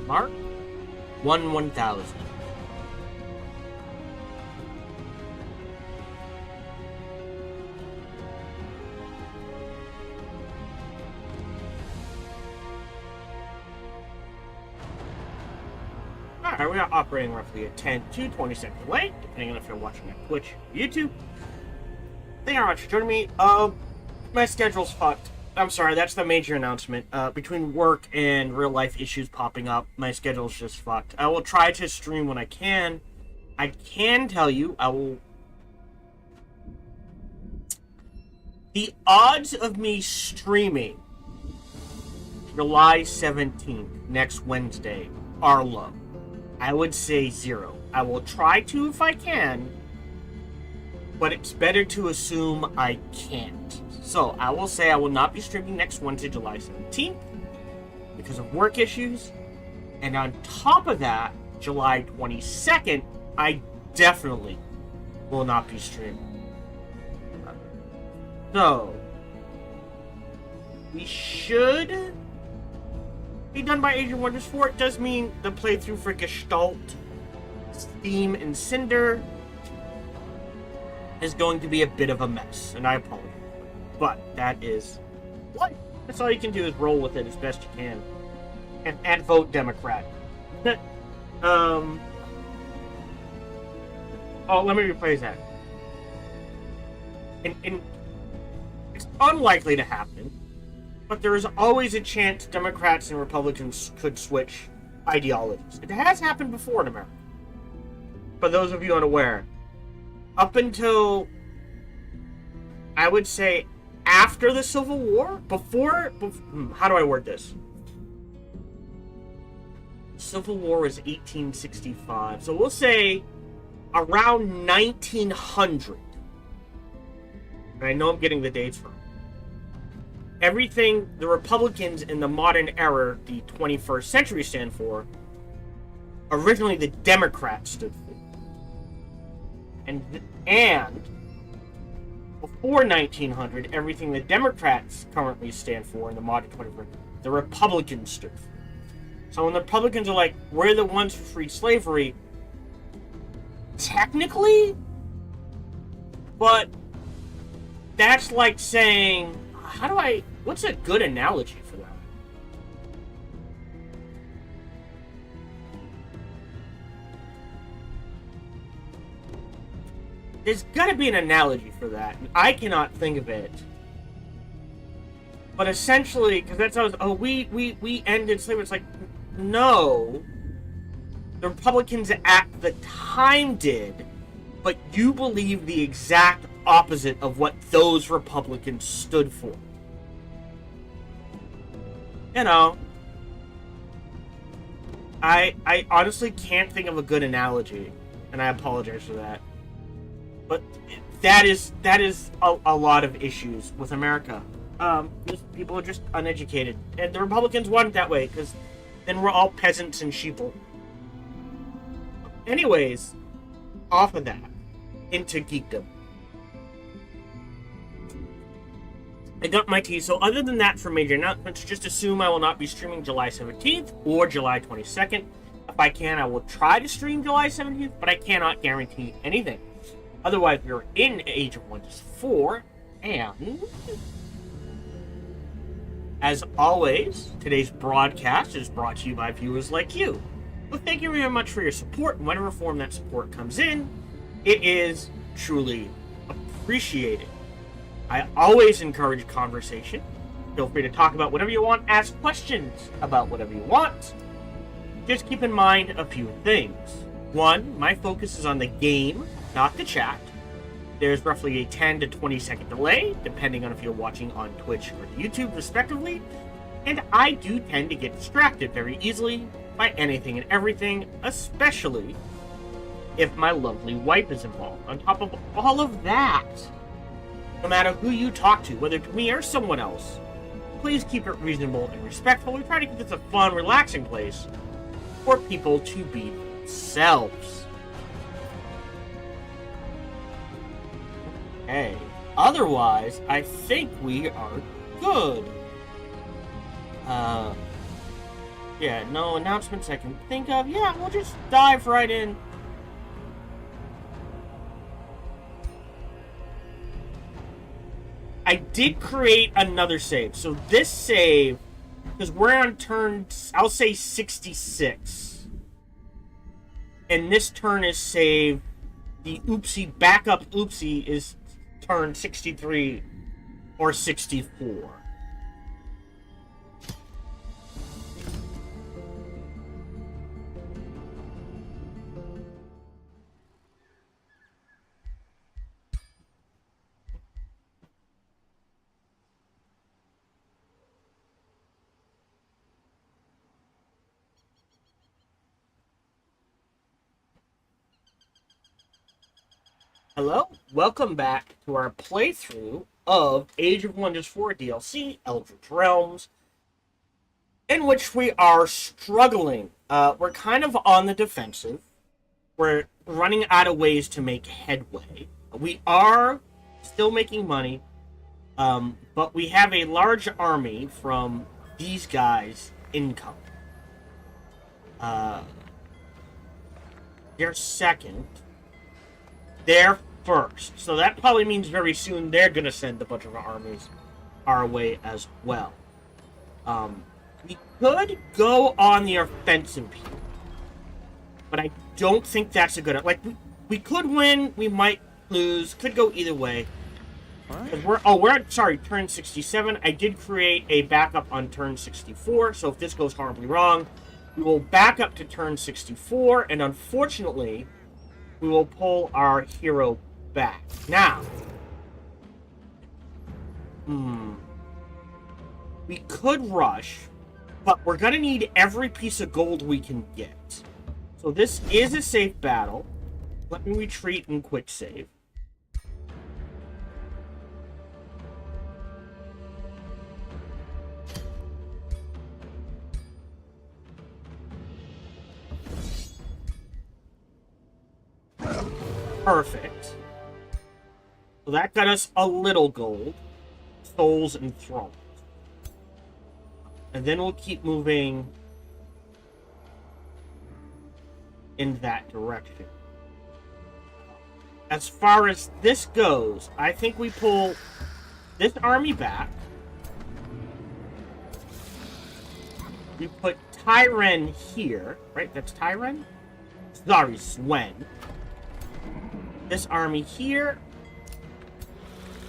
Mark 1/1000. Alright, we are operating roughly a 10 to 20 second delay, depending on if you're watching on Twitch or YouTube. Thank you very much for joining me. My schedule's fucked. I'm sorry, that's the major announcement. Between work and real life issues popping up, my schedule's just fucked. I will try to stream when I can. I can tell you, the odds of me streaming July 17th, next Wednesday, are low. I would say 0. I will try to if I can, but it's better to assume I can't. So, I will say I will not be streaming next Wednesday, July 17th, because of work issues. And on top of that, July 22nd, I definitely will not be streaming. So, we should be done by Age of Wonders 4. It does mean the playthrough for Gestalt, Steam, and Cinder is going to be a bit of a mess, and I apologize. But that is what. That's all you can do is roll with it as best you can, and vote Democrat. Oh, let me rephrase that. And it's unlikely to happen, but there is always a chance Democrats and Republicans could switch ideologies. It has happened before in America. For those of you unaware, up until, I would say, after the Civil War, how do I word this? Civil War was 1865, so we'll say around 1900. And I know I'm getting the dates wrong. Everything the Republicans in the modern era, the 21st century, stand for, originally the Democrats stood for. And before 1900, everything the Democrats currently stand for in the modern 21st, the Republicans stood for. So when the Republicans are like, we're the ones for free slavery, technically, but that's like saying, what's a good analogy for that? There's gotta be an analogy for that. I cannot think of it. But essentially, because that's how we ended slavery. It's like, no. The Republicans at the time did, but you believe the exact opposite of what those Republicans stood for. You know, I honestly can't think of a good analogy, and I apologize for that. But that is a lot of issues with America. People are just uneducated, and the Republicans want it that way because then we're all peasants and sheeple. Anyways, off of that, into geekdom. I got my tea, so other than that for major announcements, just assume I will not be streaming July 17th or July 22nd. If I can, I will try to stream July 17th, but I cannot guarantee anything. Otherwise, we're in Age of Wonders 4, and as always, today's broadcast is brought to you by viewers like you. Well, thank you very much for your support, and whatever form that support comes in, it is truly appreciated. I always encourage conversation. Feel free to talk about whatever you want, ask questions about whatever you want. Just keep in mind a few things. One, my focus is on the game, not the chat. There's roughly a 10 to 20 second delay, depending on if you're watching on Twitch or YouTube, respectively. And I do tend to get distracted very easily by anything and everything, especially if my lovely wife is involved. On top of all of that, no matter who you talk to, whether it's me or someone else, please keep it reasonable and respectful. We try to keep this a fun, relaxing place for people to be themselves. Okay. Otherwise, I think we are good. Yeah, no announcements I can think of. Yeah, we'll just dive right in. I did create another save. So this save, because we're on turn, I'll say 66. And this turn is saved. The backup oopsie is turn 63 or 64. Hello, welcome back to our playthrough of Age of Wonders 4 DLC Eldritch Realms, in which we are struggling. We're kind of on the defensive. We're running out of ways to make headway. We are still making money, but we have a large army from these guys incoming. They're second. They're first. So that probably means very soon they're going to send a bunch of armies our way as well. We could go on the offensive here, but I don't think that's a good... Like, we could win, we might lose, could go either way. We're on, sorry, turn 67. I did create a backup on turn 64, so if this goes horribly wrong, We will back up to turn 64, and unfortunately, we will pull our hero back. Now, we could rush, but we're going to need every piece of gold we can get. So this is a safe battle. Let me retreat and quick save. Perfect. So that got us a little gold. Souls and thrones. And then we'll keep moving in that direction. As far as this goes, I think we pull this army back. We put Tyren here, right? That's Tyren? Sorry, Swen. This army here.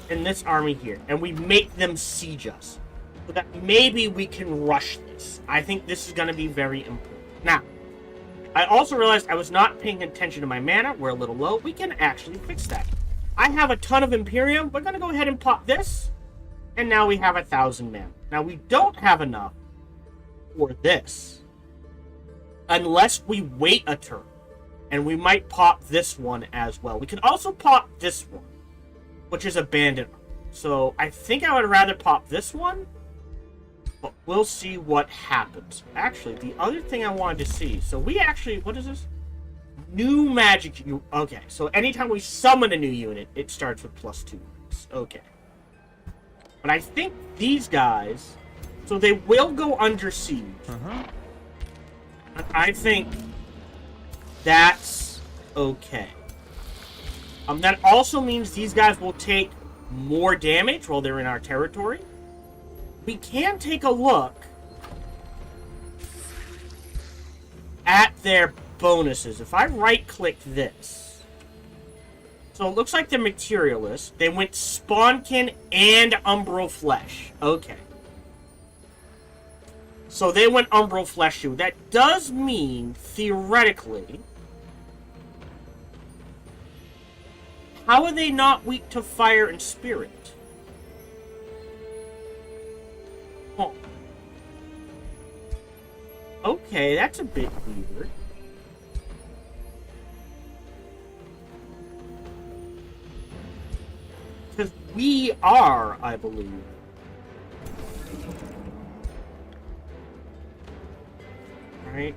And this army here. And we make them siege us. So that maybe we can rush this. I think this is going to be very important. Now, I also realized I was not paying attention to my mana. We're a little low. We can actually fix that. I have a ton of Imperium. We're going to go ahead and pop this. And now we have 1,000 mana. Now, we don't have enough for this. Unless we wait a turn. And we might pop this one as well. We can also pop this one, which is a bandit. So I think I would rather pop this one. But we'll see what happens. Actually, the other thing I wanted to see. So we actually, what is this? New magic. Okay, so anytime we summon a new unit, it starts with +2 units. Okay. But I think these guys, so they will go under siege. I think that's okay. That also means these guys will take more damage while they're in our territory. We can take a look at their bonuses. If I right-click this, so it looks like the Materialist. They went Spawnkin and Umbral Flesh. Okay. So they went Umbral Flesh too. That does mean, theoretically, how are they not weak to fire and spirit? Oh. Okay, that's a bit weird. Because we are, I believe. Right?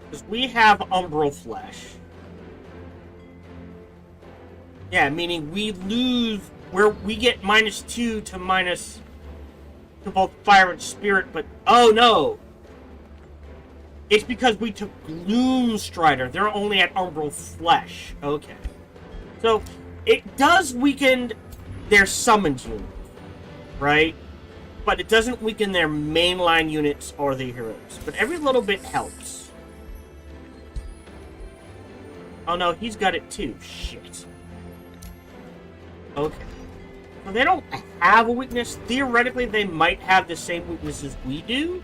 Because we have Umbral Flesh. Yeah, meaning we lose, where we get -2 to minus to both fire and spirit, but oh no! It's because we took Gloom Strider. They're only at Umbral Flesh. Okay. So, it does weaken their summoned unit, right? But it doesn't weaken their mainline units or the heroes. But every little bit helps. Oh no, he's got it too. Shit. Okay. Well, they don't have a weakness. Theoretically, they might have the same weaknesses we do.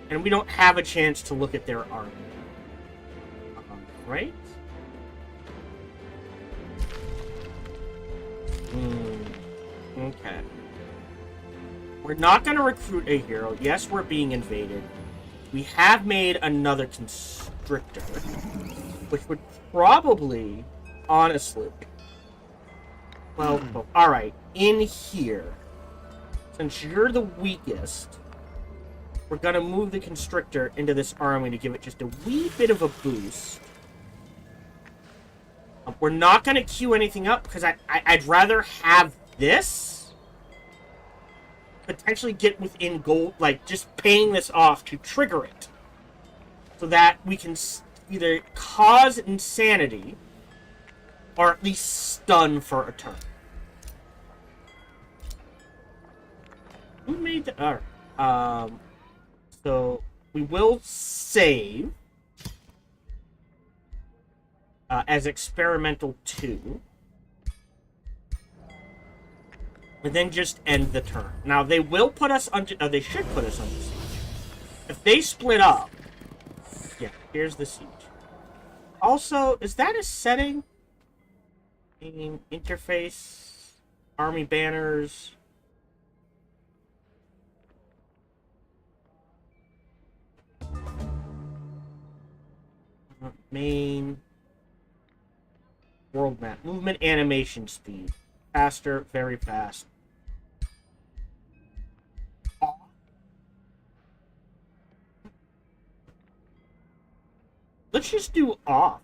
And we don't have a chance to look at their army. Right? Okay. We're not going to recruit a hero. Yes, we're being invaded. We have made another Constrictor. Which would probably, honestly... Well, alright. In here, since you're the weakest, we're going to move the Constrictor into this army to give it just a wee bit of a boost. We're not going to queue anything up because I'd rather have this potentially get within gold, like just paying this off to trigger it so that we can either cause insanity or at least stun for a turn. Who made the... so, we will save as Experimental 2. And then just end the turn. Now, they will put us under... they should put us under siege. If they split up, Here's the siege. Also, is that a setting? Interface, army banners. Main world map. Movement animation speed. Faster, very fast. Let's just do off.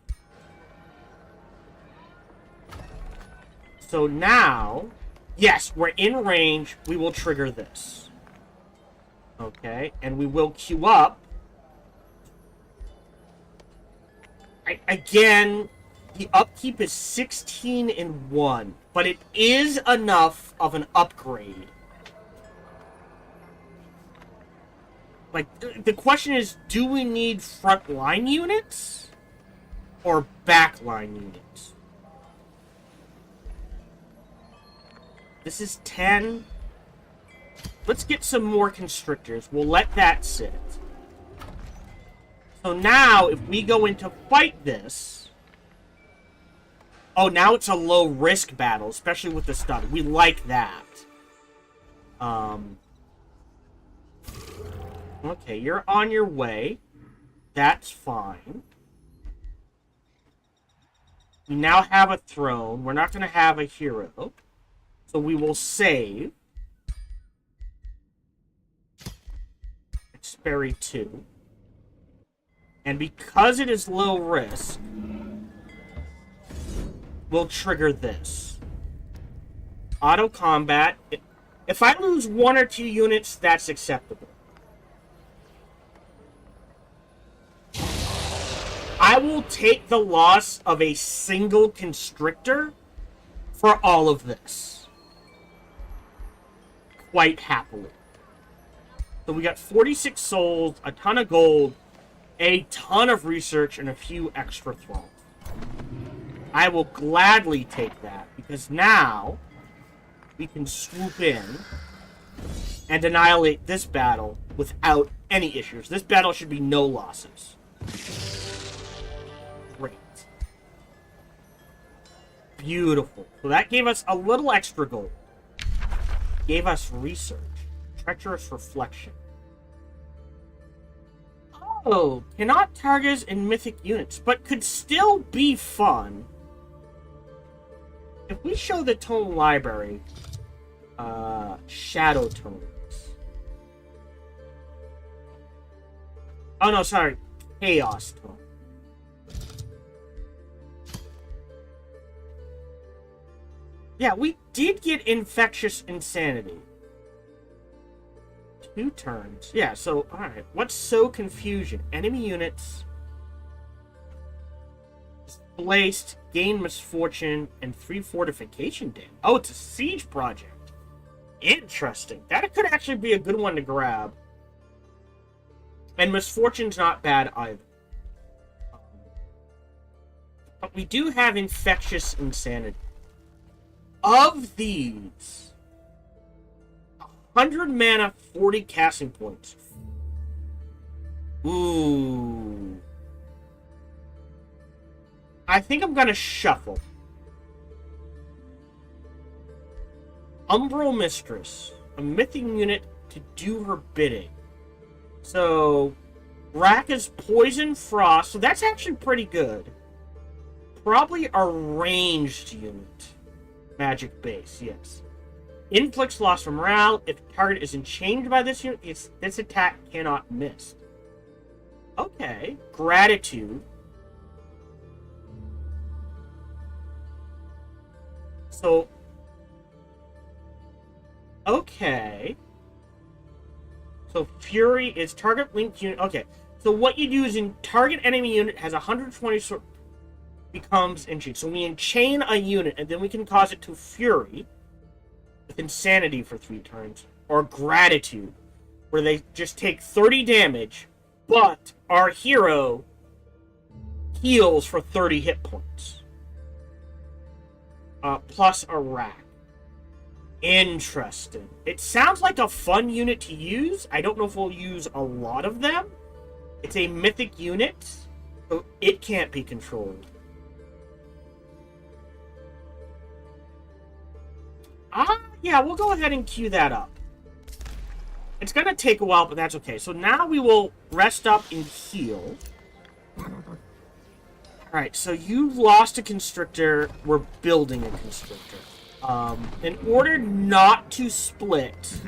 So now, yes, we're in range. We will trigger this. Okay, and we will queue up. Again, the upkeep is 16 in 1, but it is enough of an upgrade. Like, the question is, do we need frontline units or backline units? This is 10. Let's get some more constrictors. We'll let that sit. So now, if we go in to fight this... Oh, now it's a low-risk battle, especially with the stun. We like that. Okay, you're on your way. That's fine. We now have a throne. We're not going to have a hero. So we will save. Experry 2. And because it is low risk, we'll trigger this. Auto combat. If I lose 1 or 2 units, that's acceptable. I will take the loss of a single constrictor for all of this. Quite happily. So we got 46 souls, a ton of gold, a ton of research, and a few extra thralls. I will gladly take that, because now we can swoop in and annihilate this battle without any issues. This battle should be no losses. Great. Beautiful. So that gave us a little extra gold. Gave us research. Treacherous reflection. Oh, cannot target in mythic units, but could still be fun. If we show the tome library, shadow tomes. Oh no, sorry, chaos tome. Yeah, we did get infectious insanity. 2 turns. Yeah, so, alright. What's so confusion? Enemy units displaced, gain misfortune, and 3 fortification damage. Oh, it's a siege project. Interesting. That could actually be a good one to grab. And misfortune's not bad either. But we do have infectious insanity. Of these, 100 mana, 40 casting points. Ooh. I think I'm gonna shuffle. Umbral Mistress. A mythic unit to do her bidding. So, Rack is Poison Frost, so that's actually pretty good. Probably a ranged unit. Magic base, yes. Inflicts loss from morale. If the target is enchained by this unit, this attack cannot miss. Okay. Gratitude. So, okay. So Fury is target linked unit. Okay. So what you do is in target enemy unit has 120 becomes enchained. So we enchain a unit and then we can cause it to Fury with Insanity for 3 turns. Or Gratitude, where they just take 30 damage, but our hero heals for 30 hit points. Plus a rack. Interesting. It sounds like a fun unit to use. I don't know if we'll use a lot of them. It's a mythic unit. So it can't be controlled. Yeah, we'll go ahead and queue that up. It's going to take a while, but that's okay. So now we will rest up and heal. Alright, so you lost a constrictor. We're building a constrictor. In order not to split...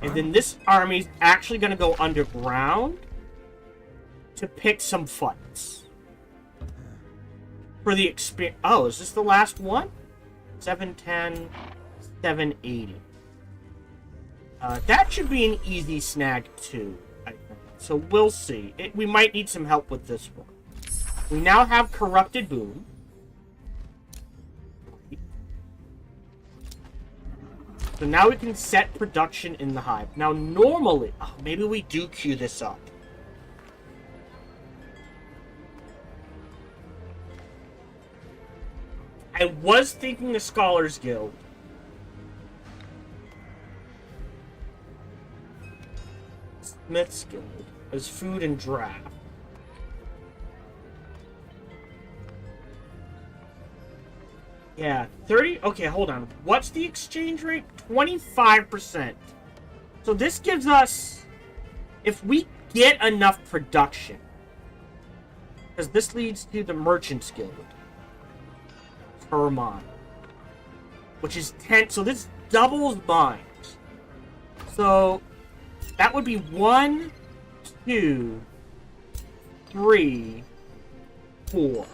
And then this army's actually going to go underground to pick some fights. For the experience... Oh, is this the last one? 710, 780. That should be an easy snag too, I think. So we'll see. We might need some help with this one. We now have Corrupted Boom. So now we can set production in the hive. Now normally... Oh, maybe we do queue this up. I was thinking the Scholars Guild. Smith's Guild as food and draft. Yeah, 30... Okay, hold on. What's the exchange rate? 25%. So this gives us... If we get enough production... Because this leads to the Merchant's Guild. Per mine. Which is 10... So this doubles mines. So... That would be 1, 2, 3, 4.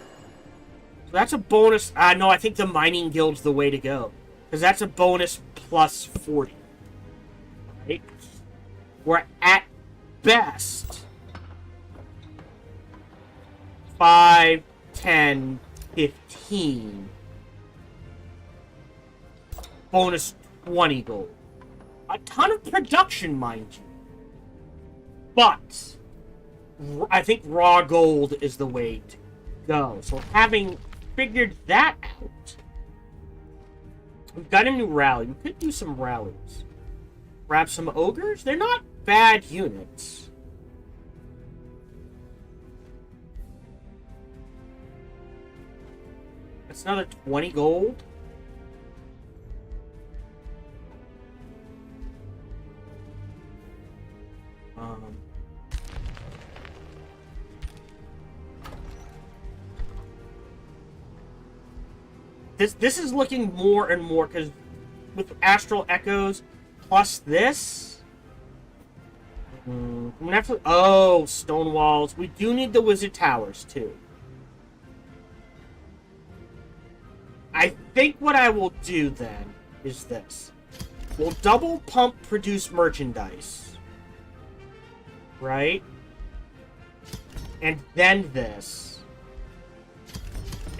So that's a bonus. No, I think the Mining Guild's the way to go. Because that's a bonus plus 40. Right? We're at best 5, 10, 15. Bonus 20 gold. A ton of production, mind you. But I think raw gold is the way to go. So having figured that out, we've got a new rally. We could do some rallies. Grab some ogres. They're not bad units. That's another 20 gold. This is looking more and more, because with Astral Echoes plus this... I'm gonna have to... Oh, stone walls. We do need the wizard towers, too. I think what I will do, then, is this. We'll double pump produce merchandise. Right? And then this.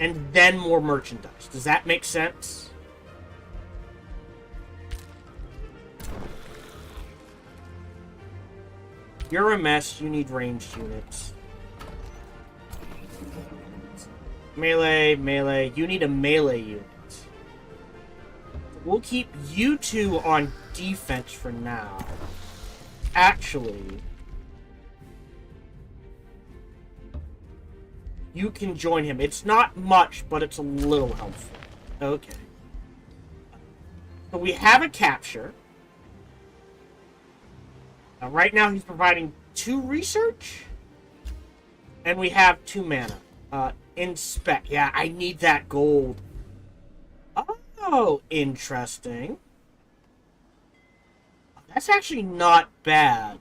And then more merchandise. Does that make sense? You're a mess. You need ranged units. Melee, melee. You need a melee unit. We'll keep you two on defense for now. Actually... You can join him. It's not much, but it's a little helpful. Okay. So we have a capture. Right now he's providing 2 research. And we have 2 mana. Inspect. Yeah, I need that gold. Oh, interesting. That's actually not bad.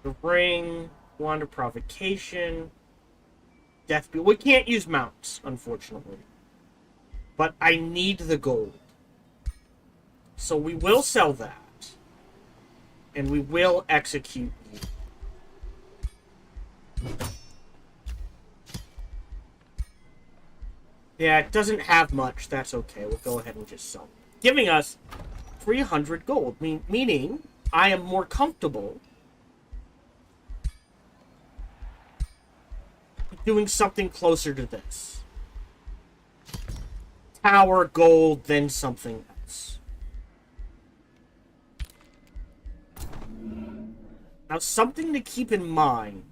The ring, wand of provocation, death beat. We can't use mounts, unfortunately. But I need the gold. So we will sell that. And we will execute you. Yeah, it doesn't have much. That's okay. We'll go ahead and just sell it. Giving us 300 gold. Meaning, I am more comfortable doing something closer to this. Tower, gold, then something else. Now, something to keep in mind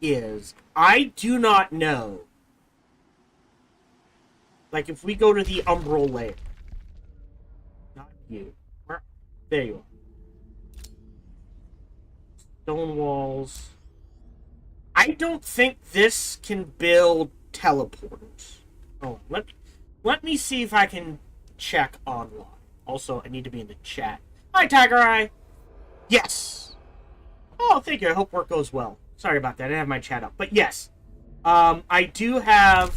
is I do not know. Like, if we go to the umbral layer. Not you. There you are. Stone walls. I don't think this can build teleporters. Oh, let me see if I can check online. Also, I need to be in the chat. Hi, Tiger Eye. Yes. Oh, thank you. I hope work goes well. Sorry about that. I didn't have my chat up. But yes. I do have...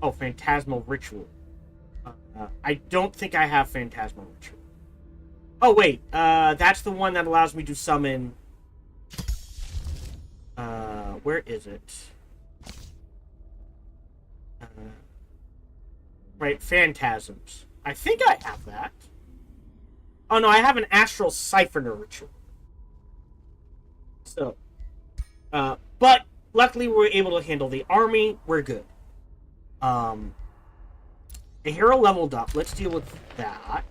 Oh, Phantasmal Ritual. I don't think I have Phantasmal Ritual. Oh, wait. That's the one that allows me to summon... where is it? Right, Phantasms. I think I have that. Oh, no, I have an Astral Siphoner Ritual. So, but luckily we were able to handle the army. We're good. The hero leveled up. Let's deal with that.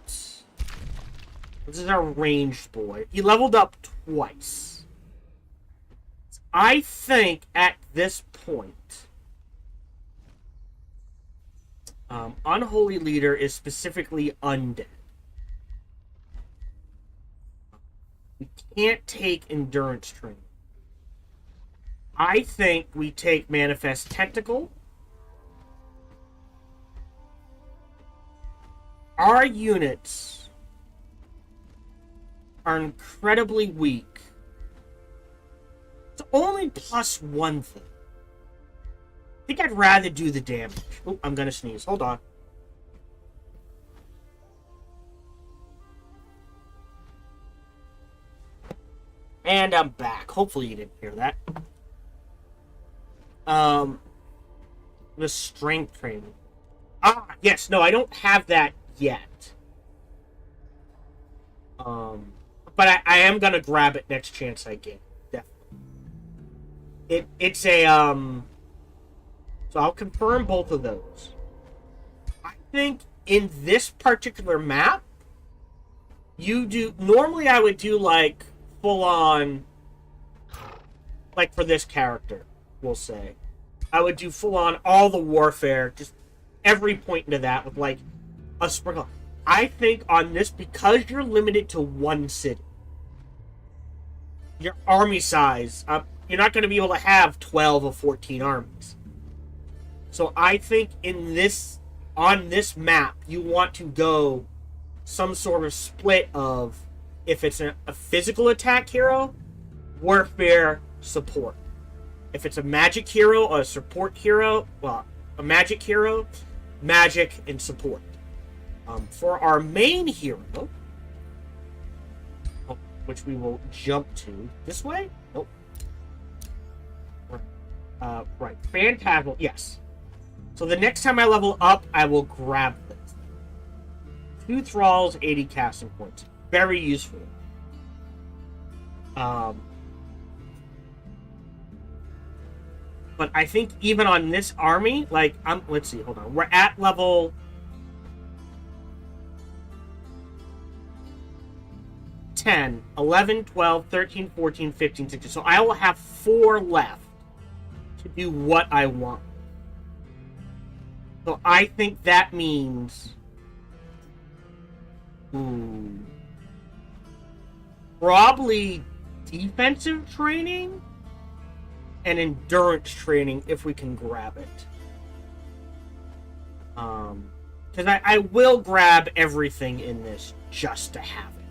This is our ranged boy. He leveled up twice. I think at this point, Unholy Leader is specifically undead. We can't take endurance training. I think we take Manifest Tentacle. Our units are incredibly weak. It's only +1 thing. I think I'd rather do the damage. Oh, I'm gonna sneeze. Hold on. And I'm back. Hopefully you didn't hear that. The strength training. Ah, yes. No, I don't have that yet. But I am gonna grab it next chance I get. Definitely. It's a, so I'll confirm both of those. I think in this particular map, you do... Normally I would do, like, full-on... Like, for this character, we'll say. I would do full-on all the warfare, just every point into that with, like, a sprinkle. I think on this, because you're limited to one city, your army size, you're not going to be able to have 12 or 14 armies. So I think in this, on this map, you want to go some sort of split of, if it's a physical attack hero, warfare, support. If it's a magic hero or a support hero, well, a magic hero, magic and support. For our main hero, which we will jump to this way. Nope. Right. Phantasmal. Yes. So the next time I level up, I will grab this. 2 thralls, 80 casting points. Very useful. But I think even on this army, like, let's see, hold on. We're at level 10, 11, 12, 13, 14, 15, 16. So I will have 4 left to do what I want. So I think that means... probably defensive training and endurance training if we can grab it. Because I will grab everything in this just to have it.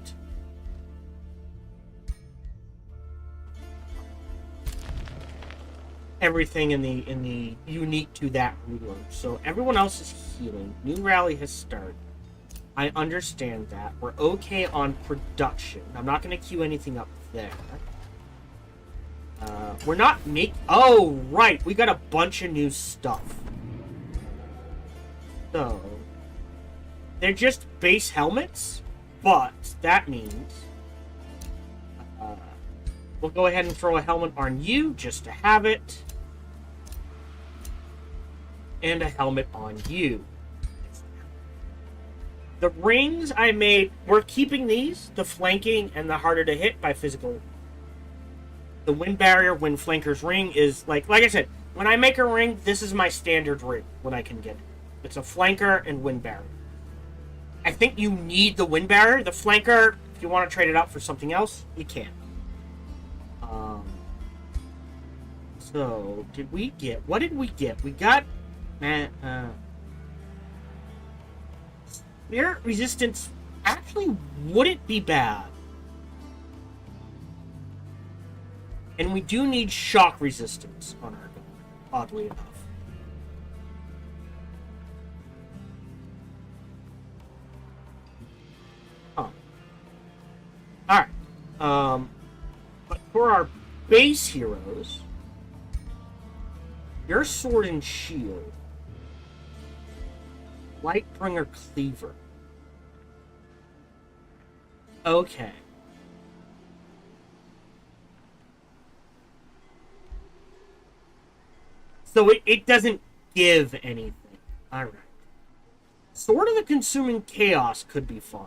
Everything in the unique to that ruler. So everyone else is healing. New rally has started. I understand that. We're okay on production. I'm not going to queue anything up there. We're not oh, right. We got a bunch of new stuff. So, they're just base helmets, but that means we'll go ahead and throw a helmet on you just to have it. And a helmet on you. The rings I made, we're keeping these, the flanking and the harder to hit by physical. The wind barrier, wind flanker's ring is like I said, when I make a ring, this is my standard ring when I can get it. It's a flanker and wind barrier. I think you need the wind barrier. The flanker, if you want to trade it out for something else, you can. So, did we get... What did we get? We got... Spirit resistance actually wouldn't be bad. And we do need shock resistance on our gun, oddly enough. Huh. Alright. But for our base heroes, your sword and shield, Lightbringer Cleaver. Okay. So it doesn't give anything. Alright. Sword of the Consuming Chaos could be fun.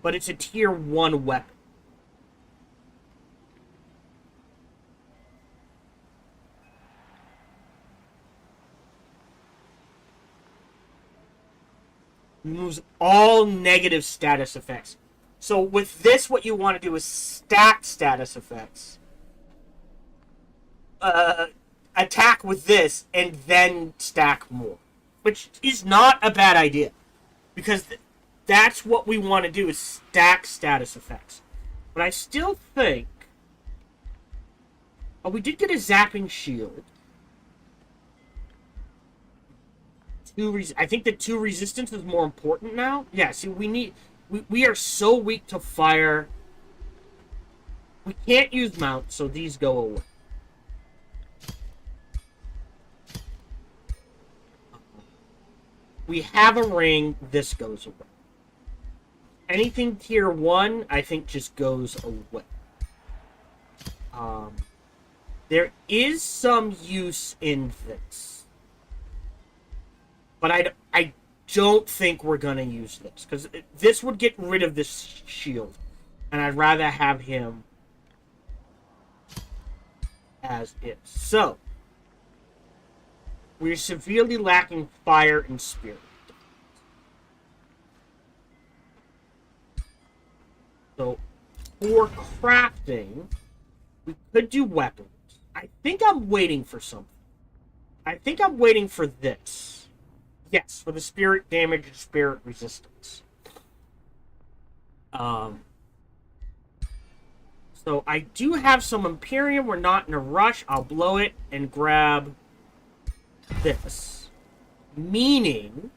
But it's a tier 1 weapon. Removes all negative status effects. So with this, what you want to do is stack status effects. Attack with this, and then stack more. Which is not a bad idea. Because that's what we want to do, is stack status effects. But I still think... Oh, we did get a zapping shield. I think the 2 resistance is more important now. Yeah, see, we are so weak to fire. We can't use mount, so these go away. We have a ring, this goes away. Anything tier 1, I think just goes away. There is some use in this. But I don't think we're going to use this. Because this would get rid of this shield. And I'd rather have him as is. So, we're severely lacking fire and spirit. So, for crafting, we could do weapons. I think I'm waiting for something. I think I'm waiting for this. Yes, for the spirit damage and spirit resistance. So I do have some Imperium. We're not in a rush. I'll blow it and grab this. Meaning...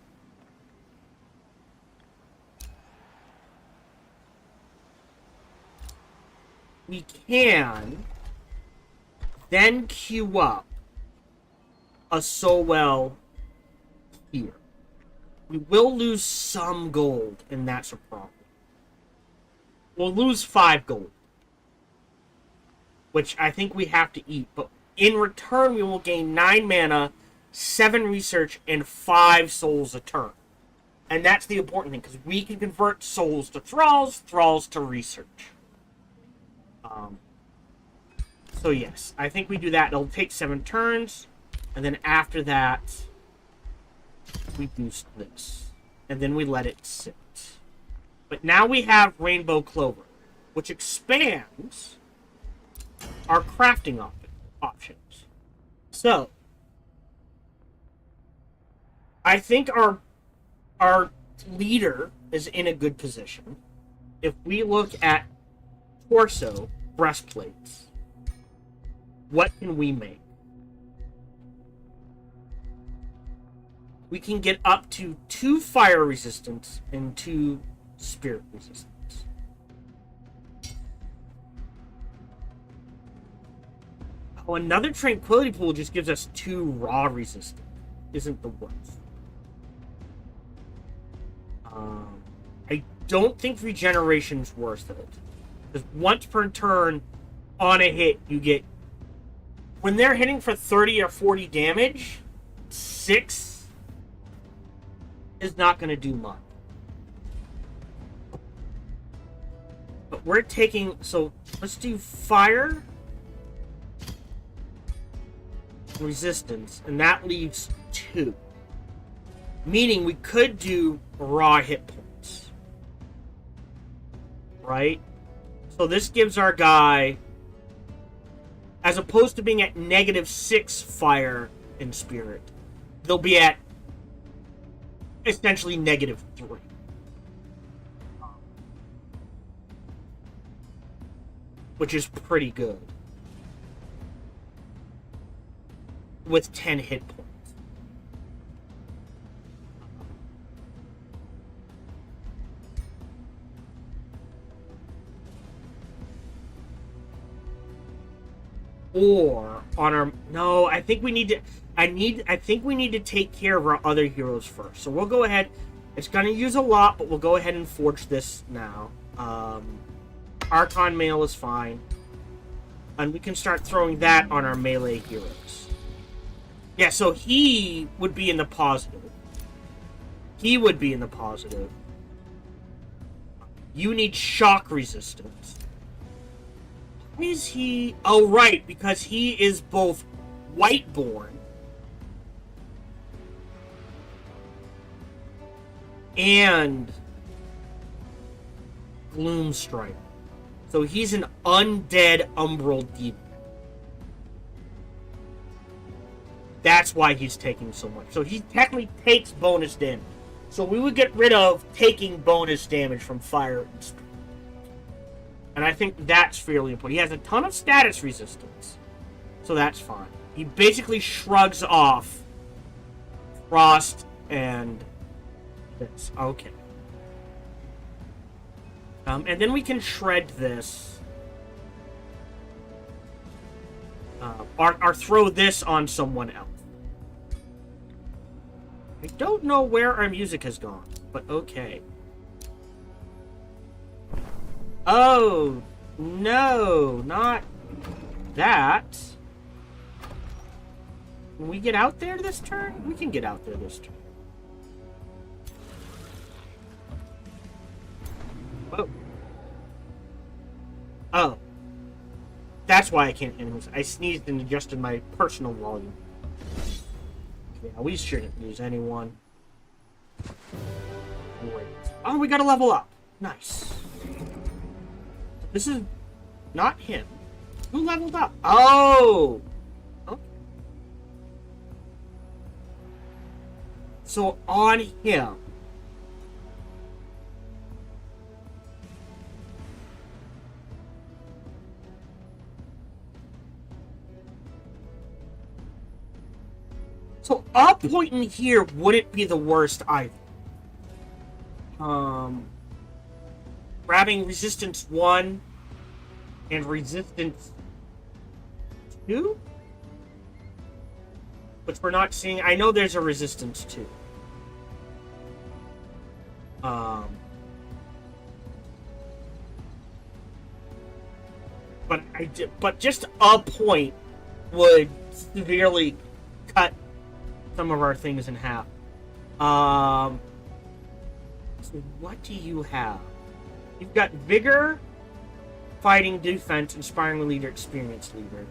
we can then queue up a Sowell here. We will lose some gold, and that's a problem. We'll lose 5 gold, which I think we have to eat, but in return we will gain 9 mana, 7 research, and 5 souls a turn. And that's the important thing, because we can convert souls to thralls, thralls to research. So yes, I think we do that. It'll take 7 turns, and then after that, we boost this. And then we let it sit. But now we have Rainbow Clover, which expands our crafting options. So, I think our leader is in a good position. If we look at torso, breastplates, what can we make? We can get up to 2 fire resistance and 2 spirit resistance. Oh, another tranquility pool just gives us 2 raw resistance. Isn't the worst. I don't think regeneration's worth it. Because once per turn, on a hit, you get... When they're hitting for 30 or 40 damage, 6 is not going to do much. But we're taking... So, let's do fire, resistance, and that leaves 2. Meaning we could do raw hit points. Right? So this gives our guy, as opposed to being at -6 fire and spirit, they'll be at essentially -3. Which is pretty good. With 10 hit points. Or on our... No, I think we need to... I think we need to take care of our other heroes first. So we'll go ahead. It's going to use a lot, but we'll go ahead and forge this now. Archon Mail is fine. And we can start throwing that on our melee heroes. Yeah, so he would be in the positive. He would be in the positive. You need shock resistance. Why is he... Oh, right, because he is both Whiteborn and Gloomstrider. So he's an undead umbral demon. That's why he's taking so much. So he technically takes bonus damage. So we would get rid of taking bonus damage from fire and spirit. And I think that's fairly important. He has a ton of status resistance. So that's fine. He basically shrugs off frost and this. Okay. And then we can shred this. Or throw this on someone else. I don't know where our music has gone, but okay. Oh, no, not that. Can we get out there this turn? We can get out there this turn. Whoa. Oh. That's why I can't enemies. I sneezed and adjusted my personal volume. Yeah, we shouldn't lose anyone. Great. Oh, we gotta level up. Nice. This is not him. Who leveled up? Oh! Okay. So on him. So a point in here wouldn't be the worst either. Grabbing resistance 1 and resistance 2? Which we're not seeing. I know there's a resistance 2. But just a point would severely cut some of our things in half. So what do you have? You've got Vigor, Fighting, Defense, Inspiring Leader, Experience Leader.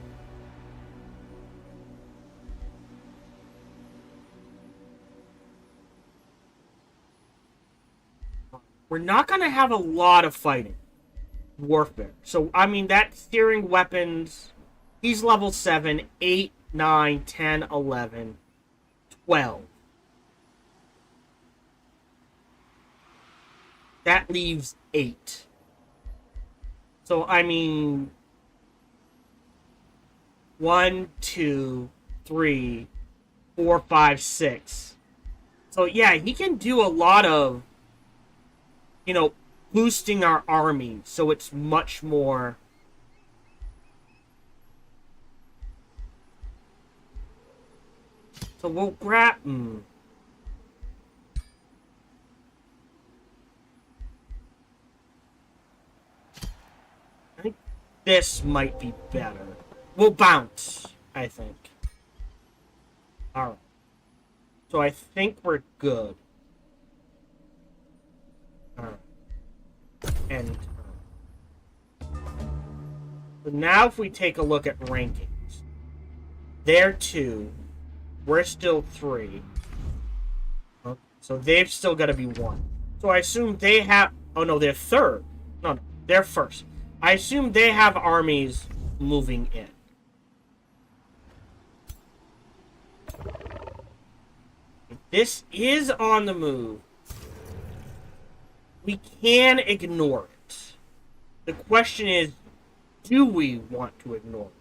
We're not going to have a lot of fighting. Warfare. So, I mean, that steering weapons, he's level 7, 8, 9, 10, 11, 12. That leaves 8. So, I mean, 1, 2, 3, 4, 5, 6. So, yeah, he can do a lot of, you know, boosting our army so it's much more... So we'll grab... I think this might be better. We'll bounce, I think. Alright. So I think we're good. Alright. And so now if we take a look at rankings. They're 2. We're still 3. Okay. So they've still got to be 1. So I assume they have... Oh, no, they're 3rd. No, they're 1st. I assume they have armies moving in. This is on the move. We can ignore it. The question is, do we want to ignore it?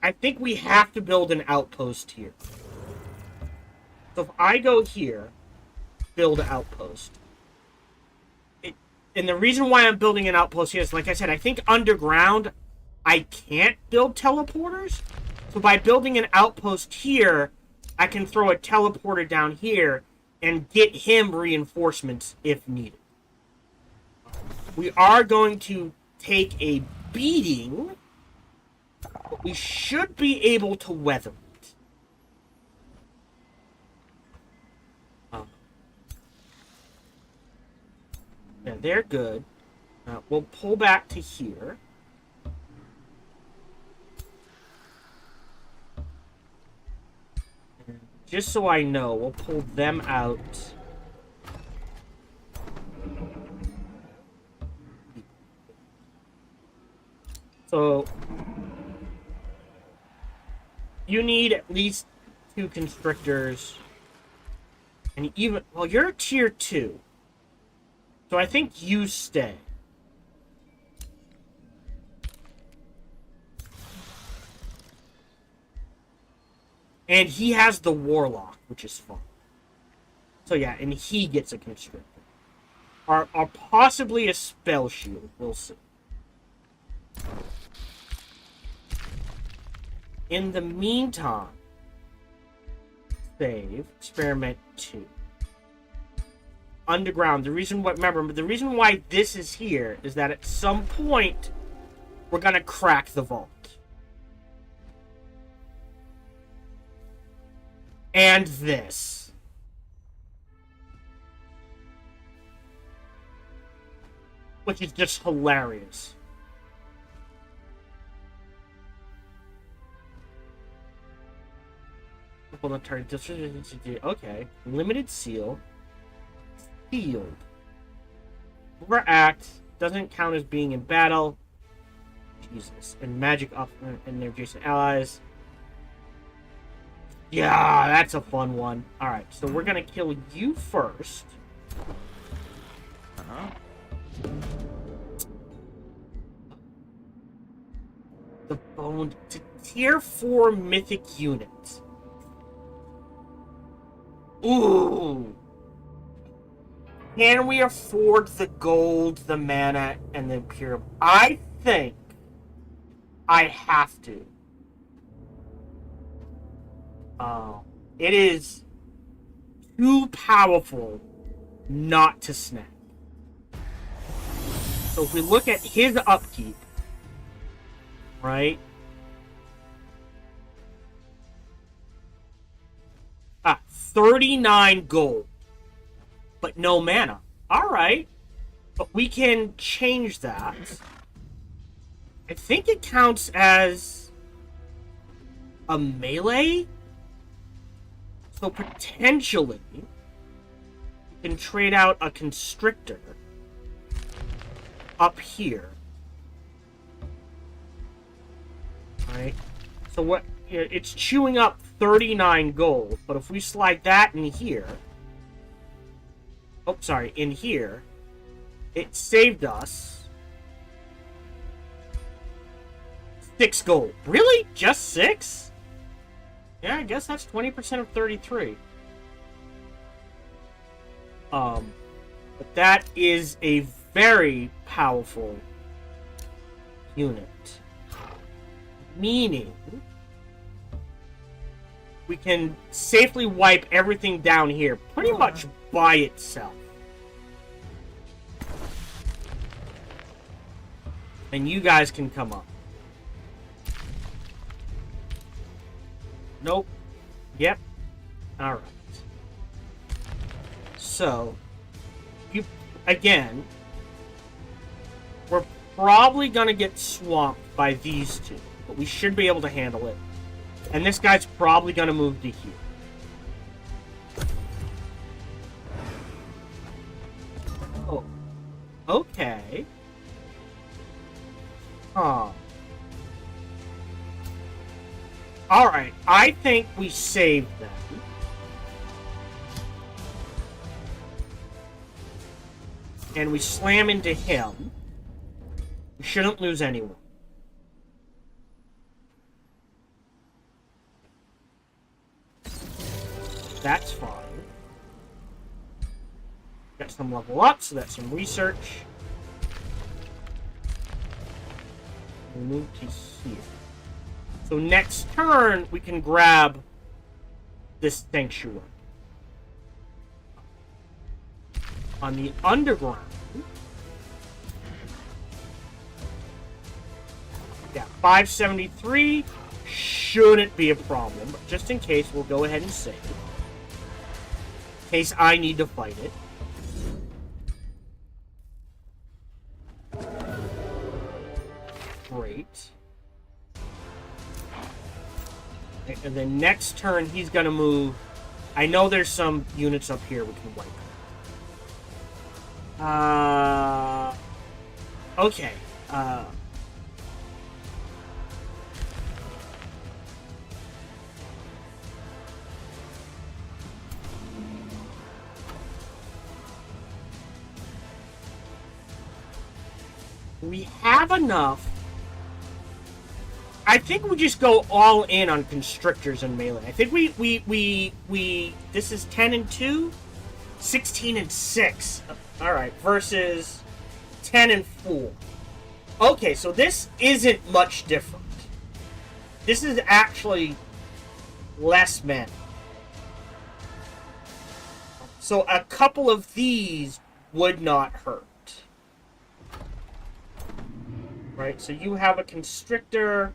I think we have to build an outpost here. So if I go here, build an outpost. And the reason why I'm building an outpost here is, like I said, I think underground, I can't build teleporters. So by building an outpost here, I can throw a teleporter down here and get him reinforcements if needed. We are going to take a beating, but we should be able to weather it. Yeah, they're good. We'll pull back to here. And just so I know, we'll pull them out. So, you need at least 2 constrictors. And even... Well, you're tier 2. So I think you stay. And he has the Warlock, which is fun. So yeah, and he gets a constrictor. Or possibly a spell shield. We'll see. In the meantime, save, experiment 2. Underground. The reason why this is here is that at some point we're gonna crack the vault. And this. Which is just hilarious. Okay. Limited seal. Field. Overact doesn't count as being in battle. Jesus. And magic up and their adjacent allies. Yeah, that's a fun one. Alright, so we're gonna kill you first. The bone to tier 4 mythic unit. Ooh. Can we afford the gold, the mana, and the Imperial? I think I have to. It is too powerful not to snap. So if we look at his upkeep, right? 39 gold. But no mana. Alright. But we can change that. I think it counts as a melee. So potentially, you can trade out a constrictor up here. Alright. So what? It's chewing up 39 gold. But if we slide that in here... Oh, sorry, in here, it saved us 6 gold. Really? Just 6? Yeah, I guess that's 20% of 33. But that is a very powerful unit. Meaning, we can safely wipe everything down here pretty much by itself. And you guys can come up. Nope. Yep. Alright. So, you, again, we're probably gonna get swamped by these two, but we should be able to handle it. And this guy's probably gonna move to here. Oh. Okay. Huh. Alright, I think we saved them. And we slam into him. We shouldn't lose anyone. That's fine. Got some level up, so that's some research. We move to here. So next turn, we can grab this sanctuary. On the underground, yeah, 573 shouldn't be a problem, but just in case, we'll go ahead and save. In case I need to fight it. Great. And then next turn, he's going to move. I know there's some units up here we can wipe. Okay. We have enough. I think we just go all in on constrictors and melee. I think we this is 10 and 2, 16 and 6. All right, versus 10 and 4. Okay, so this isn't much different. This is actually less men. So a couple of these would not hurt. Right, so you have a constrictor.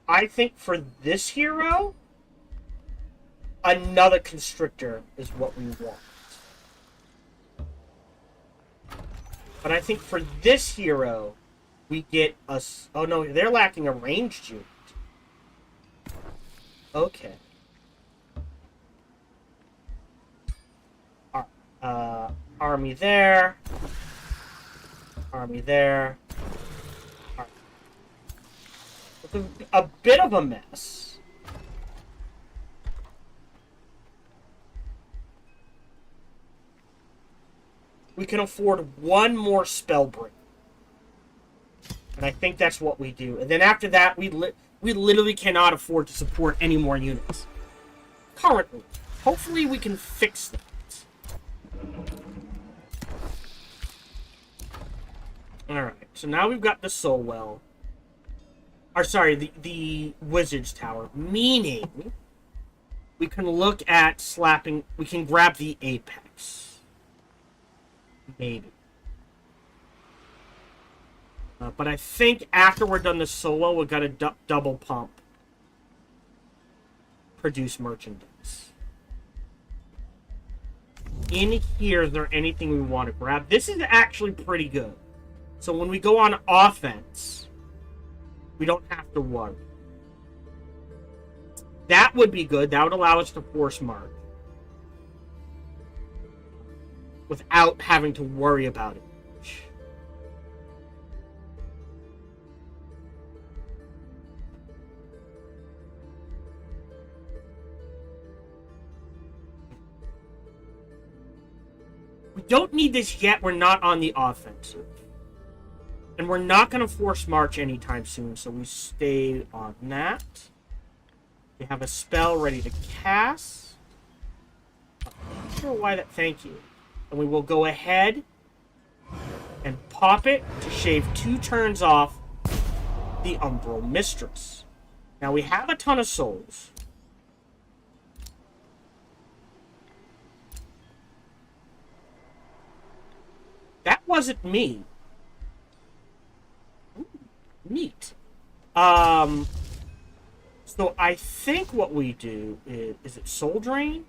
I think for this hero, another constrictor is what we want. But I think for this hero, we get a... Oh no, they're lacking a ranged unit. Okay. Army there. Army there. It's a bit of a mess. We can afford one more spell break. And I think that's what we do. And then after that, we literally cannot afford to support any more units. Currently. Hopefully we can fix that. Alright, so now we've got the Soul Well. Or sorry, the Wizard's Tower. Meaning, we can look at slapping... We can grab the Apex. Maybe. But I think after we're done the solo, we've got to double pump. Produce merchandise. In here, is there anything we want to grab? This is actually pretty good. So when we go on offense, we don't have to worry. That would be good. That would allow us to force march. Without having to worry about it. We don't need this yet. We're not on the offensive. And we're not going to force march anytime soon, so we stay on that. We have a spell ready to cast. I'm not sure why that... Thank you. And we will go ahead and pop it to shave 2 turns off the Umbral Mistress. Now, we have a ton of souls. That wasn't me. Neat. So I think what we do is it Soul Drain?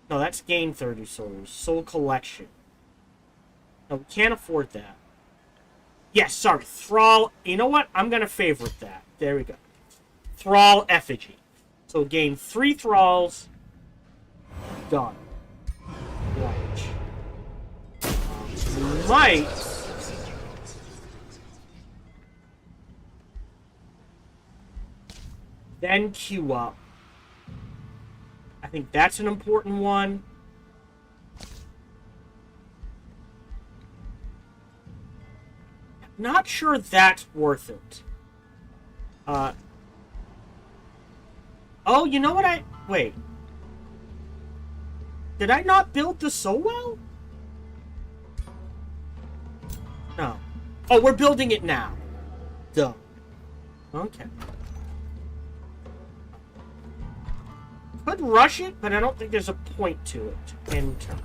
No, that's gain 30 souls. Soul Collection. No, we can't afford that. Yes, sorry. Thrall. You know what? I'm going to favorite that. There we go. Thrall Effigy. So gain 3 Thralls. Done. Right. We might... then queue up. I think that's an important one. Not sure that's worth it. Oh, you know what wait. Did I not build the so well? No. Oh, we're building it now. Duh. Okay. Could rush it, but I don't think there's a point to it in turn.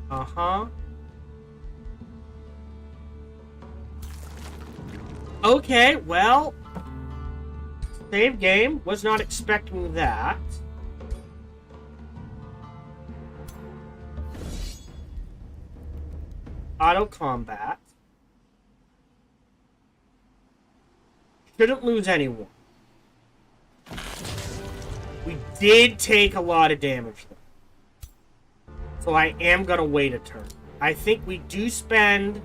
Uh-huh. Okay, well... save game. Was not expecting that. Auto combat. Shouldn't lose anyone. We did take a lot of damage though. So I am gonna wait a turn. I think we do spend...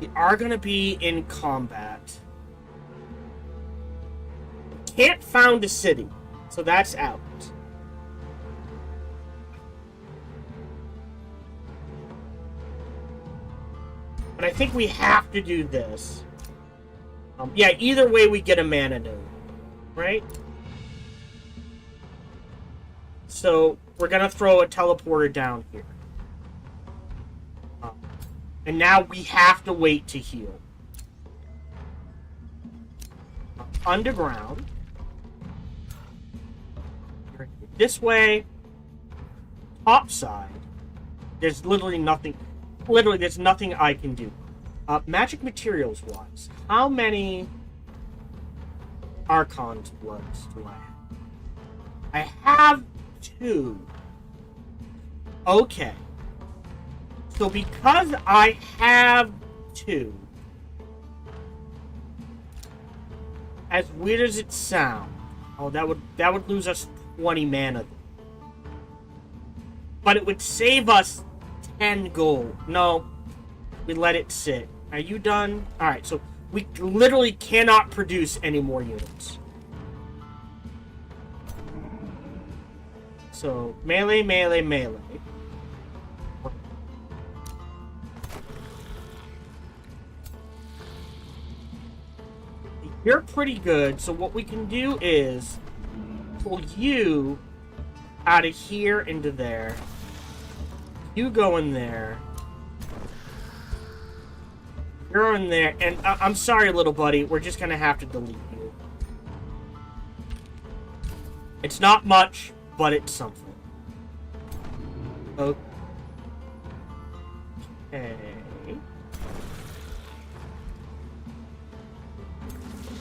we are gonna be in combat. Can't found a city. So that's out. But I think we have to do this. Yeah, either way we get a mana node. Right? So, we're gonna throw a teleporter down here. And now we have to wait to heal. Underground. This way. Top side. There's literally nothing... literally, there's nothing I can do. Magic materials wise, how many Archon's bloods do I have? I have 2. Okay. So because I have 2, as weird as it sounds, oh, that would lose us 20 mana. But it would save us 10 gold. No, we let it sit. Are you done? Alright, so we literally cannot produce any more units. So, melee, melee, melee. You're pretty good, so what we can do is pull you out of here into there. You go in there. You're in there, and I'm sorry, little buddy. We're just gonna have to delete you. It's not much, but it's something. Okay.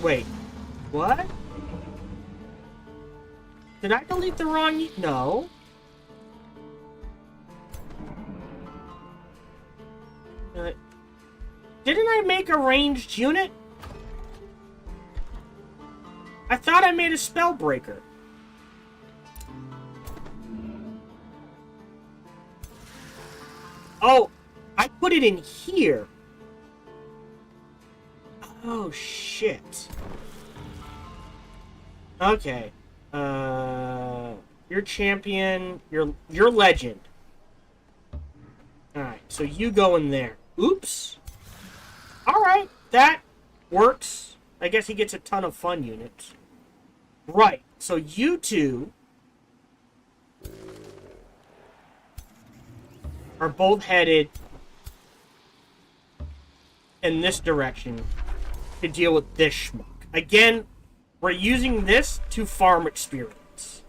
Wait. What? Did I delete the wrong... no. Didn't I make a ranged unit? I thought I made a spellbreaker. Oh, I put it in here. Oh, shit. Okay. You're champion. You're legend. Alright, so you go in there. Oops. Alright, that works. I guess he gets a ton of fun units. Right, so you two are both headed in this direction to deal with this schmuck. Again, we're using this to farm experience.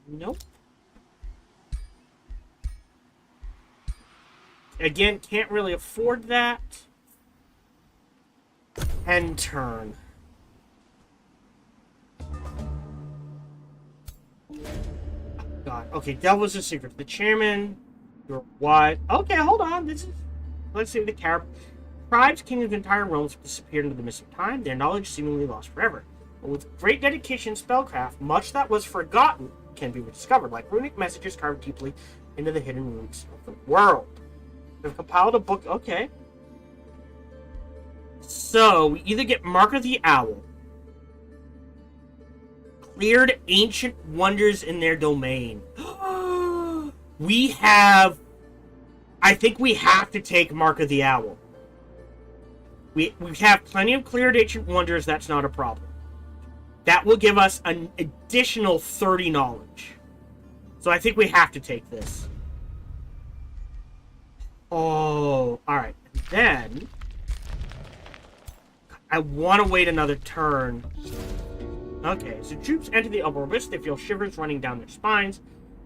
Nope. Again, can't really afford that. End turn. God. Okay, that was a secret. The chairman, your what? Okay, hold on. This is. Let's see the tribes, kings of entire realms disappeared into the mist of time. Their knowledge seemingly lost forever. But with great dedication and spellcraft, much that was forgotten can be rediscovered, like runic messages carved deeply into the hidden roots of the world. They've compiled a book. Okay. So we either get Mark of the Owl, cleared ancient wonders in their domain. We have. I think we have to take Mark of the Owl. We have plenty of cleared ancient wonders. That's not a problem. That will give us an additional 30 knowledge. So I think we have to take this. Oh, alright. Then I want to wait another turn. Okay, so troops enter the upper abyss. They feel shivers running down their spines.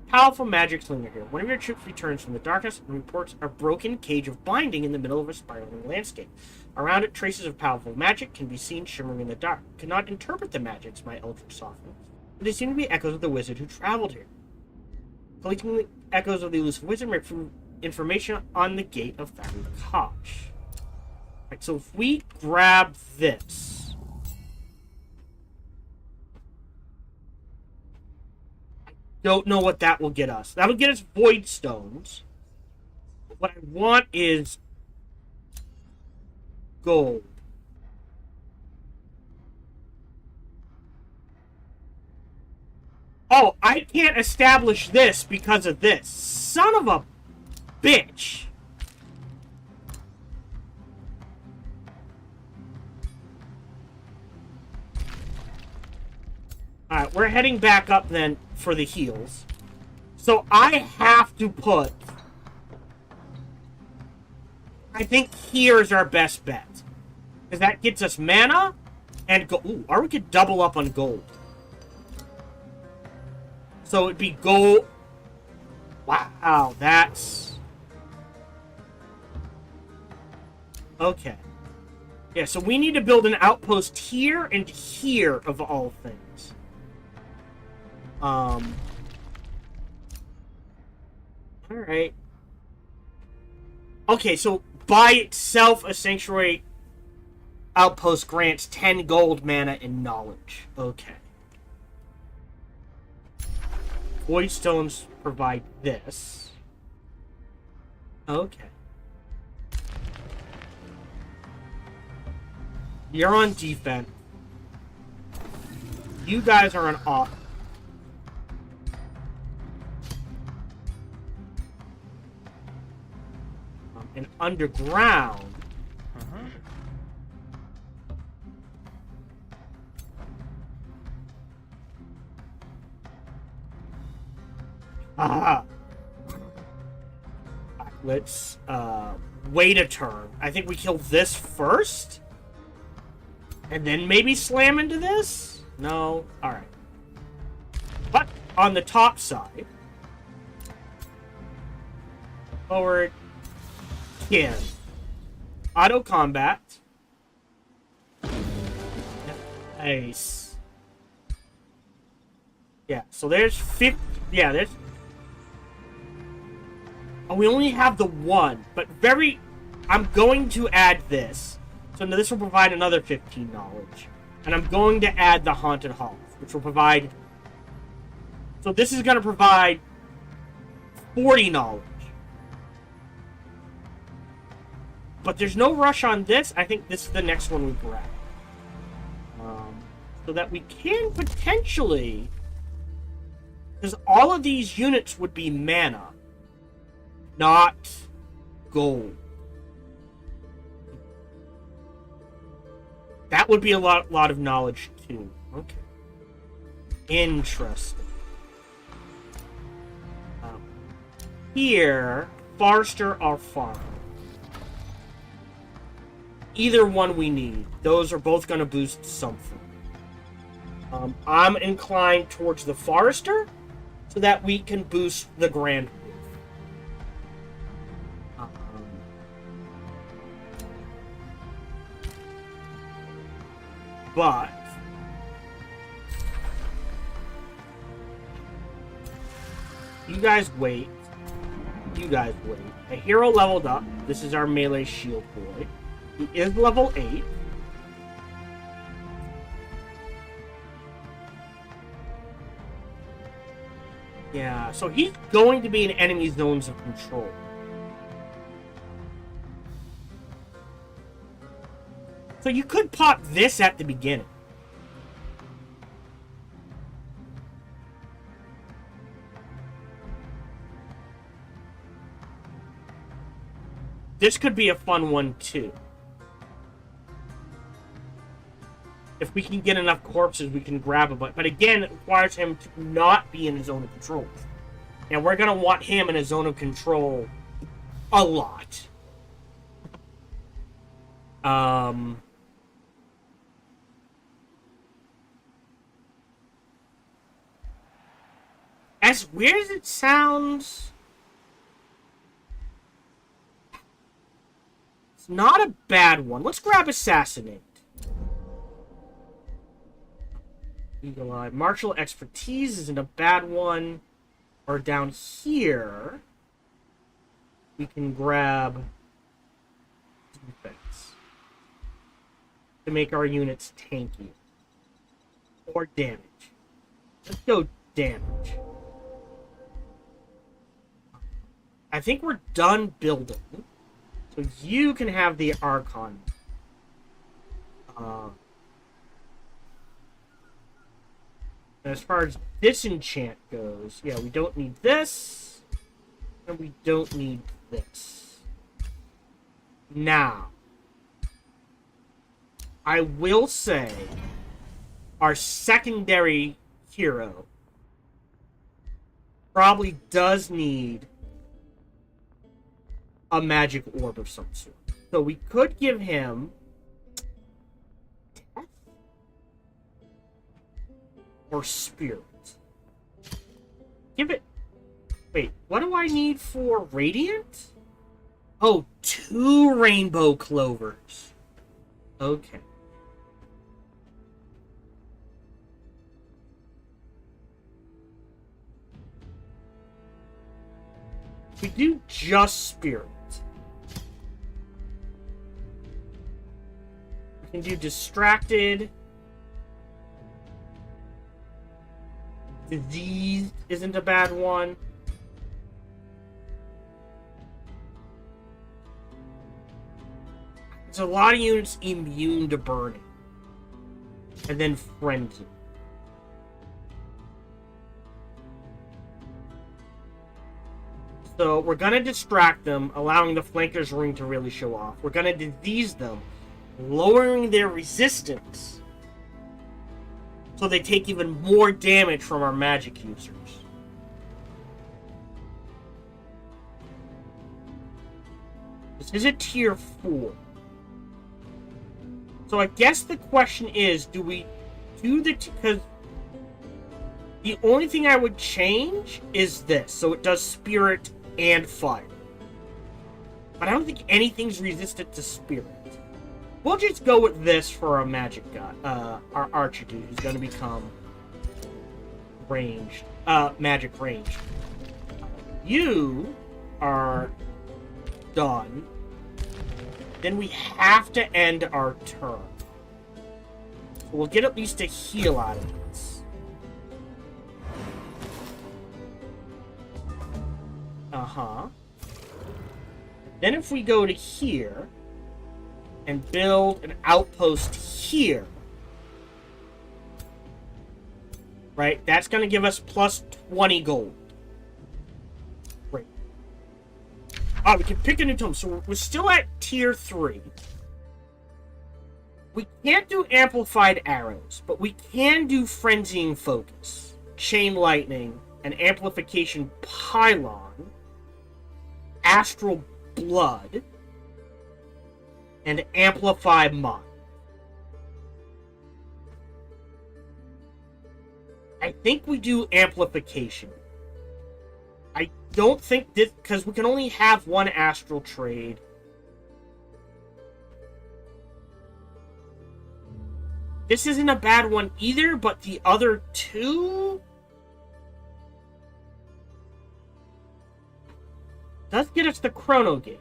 Powerful magic linger here. One of your troops returns from the darkness and reports a broken cage of binding in the middle of a spiraling landscape. Around it, traces of powerful magic can be seen shimmering in the dark. Cannot interpret the magics, my eldritch soften, but they seem to be echoes of the wizard who traveled here. Collecting the echoes of the elusive wizard may prove information on the gate of Thaddeus Koch. Right, so if we grab this. Don't know what that will get us. That'll get us void stones. What I want is gold. Oh, I can't establish this because of this. Son of a bitch. Alright, we're heading back up then for the heals. So I have to put... I think here's our best bet. Because that gets us mana and gold. Ooh, or we could double up on gold. So it'd be gold. Wow, that's... Okay. Yeah, so we need to build an outpost here and here of all things. Alright. Okay, so by itself, a sanctuary outpost grants 10 gold, mana, and knowledge. Okay. Void stones provide this. Okay. You're on defense. You guys are on offense. And underground. Let's wait a turn. I think we kill this first. And then maybe slam into this? No? Alright. But on the top side. Forward. Skin. Auto combat. Nice. Yeah, so there's 50. Yeah, there's. Oh, we only have the one, but very. I'm going to add this. So now this will provide another 15 knowledge. And I'm going to add the Haunted Halls, which will provide. So this is going to provide 40 knowledge. But there's no rush on this. I think this is the next one we grab. So that we can potentially... Because all of these units would be mana. Not gold. That would be a lot of knowledge too. Okay. Interesting. Here... Forester or Farm. Either one we need. Those are both going to boost something. I'm inclined towards the Forester so that we can boost the Grand Wolf. But you guys wait. You guys wait. A hero leveled up. This is our melee shield boy. He is level 8. Yeah, so he's going to be in enemy zones of control. So you could pop this at the beginning. This could be a fun one, too. If we can get enough corpses, we can grab a bunch. But again, it requires him to not be in his zone of control. And we're going to want him in a zone of control a lot. As weird as it sounds, it's not a bad one. Let's grab Assassinate. Eagle Eye. Martial Expertise isn't a bad one. Or down here, we can grab Defense to make our units tanky. Or damage. Let's go damage. I think we're done building. So you can have the Archon. As far as disenchant goes, yeah, we don't need this. And we don't need this. Now, I will say our secondary hero probably does need a magic orb of some sort. So we could give him Death or Spirit. Give it... Wait, what do I need for Radiant? Oh, 2 Rainbow Clovers. Okay. We do just Spirit. We can do Distracted. Diseased isn't a bad one. There's a lot of units immune to burning. And then Frenzy. So we're going to distract them, allowing the flankers' ring to really show off. We're going to disease them, lowering their resistance so they take even more damage from our magic users. This is a tier 4. So I guess the question is, do we do the... Because the only thing I would change is this. So it does Spirit and Fire. But I don't think anything's resistant to Spirit. We'll just go with this for our magic guy. Our archer dude who's going to become ranged. Magic ranged. You are done. Then we have to end our turn. So we'll get at least a heal out of this. Uh-huh. Then if we go to here and build an outpost here, right, that's going to give us plus 20 gold. Great. We can pick a new tome. So we're still at tier 3. We can't do amplified arrows, but we can do frenzying focus, chain lightning, and amplification pylon. Astral Blood and Amplify Mind. I think we do Amplification. I don't think this, because we can only have one astral trade. This isn't a bad one either, but the other two does get us the Chrono Gate.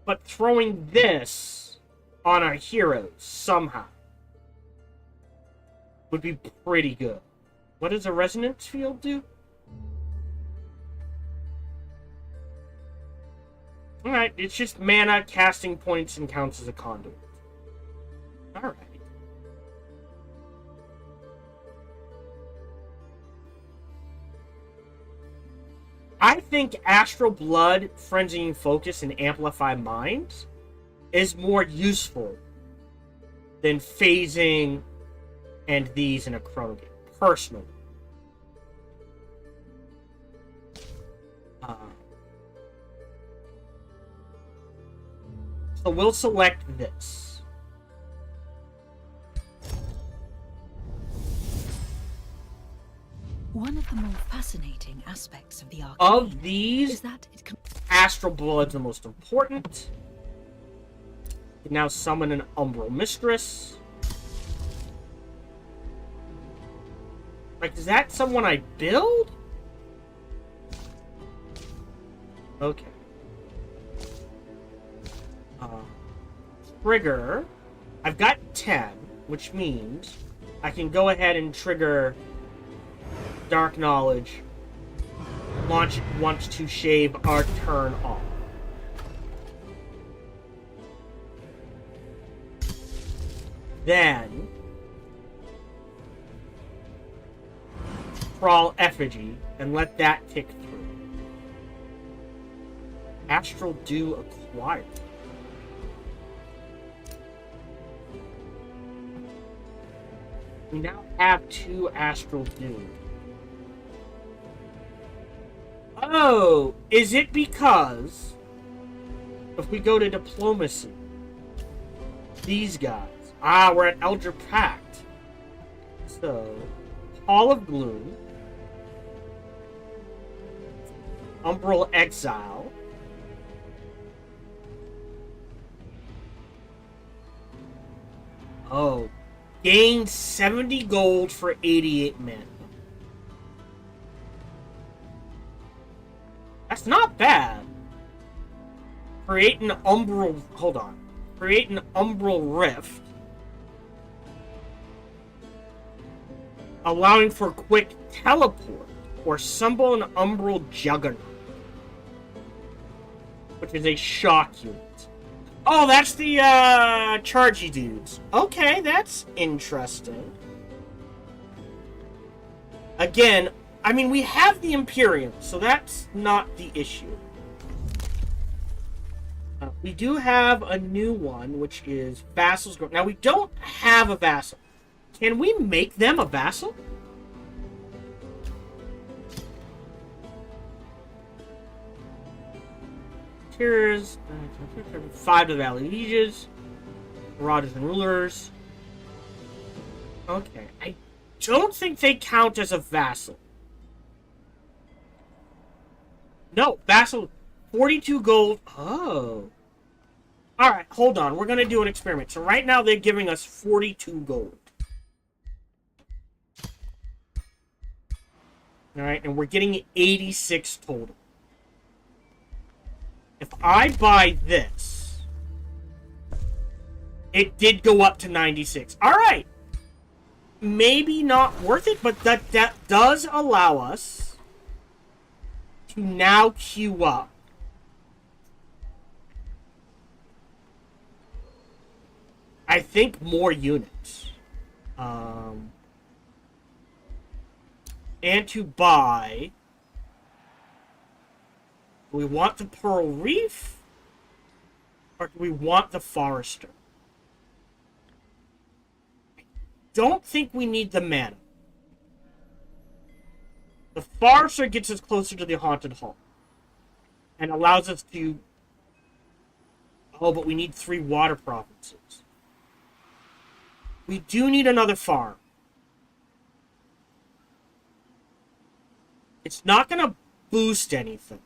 But throwing this on our heroes somehow would be pretty good. What does a resonance field do? Alright, it's just mana, casting points, and counts as a conduit. Alright. I think Astral Blood, Frenzying Focus, and Amplify Minds is more useful than phasing and these in a Chrono Gate, personally. So we'll select this. One of the more fascinating aspects of the arcane Of these, is that it can... Astral Blood's the most important. You can now summon an Umbral Mistress. Like, is that someone I build? Okay. Trigger. I've got 10, which means I can go ahead and trigger Dark Knowledge. Launch it once to shave our turn off. Then Crawl Effigy and let that tick through. Astral Dew acquired. We now have 2 Astral Dew. Oh, is it because if we go to Diplomacy, these guys, we're at Elder Pact. So, Hall of Gloom, Umbral Exile, oh, gain 70 gold for 88 men. That's not bad. Create an Umbral... Hold on. Create an Umbral Rift. Allowing for quick teleport. Or summon an Umbral Juggernaut. Which is a shock unit. Oh, that's the chargy dudes. Okay, that's interesting. Again, I mean, we have the Imperium, so that's not the issue. We do have a new one, which is Vassal's Growth. Now, we don't have a vassal. Can we make them a vassal? Here's 5 to the Valley Lieges, Marauders and Rulers. Okay, I don't think they count as a vassal. No, vassal, 42 gold. Oh. Alright, hold on. We're going to do an experiment. So right now they're giving us 42 gold. Alright, and we're getting 86 total. If I buy this, it did go up to 96. Alright. Maybe not worth it, but that does allow us to now queue up I think more units. And to buy... Do we want the Pearl Reef? Or do we want the Forester? don't think we need the mana. The Farser gets us closer to the Haunted Hall. And allows us to... Oh, but we need 3 water provinces. We do need another farm. It's not going to boost anything.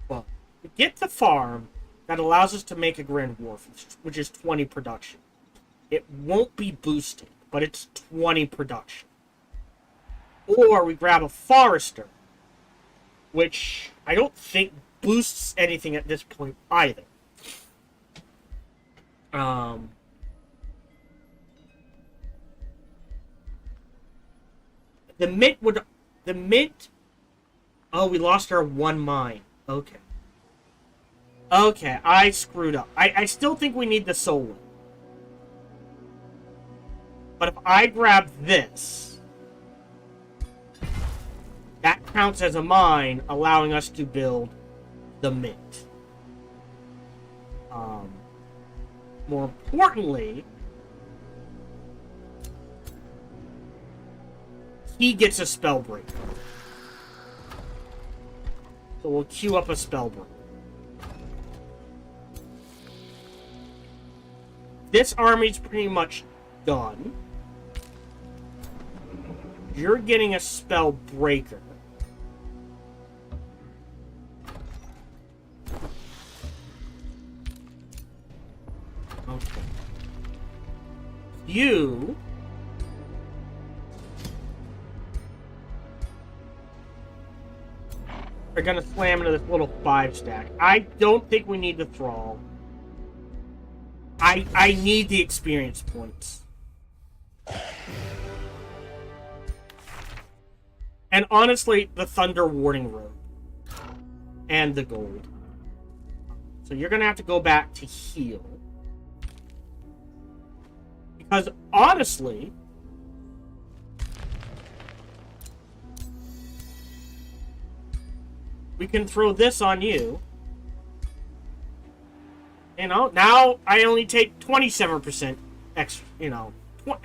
Well, we get the farm that allows us to make a Grand Wharf, which is 20 production. It won't be boosted, but it's 20 production. Or we grab a Forester, which I don't think boosts anything at this point either. The mint. Oh, we lost our 1 mine. Okay. Okay, I screwed up. I still think we need the solar. But if I grab this, that counts as a mine, allowing us to build the mint. More importantly, he gets a Spellbreaker. So we'll queue up a Spellbreaker. This army's pretty much done. You're getting a Spellbreaker. Okay. You... are gonna slam into this little 5 stack. I don't think we need the Thrall. I need the experience points. And honestly, the Thunder Warding Robe. And the gold. So you're gonna have to go back to heal. Because honestly... we can throw this on you. You know, now I only take 27% extra, you know.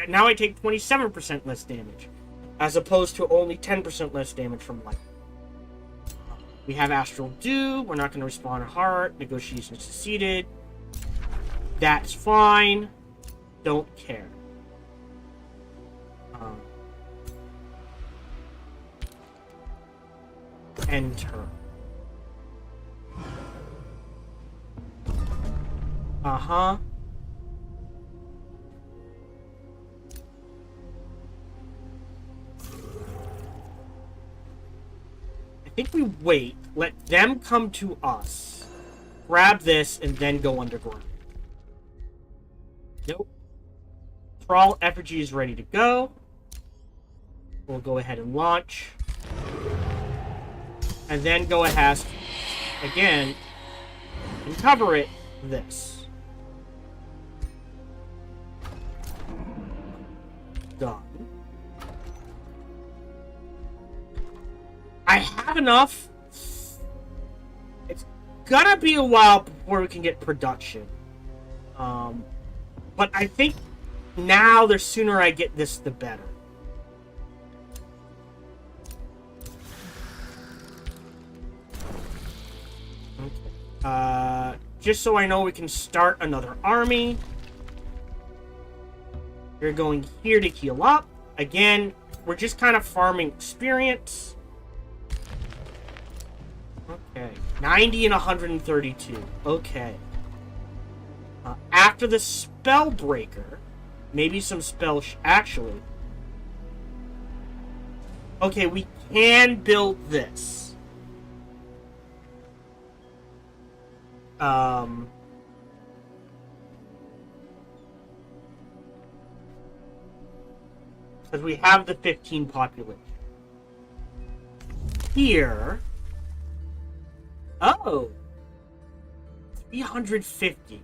Now I take 27% less damage. As opposed to only 10% less damage from light. We have Astral Dew. We're not going to respawn a heart. Negotiation succeeded. That's fine. Don't care. Enter. Uh-huh. I think we wait, let them come to us, grab this, and then go underground. Nope. Thrall effigy is ready to go. We'll go ahead and launch. And then go ahead, again, and cover it this. Done. I have enough. It's gonna be a while before we can get production. But I think now the sooner I get this, the better. Okay. Just so I know we can start another army. You're going here to heal up. Again, we're just kind of farming experience. Okay. 90 and 132. Okay. After the Spellbreaker, maybe some spells actually. Okay, we can build this. Because we have the 15 population. Here. Oh. 350.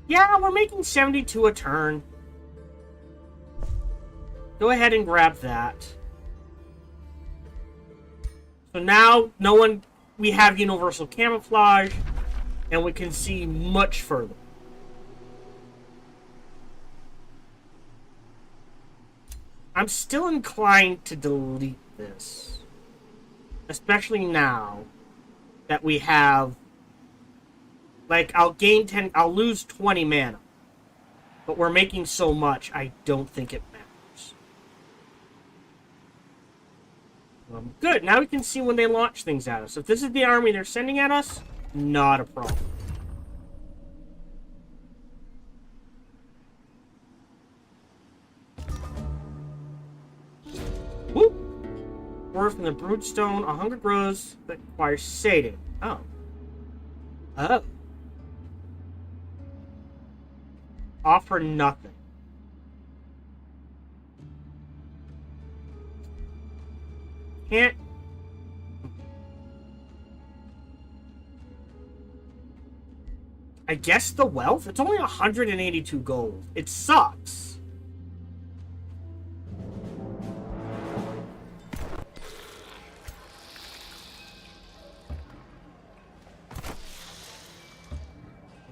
Yeah, we're making 72 a turn. Go ahead and grab that. So now, we have universal camouflage, and we can see much further. I'm still inclined to delete this. Especially now that we have... Like, I'll lose 20 mana. But we're making so much, I don't think it matters. Good, now we can see when they launch things at us. If this is the army they're sending at us, not a problem. Whoop! Word from the Broodstone, a hunger grows that requires sating. Oh. Oh. Offer nothing. Can't. I guess the wealth? It's only 182 gold. It sucks.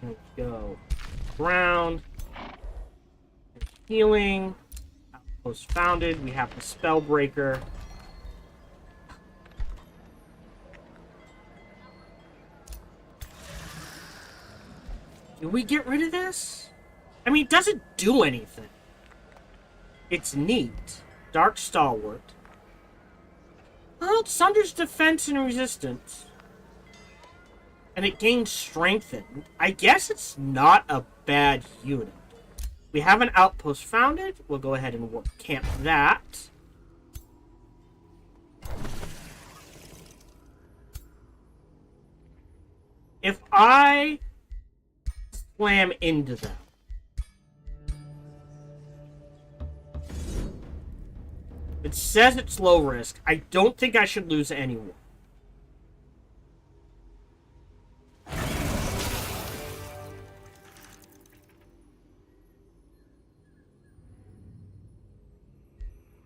Let's go. Ground. Healing. Outpost founded. We have the Spellbreaker. Do we get rid of this? I mean, it doesn't do anything. It's neat. Dark Stalwart. Well, it sunders defense and resistance. And it gains strengthened. I guess it's not a bad unit. We have an outpost founded. We'll go ahead and camp that. If I slam into them, it says it's low risk. I don't think I should lose anyone.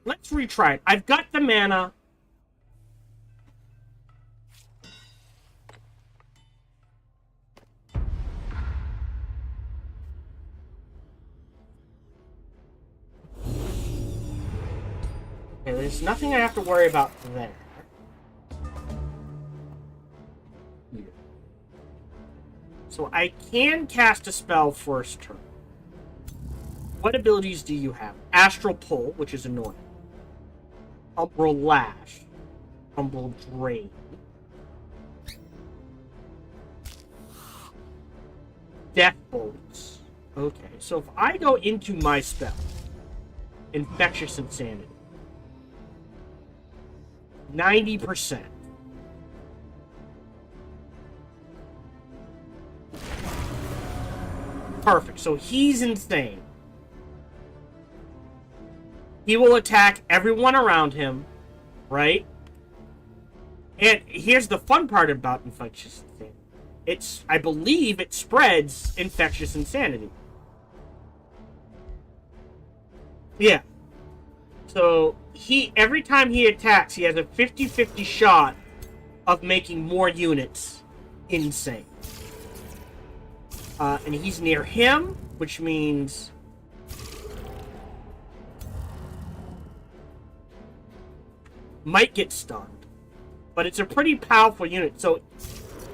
Let's retry it. I've got the mana. Okay, there's nothing I have to worry about there. So I can cast a spell first turn. What abilities do you have? Astral Pull, which is annoying. Umbral Lash. Umbral Drain. Death Bolts. Okay, so if I go into my spell, Infectious Insanity, 90%. Perfect, so he's insane. He will attack everyone around him, right? And here's the fun part about Infectious Insanity. I believe it spreads Infectious Insanity. Yeah. So, every time he attacks, he has a 50-50 shot of making more units insane. And he's near him, which means might get stunned. But it's a pretty powerful unit, so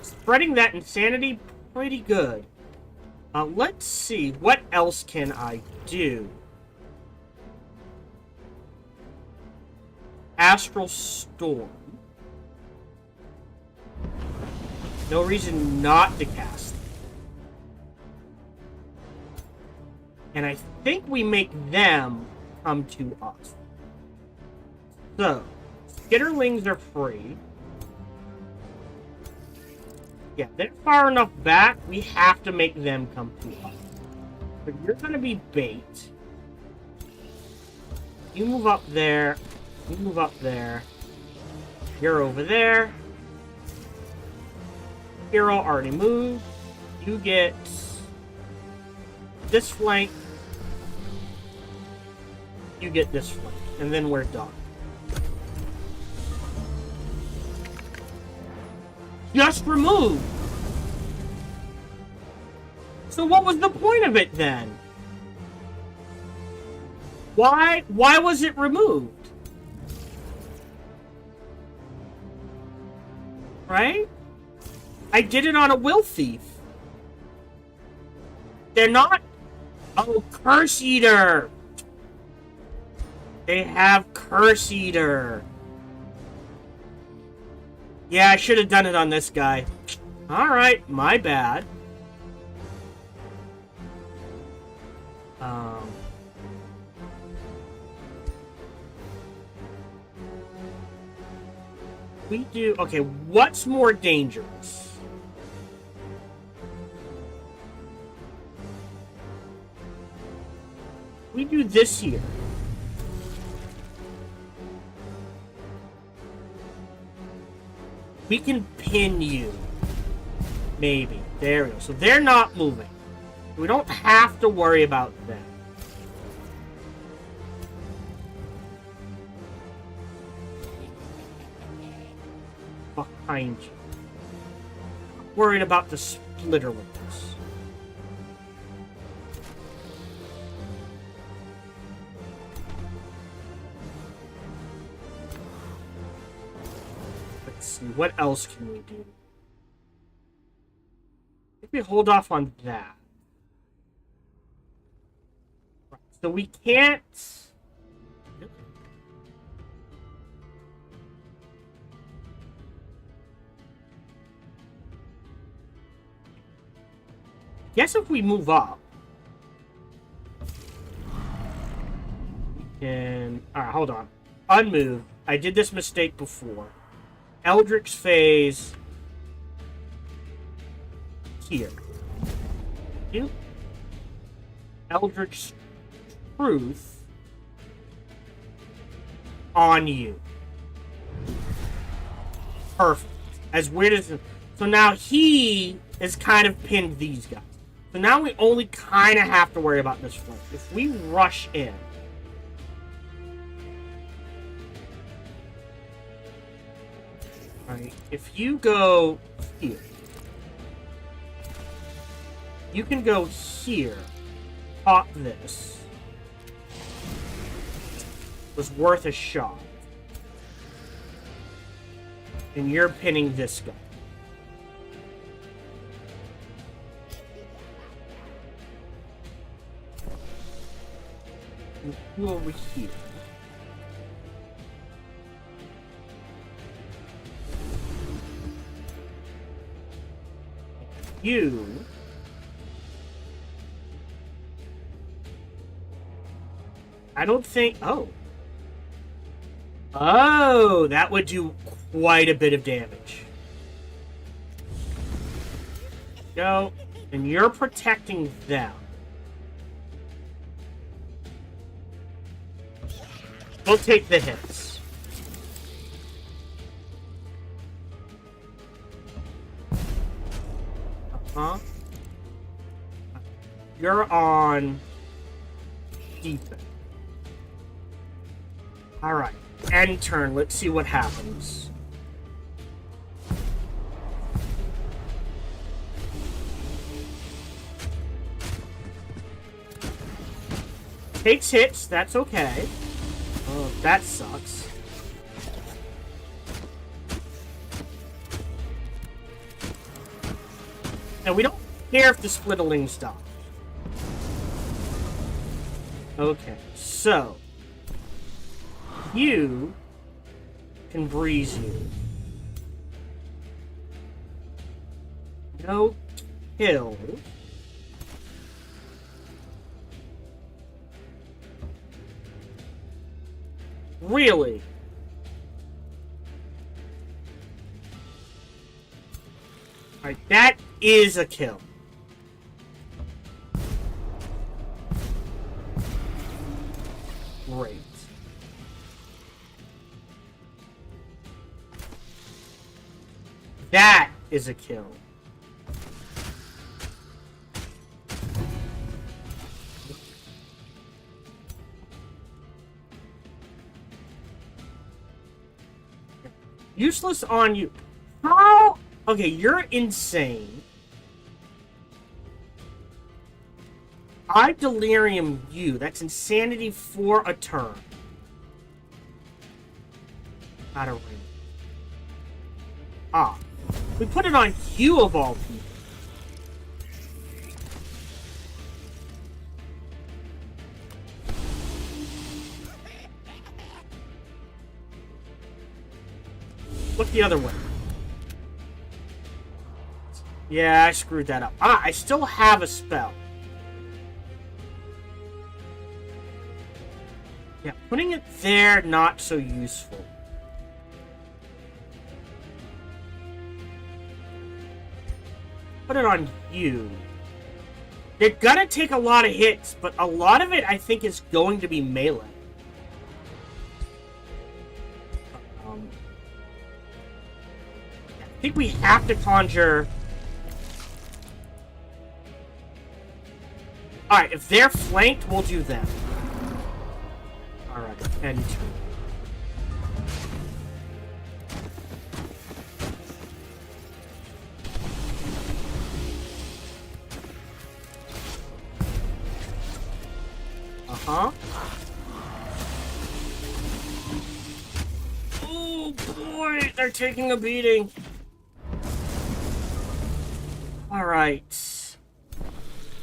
spreading that insanity, pretty good. Let's see, what else can I do? Astral Storm. No reason not to cast it. And I think we make them come to us. So, Skitterlings are free. Yeah, they're far enough back, we have to make them come to us. But you're going to be bait. You move up there. You move up there. You're over there. Hero already moved. You get this flank. You get this one, and then we're done. Just removed. So what was the point of it then? Why was it removed? Right? I did it on a will thief. They're not... Oh, Curse Eater! They have Curse Eater. Yeah, I should have done it on this guy. Alright, my bad. We do... Okay, what's more dangerous? We do this here. We can pin you. Maybe. There we go. So they're not moving. We don't have to worry about them. Behind you. Worried about the splitterlings. Let's see, what else can we do? If we hold off on that. Right, so we can't... Guess if we move up, we can... Alright, hold on. Unmove. I did this mistake before. Eldritch Phase. Here. You. Eldritch Truth. On you. Perfect. As weird as... So now he is kind of pinned these guys. So now we only kind of have to worry about this flank. If we rush in... Right, if you go here... You can go here. Pop this. Was worth a shot. And you're pinning this guy. You over here. You... I don't think... Oh. Oh, that would do quite a bit of damage. Go. And you're protecting them. We'll take the hits. Uh-huh. You're on defense. Alright. End turn. Let's see what happens. Takes hits. That's okay. Oh, that sucks. And we don't care if the splitterlings stop. Okay, so you can breeze you. No kill. Really? Alright, that is a kill. Great. That is a kill. Useless on you. How? Okay, you're insane. I delirium you. That's insanity for a turn. Out of range. Ah. We put it on you of all people. Look the other way. Yeah, I screwed that up. Ah, I still have a spell. Yeah, putting it there, not so useful. Put it on you. They're gonna take a lot of hits, but a lot of it, I think, is going to be melee. I think we have to conjure... Alright, if they're flanked, we'll do them. Alright, and 2. Uh-huh. Oh boy, they're taking a beating. Alright.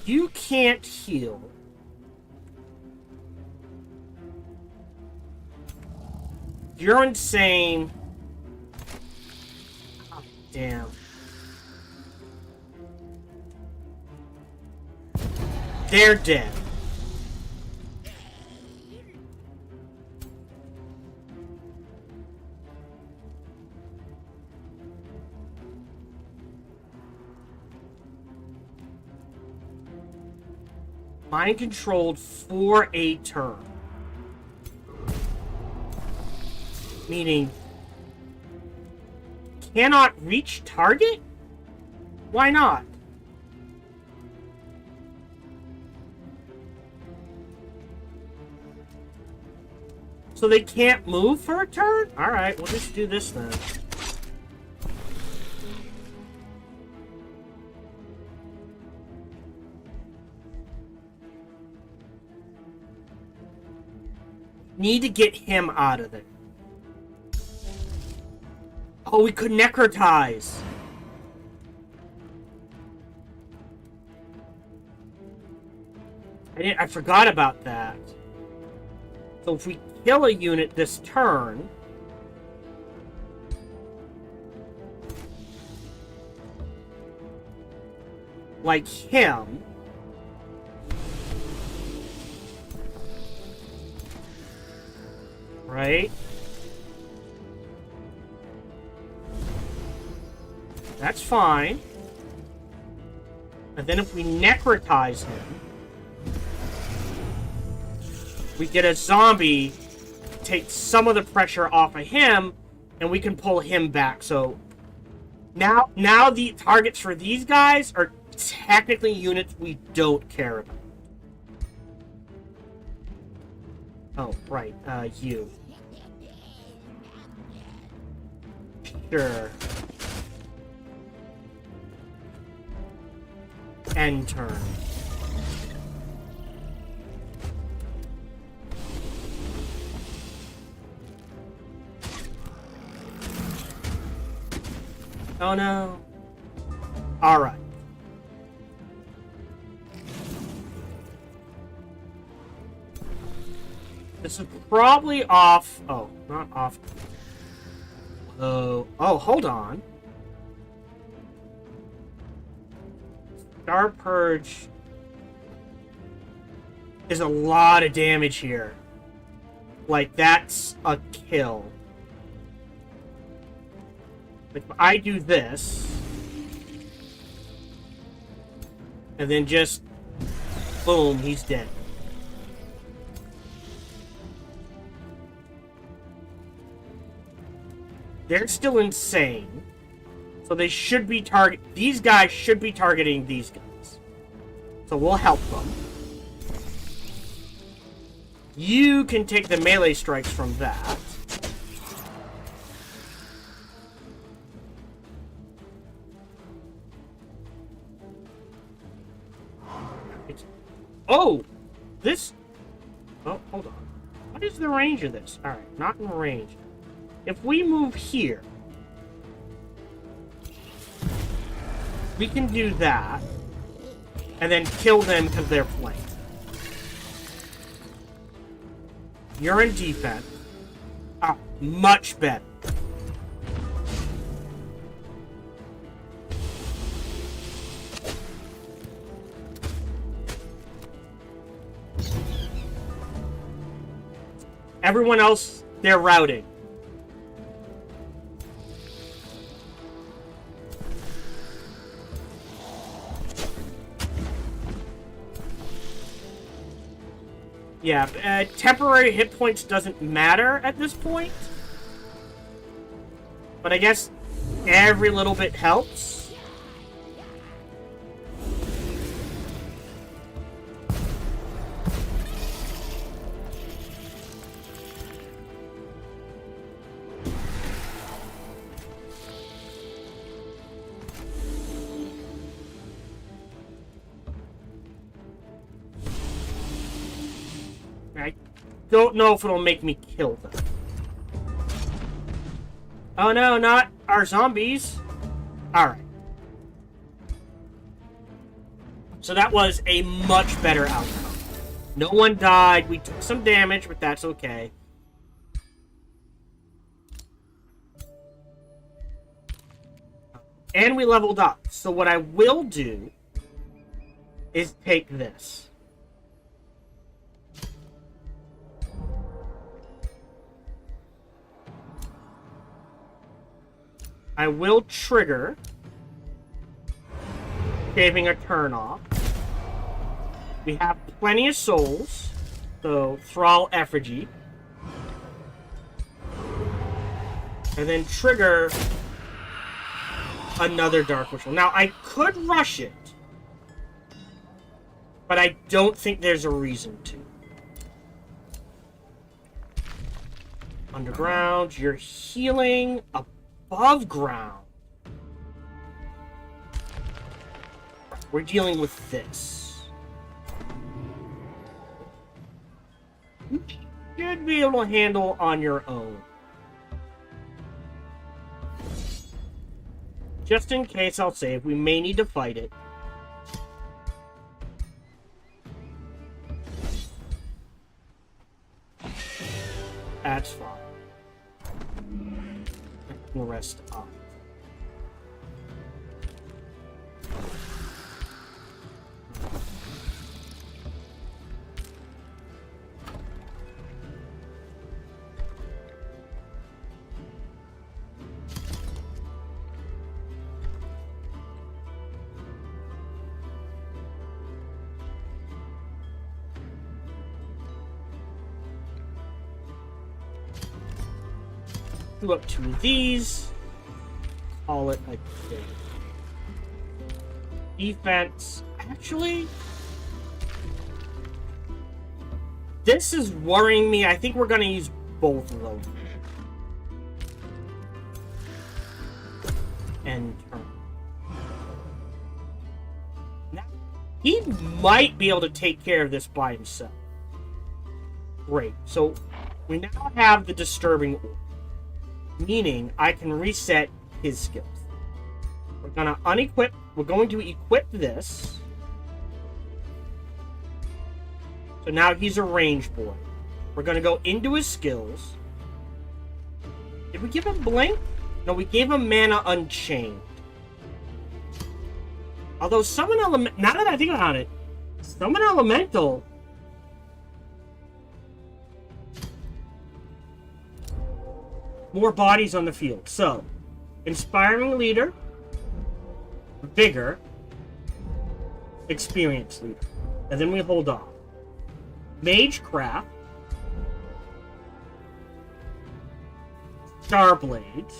You can't heal. You're insane. Oh, damn. They're dead. Mind controlled for a turn. Meaning, cannot reach target? Why not? So they can't move for a turn? Alright, we'll just do this then. Need to get him out of there. Oh, we could necrotize. I forgot about that. So if we kill a unit this turn, like him, right? That's fine. And then if we necrotize him, we get a zombie, take some of the pressure off of him, and we can pull him back. So now the targets for these guys are technically units we don't care about. Oh, right, you. Sure. End turn. Oh no. Alright. This is probably off. Oh, not off. Oh, hold on. Star Purge is a lot of damage here. Like, that's a kill. Like, if I do this, and then just, boom, he's dead. They're still insane. So they should be these guys should be targeting these guys. So we'll help them. You can take the melee strikes from that. It's... Oh! This... Oh, hold on. What is the range of this? Alright, not in range. If we move here... we can do that. And then kill them because they're flanked. You're in defense. Ah, much better. Everyone else, they're routing. Yeah, temporary hit points doesn't matter at this point. But I guess every little bit helps. I don't know if it'll make me kill them. Oh no, not our zombies. Alright. So that was a much better outcome. No one died. We took some damage, but that's okay. And we leveled up. So what I will do is take this. I will trigger shaving a turn off. We have plenty of souls, so Thrall Effigy. And then trigger another Dark Ritual. Now, I could rush it, but I don't think there's a reason to. Underground, you're healing above ground. We're dealing with this. You should be able to handle on your own. Just in case, I'll save. We may need to fight it. That's fine. I can rest up. Do up two of these. Call it a day. Defense. Actually, this is worrying me. I think we're going to use both of them. And turn. Now, he might be able to take care of this by himself. Great. So, we now have the Disturbing Orb. Meaning, I can reset his skills. We're gonna unequip. We're going to equip this. So now he's a range boy. We're gonna go into his skills. Did we give him Blink? No, we gave him Mana Unchained. Although Summon Element... Now that I think about it, Summon Elemental... More bodies on the field. So, Inspiring Leader, Vigor, Experience Leader. And then we hold off. Magecraft, Starblades,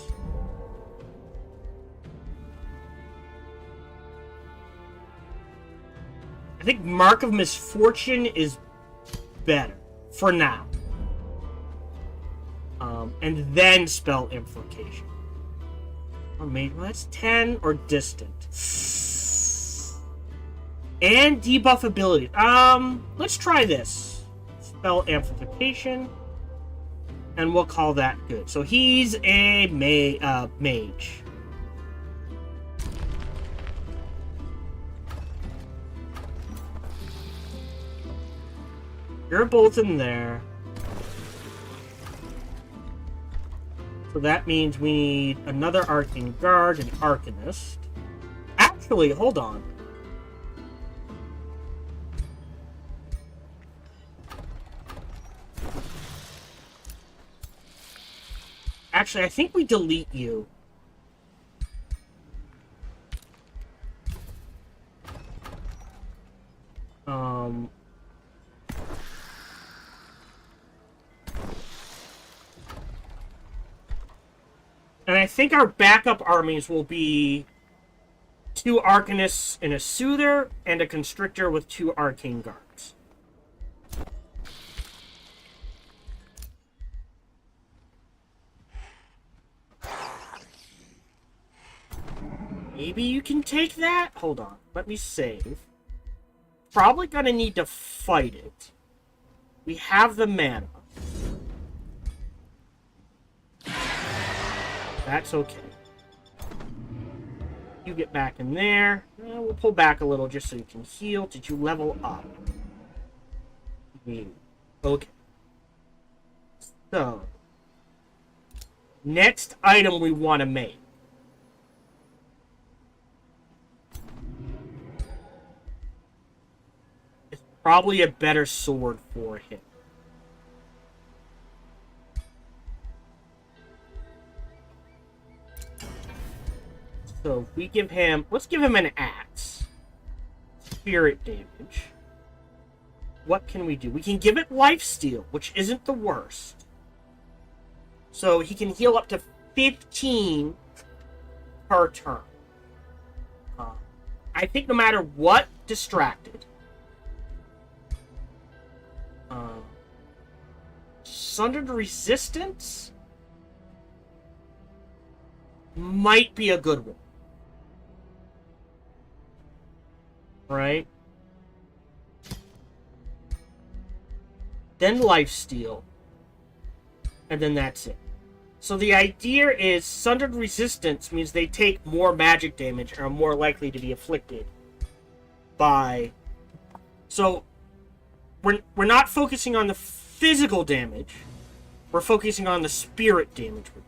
I think Mark of Misfortune is better for now. And then Spell Implication. Or maybe that's 10 or Distant. And debuff abilities. Let's try this. Spell amplification. And we'll call that good. So he's a mage. You're both in there. So that means we need another Arcane Guard and Arcanist. Actually, hold on. Actually, I think we delete you. And I think our backup armies will be 2 Arcanists and a Soother, and a Constrictor with 2 Arcane Guards. Maybe you can take that? Hold on. Let me save. Probably gonna need to fight it. We have the mana. That's okay. You get back in there. We'll pull back a little just so you can heal. Did you level up? Okay. So, next item we want to make. It's probably a better sword for him. So if we give him, let's give him an axe. Spirit damage. What can we do? We can give it lifesteal, which isn't the worst. So he can heal up to 15 per turn. I think no matter what, distracted. Sundered Resistance might be a good one. Right? Then lifesteal. And then that's it. So the idea is Sundered Resistance means they take more magic damage and are more likely to be afflicted by... So we're not focusing on the physical damage. We're focusing on the spirit damage we're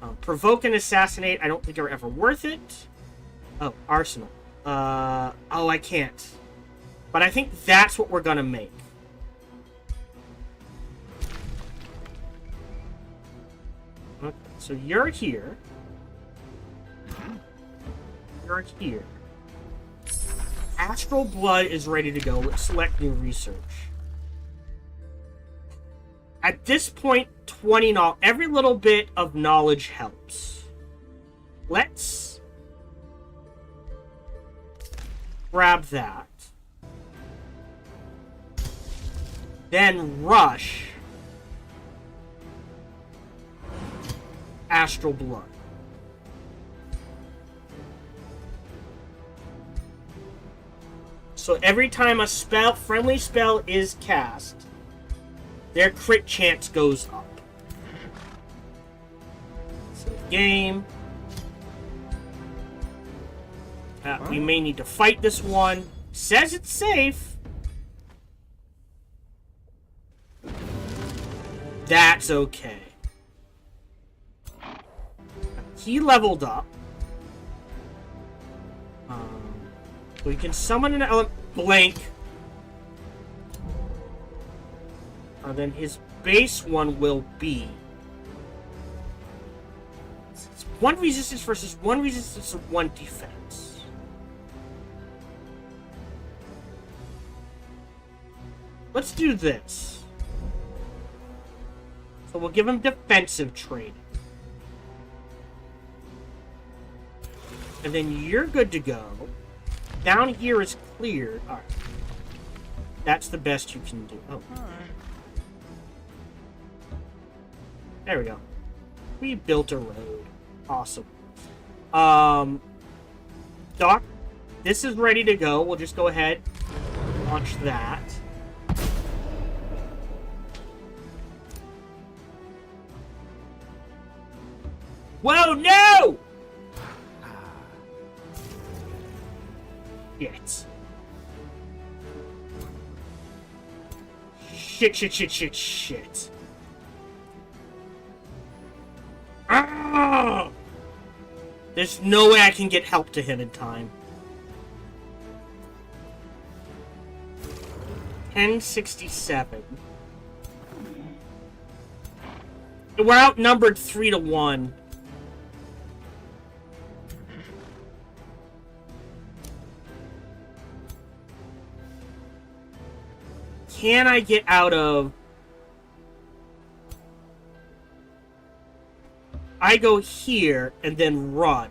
doing. Provoke and Assassinate, I don't think are ever worth it. Oh, Arsenal. Oh, I can't. But I think that's what we're gonna make. Okay, so you're here. You're here. Astral Blood is ready to go. Let's select new research. At this point, 20 knowledge. Every little bit of knowledge helps. Let's grab that. Then rush Astral Blood. So every time a friendly spell is cast, their crit chance goes up. Save game. We may need to fight this one. Says it's safe. That's okay. He leveled up. We can summon an element blank. Then his base one will be... It's 1 resistance versus 1 resistance and 1 defense. Let's do this. So we'll give him defensive training. And then you're good to go. Down here is cleared. Alright. That's the best you can do. Oh. There we go. We built a road. Awesome. Doc, this is ready to go. We'll just go ahead, launch that. Whoa, no! Shit. Shit. Ah! There's no way I can get help to him in time. 1067. We're outnumbered 3-1. Can I get out of... I go here and then run.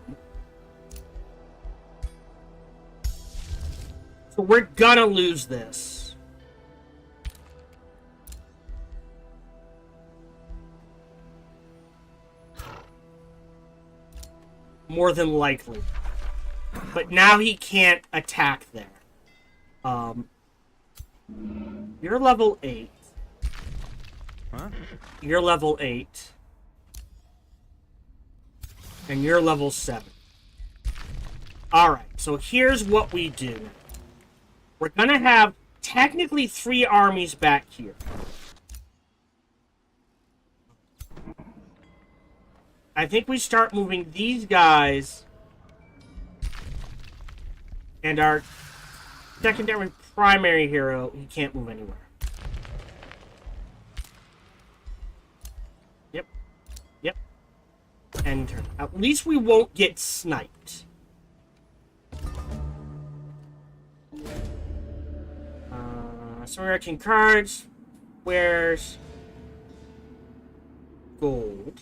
So we're gonna lose this. More than likely. But now he can't attack there. You're level 8. Huh? You're level 8. And you're level 7. Alright, so here's what we do. We're gonna have technically 3 armies back here. I think we start moving these guys and our secondary primary hero, he can't move anywhere. Yep. Enter. At least we won't get sniped. Samaritan cards. Where's gold?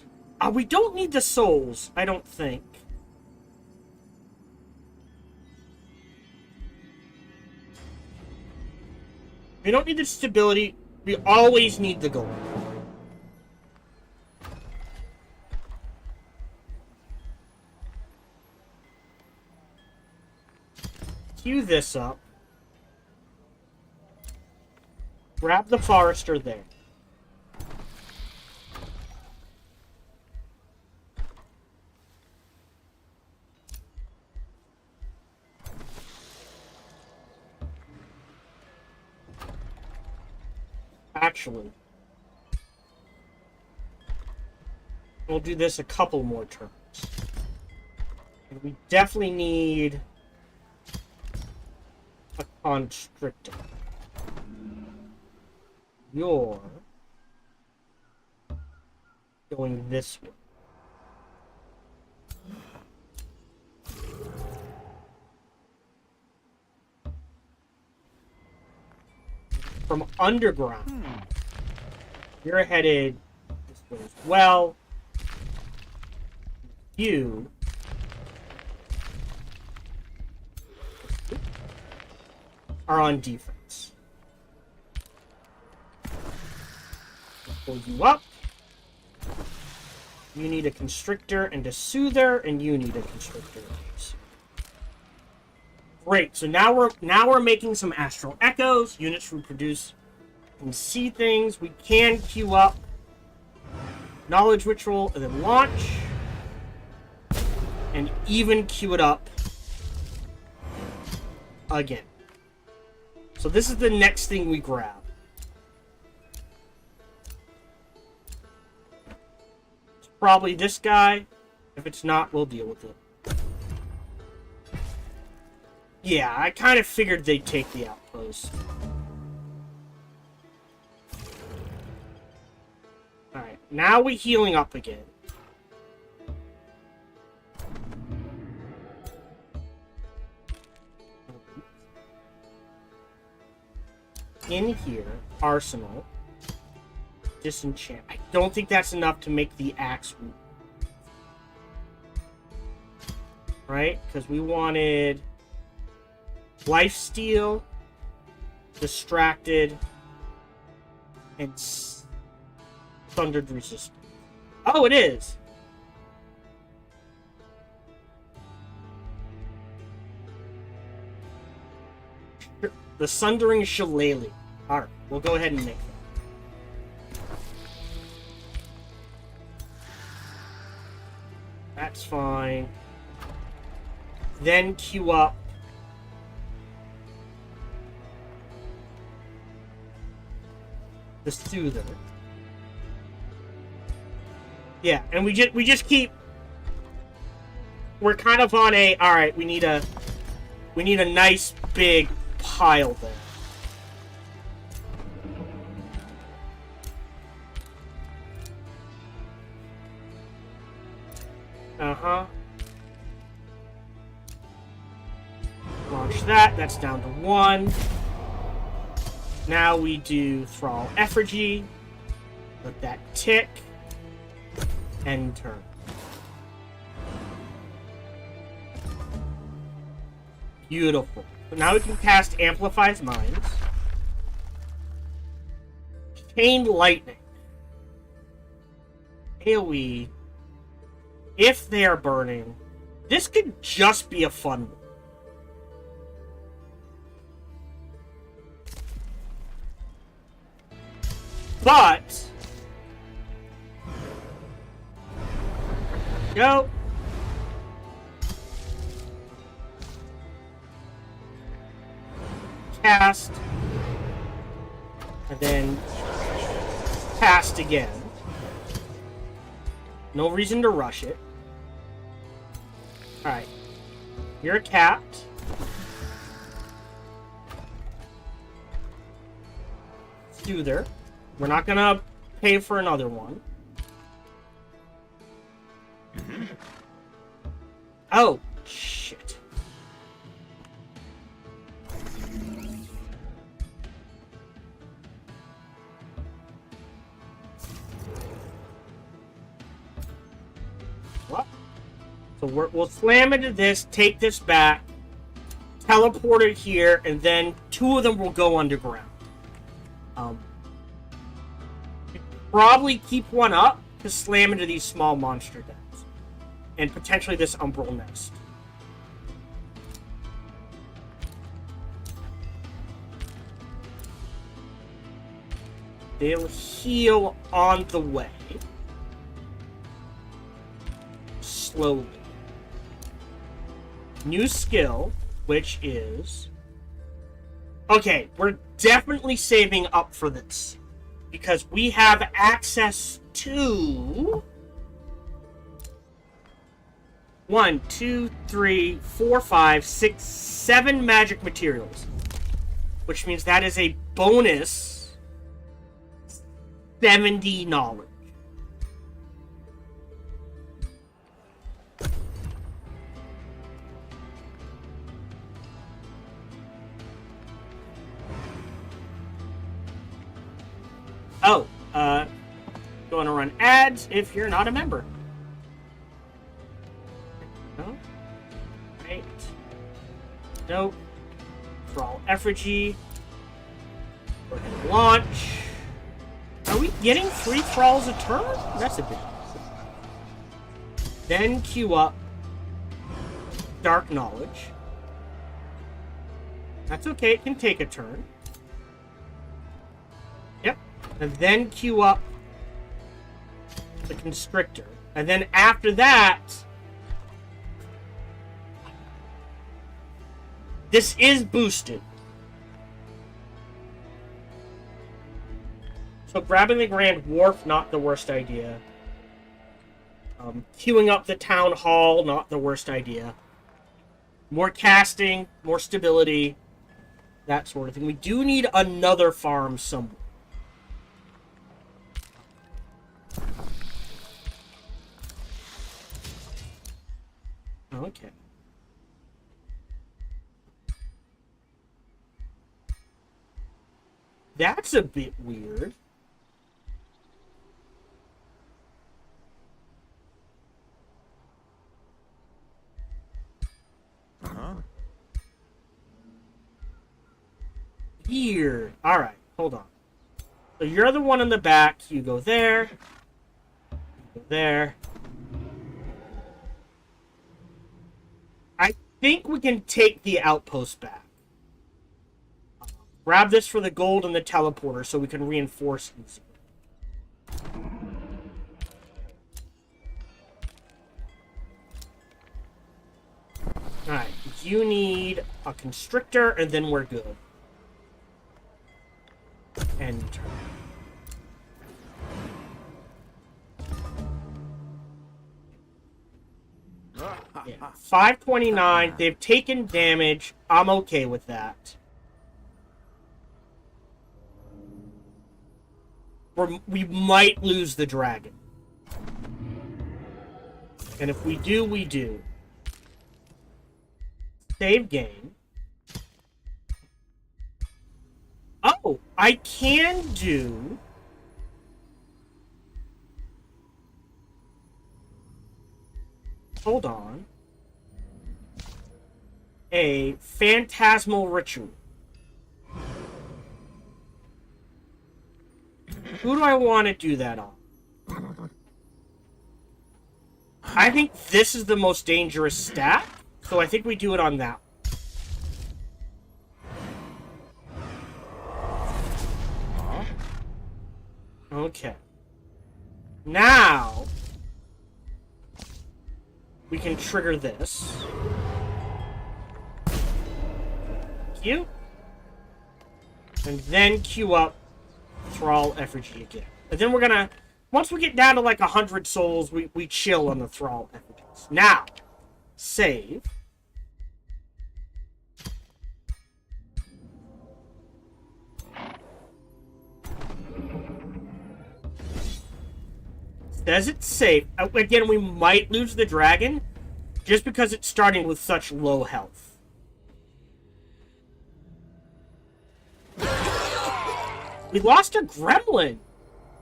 We don't need the souls, I don't think. We don't need the stability. We always need the gold. Queue this up. Grab the Forester there. Actually, we'll do this a couple more turns. And we definitely need a constrictor. You're going this way. From underground, you're headed this way as well. You are on defense. Pull you up. You need a constrictor and a soother, and you need a constrictor and a soother. Great. So now we're making some astral echoes. Units who produce and see things. We can queue up knowledge ritual and then launch, and even queue it up again. So this is the next thing we grab. It's probably this guy. If it's not, we'll deal with it. Yeah, I kind of figured they'd take the outpost. Alright, now we're healing up again. In here, arsenal, disenchant. I don't think that's enough to make the axe move. Right? Because we wanted lifesteal, distracted, and thundered resistance. Oh, it is! The Sundering Shillelagh. Alright, we'll go ahead and make that. That's fine. Then queue up the Soother. Yeah, and we just keep. We're kind of on a. All right, we need a nice big pile there. Uh-huh. Launch that. That's down to 1. Now we do Thrall Effigy. Let that tick. End turn. Beautiful. So now we can cast Amplifies Minds. Chain Lightning. AoE. If they are burning, this could just be a fun one. But go. Cast. And then cast again. No reason to rush it. Alright. You're a cat. Soother. We're not gonna pay for another one. Oh, shit. What? So we'll slam into this, take this back, teleport it here, and then 2 of them will go underground. Probably keep one up to slam into these small monster dens. And potentially this Umbral Nest. They'll heal on the way. Slowly. New skill, which is... Okay, we're definitely saving up for this. Because we have access to 1, 2, 3, 4, 5, 6, 7 magic materials. Which means that is a bonus 70 knowledge. Oh, going to run ads if you're not a member. No? Right. Nope. Thrall Effigy. Go ahead and launch. Are we getting 3 Thralls a turn? That's a bit. Then queue up Dark Knowledge. That's okay, it can take a turn. Yep. And then queue up the Constrictor. And then after that, this is boosted. So grabbing the Grand Wharf, not the worst idea. Queuing up the Town Hall, not the worst idea. More casting, more stability, that sort of thing. We do need another farm somewhere. Okay. That's a bit weird. Weird. Alright, hold on. So you're the one in the back. You go there. You go there. I think we can take the outpost back. Grab this for the gold and the teleporter so we can reinforce these. Alright, you need a constrictor, and then we're good. Enter. Yeah, 529. They've taken damage. I'm okay with that. We might lose the dragon. And if we do, we do. Save game. Oh, I can do... Hold on. A phantasmal ritual. Who do I want to do that on? I think this is the most dangerous stat, so I think we do it on that one. Okay. Now, we can trigger this. Q. And then queue up Thrall Effigy again. And then we're gonna... Once we get down to like 100 souls, we chill on the Thrall Effigies. Now, save. Says it's safe. Again, we might lose the dragon just because it's starting with such low health. We lost a gremlin.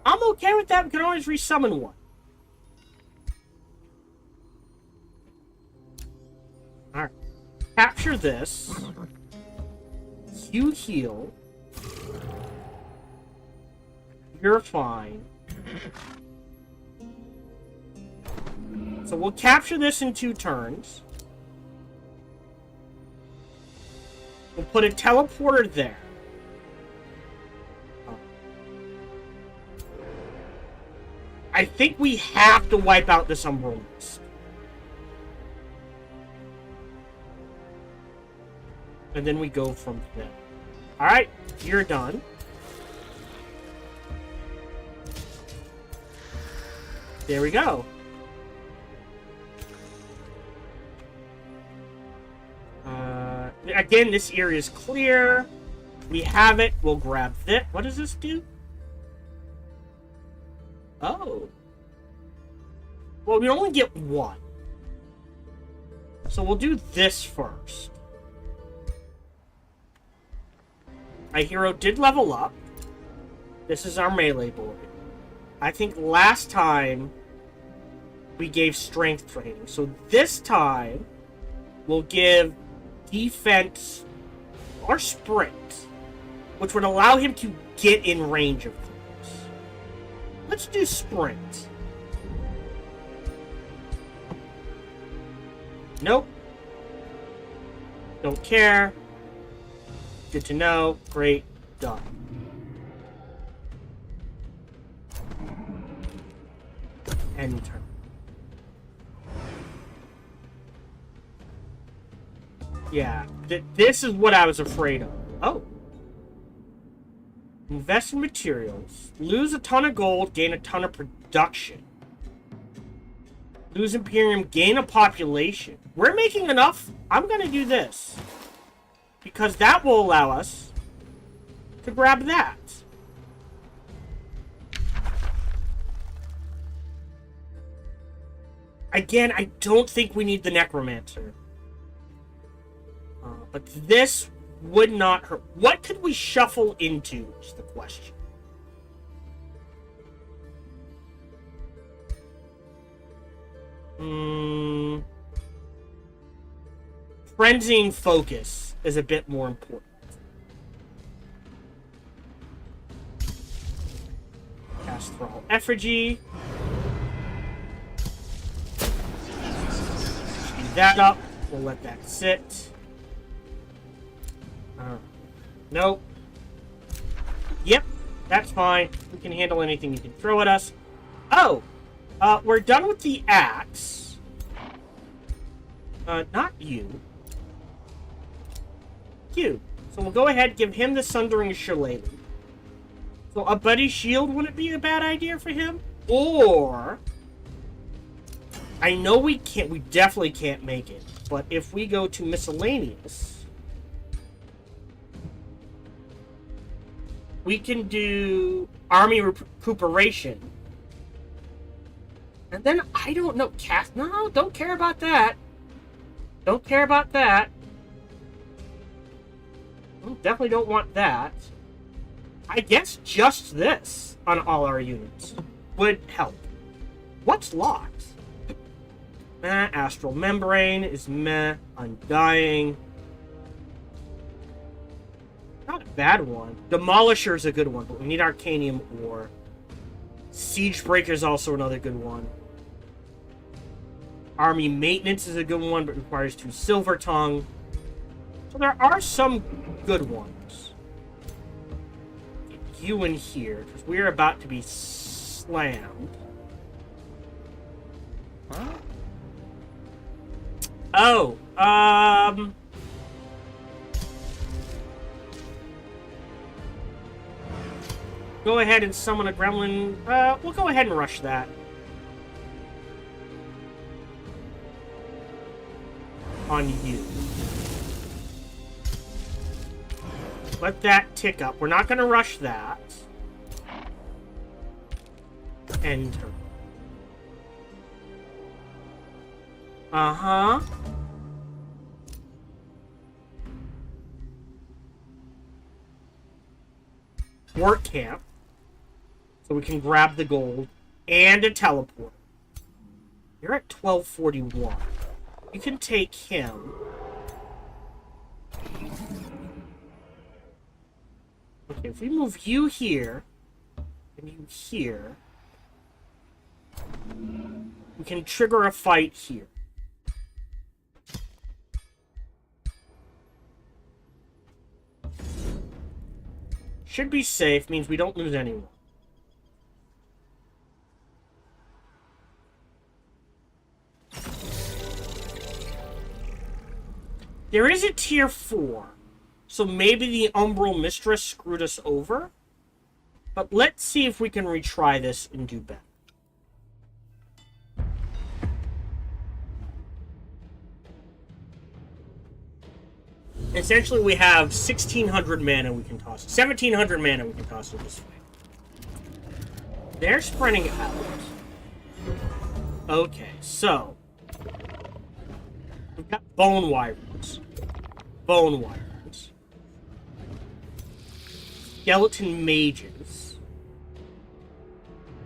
I'm okay with that. We can always resummon one. Alright. Capture this. You heal. You're fine. So we'll capture this in 2 turns. We'll put a teleporter there. I think we have to wipe out this Umbral Mist. And then we go from there. Alright, you're done. There we go. Again, this area is clear. We have it. We'll grab this. What does this do? Oh. Well, we only get 1. So we'll do this first. My hero did level up. This is our melee boy. I think last time we gave strength training. So this time we'll give defense or sprint, which would allow him to get in range of things. Let's do sprint. Nope. Don't care. Good to know. Great. Done. Enter. Yeah, this is what I was afraid of. Oh. Invest in materials. Lose a ton of gold, gain a ton of production. Lose Imperium, gain a population. We're making enough. I'm going to do this. Because that will allow us to grab that. Again, I don't think we need the Necromancer. But this would not hurt. What could we shuffle into is the question. Frenzying Focus is a bit more important. Cast Thrall Effigy. Speed that up. We'll let that sit. Nope. Yep, that's fine. We can handle anything you can throw at us. Oh, we're done with the axe. Not you. You. So we'll go ahead and give him the Sundering Shillelagh. So a buddy shield wouldn't be a bad idea for him? Or... I know we definitely can't make it. But if we go to miscellaneous... we can do army recuperation. And then, I don't know, no, don't care about that. Don't care about that. Definitely don't want that. I guess just this on all our units would help. What's locked? Meh, Astral Membrane is meh. Undying. Not a bad one. Demolisher is a good one, but we need Arcanium ore. Siegebreaker is also another good one. Army Maintenance is a good one, but requires 2 Silver Tongue. So there are some good ones. Get you in here, because we are about to be slammed. Huh? Oh, go ahead and summon a gremlin. We'll go ahead and rush that. On you. Let that tick up. We're not going to rush that. Enter. Uh-huh. Work camp. So we can grab the gold. And a teleport. You're at 1241. You can take him. Okay, if we move you here, and you here, we can trigger a fight here. Should be safe, means we don't lose anyone. There is a tier 4, so maybe the Umbral Mistress screwed us over. But let's see if we can retry this and do better. Essentially, we have 1,600 mana we can toss. 1,700 mana we can toss it this way. They're spreading out. Okay, so... we've got Bone Wyverns. Bone Wyverns. Skeleton Mages.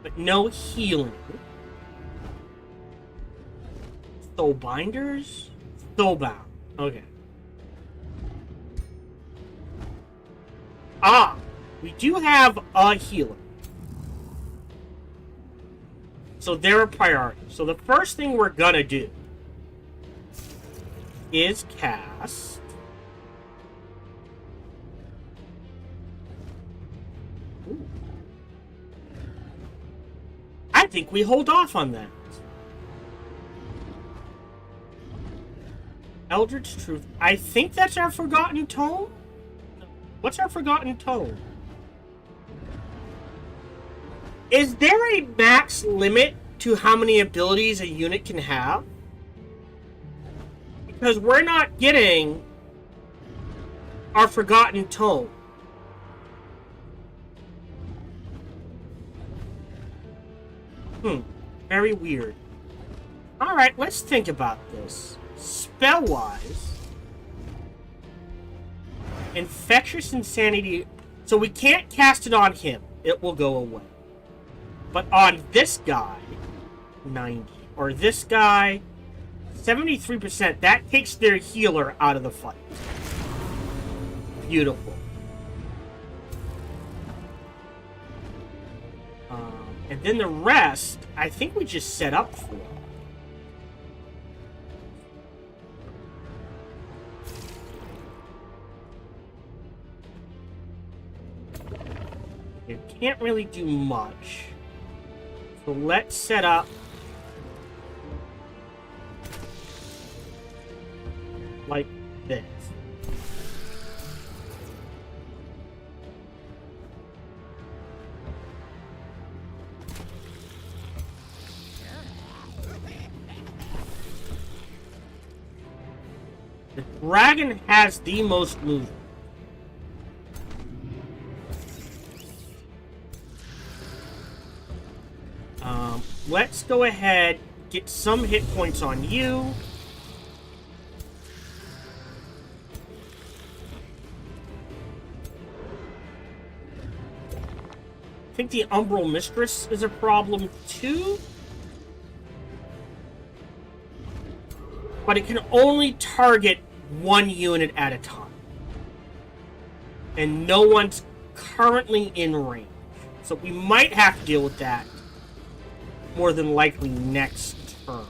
But no healing. Soulbinders? Soulbound. Okay. Ah! We do have a healer. So they're a priority. So the first thing we're gonna do is cast... Ooh. I think we hold off on that. Eldritch Truth. I think that's our Forgotten Tome? What's our Forgotten Tome? Is there a max limit to how many abilities a unit can have? Because we're not getting our Forgotten Tome. Very weird. Alright, let's think about this. Spell-wise... Infectious Insanity... So we can't cast it on him. It will go away. But on this guy... 90. Or this guy... 73%. That takes their healer out of the fight. Beautiful. And then the rest, I think we just set up for. It can't really do much. So let's set up like this. The dragon has the most movement. Let's go ahead, get some hit points on you. I think the Umbral Mistress is a problem too. But it can only target one unit at a time. And no one's currently in range. So we might have to deal with that more than likely next turn.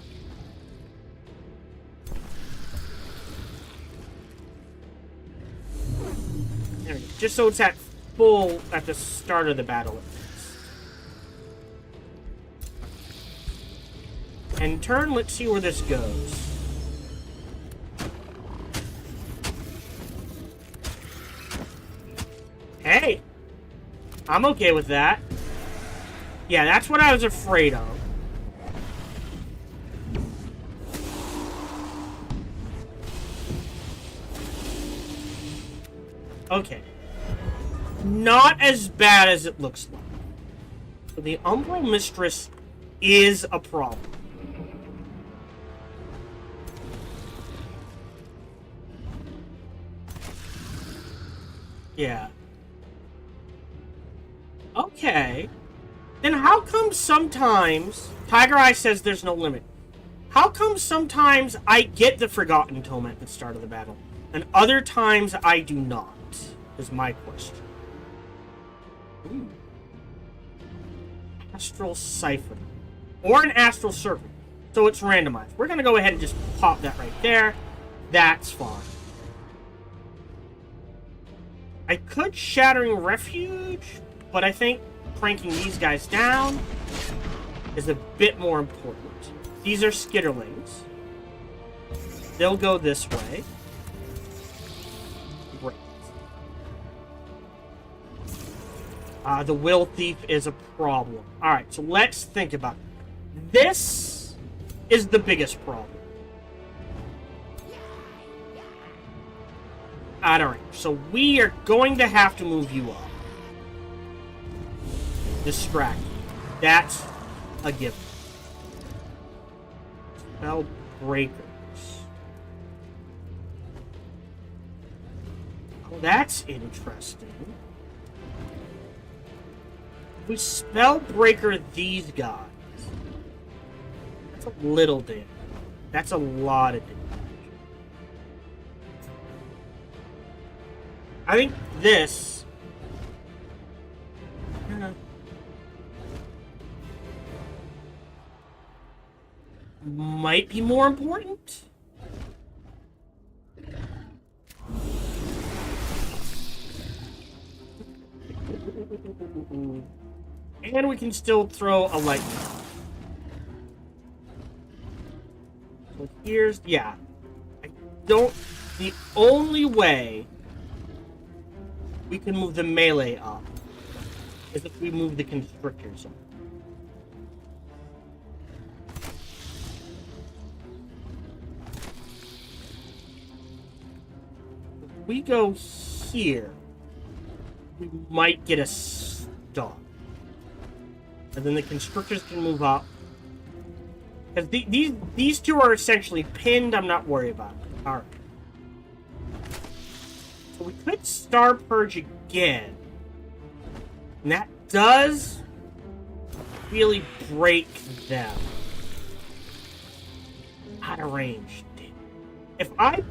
There we go. Just so it's at full at the start of the battle at least. And turn, let's see where this goes. Hey! I'm okay with that. Yeah, that's what I was afraid of. Okay. Not as bad as it looks like. So the Umbral Mistress is a problem. Yeah. Okay. Then how come sometimes... Tiger Eye says there's no limit. How come sometimes I get the Forgotten Tome at the start of the battle, and other times I do not? Is my question. Ooh. Astral Siphon. Or an Astral Serpent. So it's randomized. We're going to go ahead and just pop that right there. That's fine. I could Shattering Refuge, but I think cranking these guys down is a bit more important. These are skitterlings. They'll go this way. Great. The Will Thief is a problem. Alright, so let's think about it. This is the biggest problem. Out of range. So we are going to have to move you up. Distract you. That's a given. Spell Breakers. Oh, that's interesting. We Spell Breaker these guys. That's a little damage. That's a lot of damage. I think this... might be more important. And we can still throw a lightning. So here's... yeah. I don't... the only way we can move the melee up is if we move the constrictors up. If we go here, we might get a stop. And then the constrictors can move up. Because these two are essentially pinned, I'm not worried about it. Alright. So we could Star Purge again. And that does really break them. Out of range. If I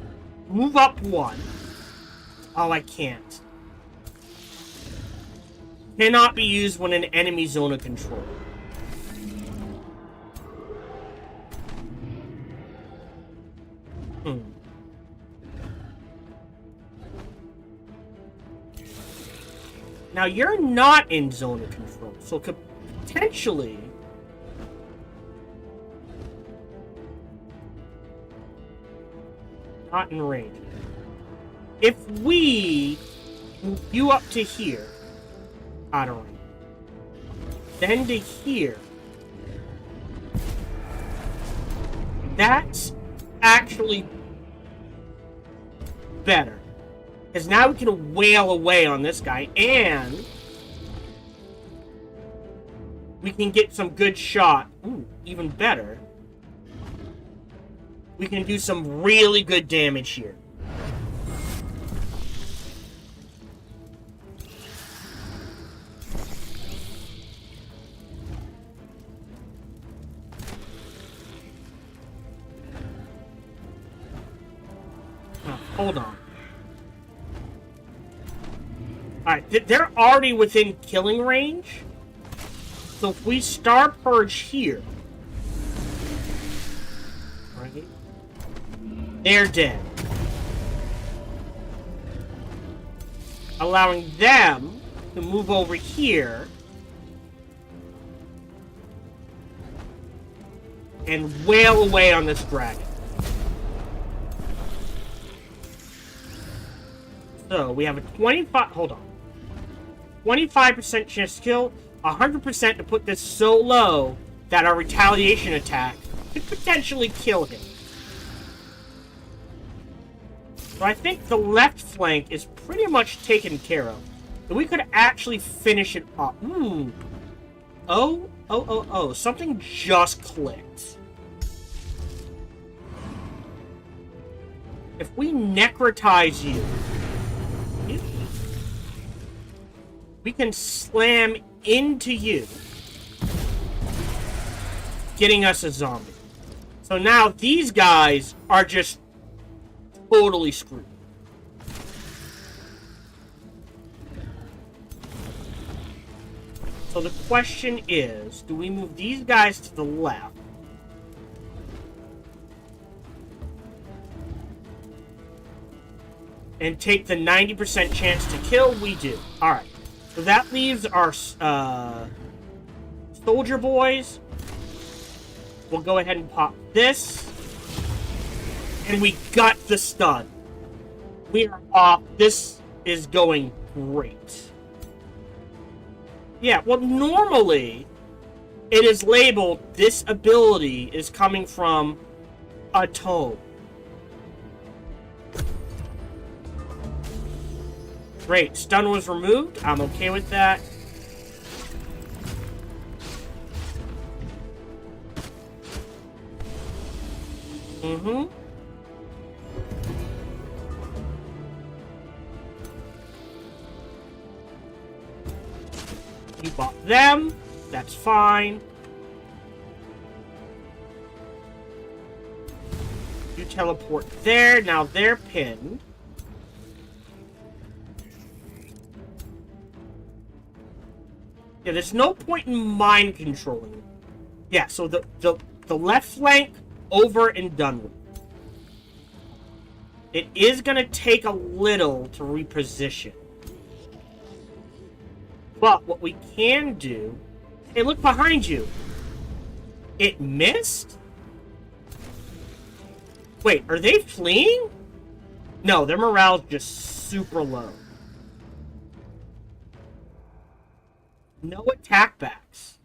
move up one... oh, I can't. Cannot be used when an enemy zone of control. Now, you're not in zone of control, so could potentially... Not in range. If we move you up to here, out of range, then to here, that's actually better. Because now we can wail away on this guy, and we can get some good shot. Ooh, even better. We can do some really good damage here. Hold on. Alright, they're already within killing range. So if we Star Purge here, right, they're dead. Allowing them to move over here and wail away on this dragon. So we have a 25, hold on, 25% chance to kill, 100% to put this so low that our retaliation attack could potentially kill him. So I think the left flank is pretty much taken care of. So we could actually finish it up. Ooh. Oh, something just clicked. If we necrotize you, we can slam into you, getting us a zombie. So now these guys are just totally screwed. So the question is, do we move these guys to the left? And take the 90% chance to kill? We do. Alright. So that leaves our soldier boys. We'll go ahead and pop this. And we got the stun. We are off. This is going great. Yeah, well, normally it is labeled this ability is coming from a tome. Great, stun was removed. I'm okay with that. Mm-hmm. You bought them. That's fine. You teleport there. Now they're pinned. Yeah, there's no point in mind controlling. Yeah, so the left flank over and done with. It is gonna take a little to reposition. But what we can do... Hey, look behind you. It missed? Wait, are they fleeing? No, their morale's just super low. No attack backs.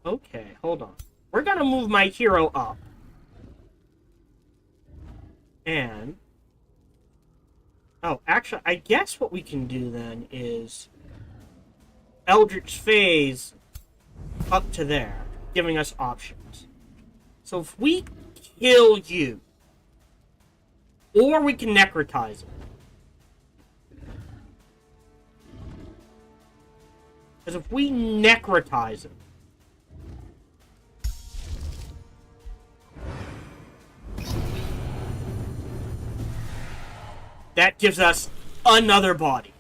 Okay, hold on. We're gonna move my hero up. And... Oh, actually, I guess what we can do then is... Eldritch Phase up to there, giving us options. So if we kill you, or we can necrotize him. Because if we necrotize him, that gives us another body.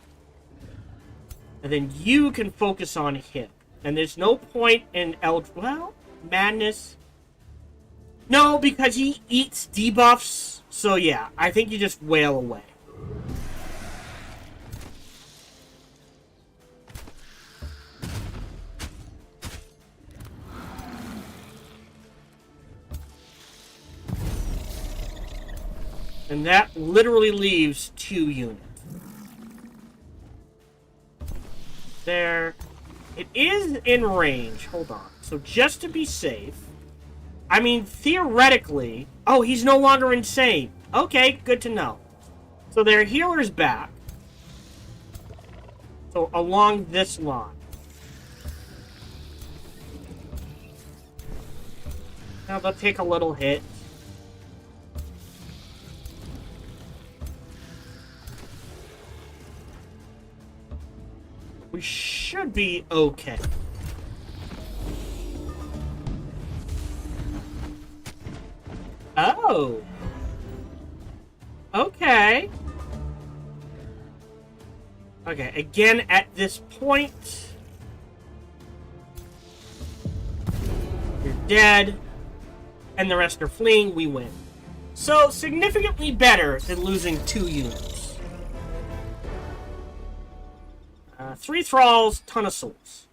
And then you can focus on him. And there's no point in well, Madness. No, because he eats debuffs. So yeah, I think you just wail away. And that literally leaves 2 units. There. It is in range. Hold on. So just to be safe. I mean, theoretically... Oh, he's no longer insane. Okay, good to know. So their healer's back. So along this line. Now they'll take a little hit. We should be okay. Oh. Okay. Okay, again, at this point... You're dead. And the rest are fleeing, we win. So, significantly better than losing 2 units. 3 thralls, ton of souls.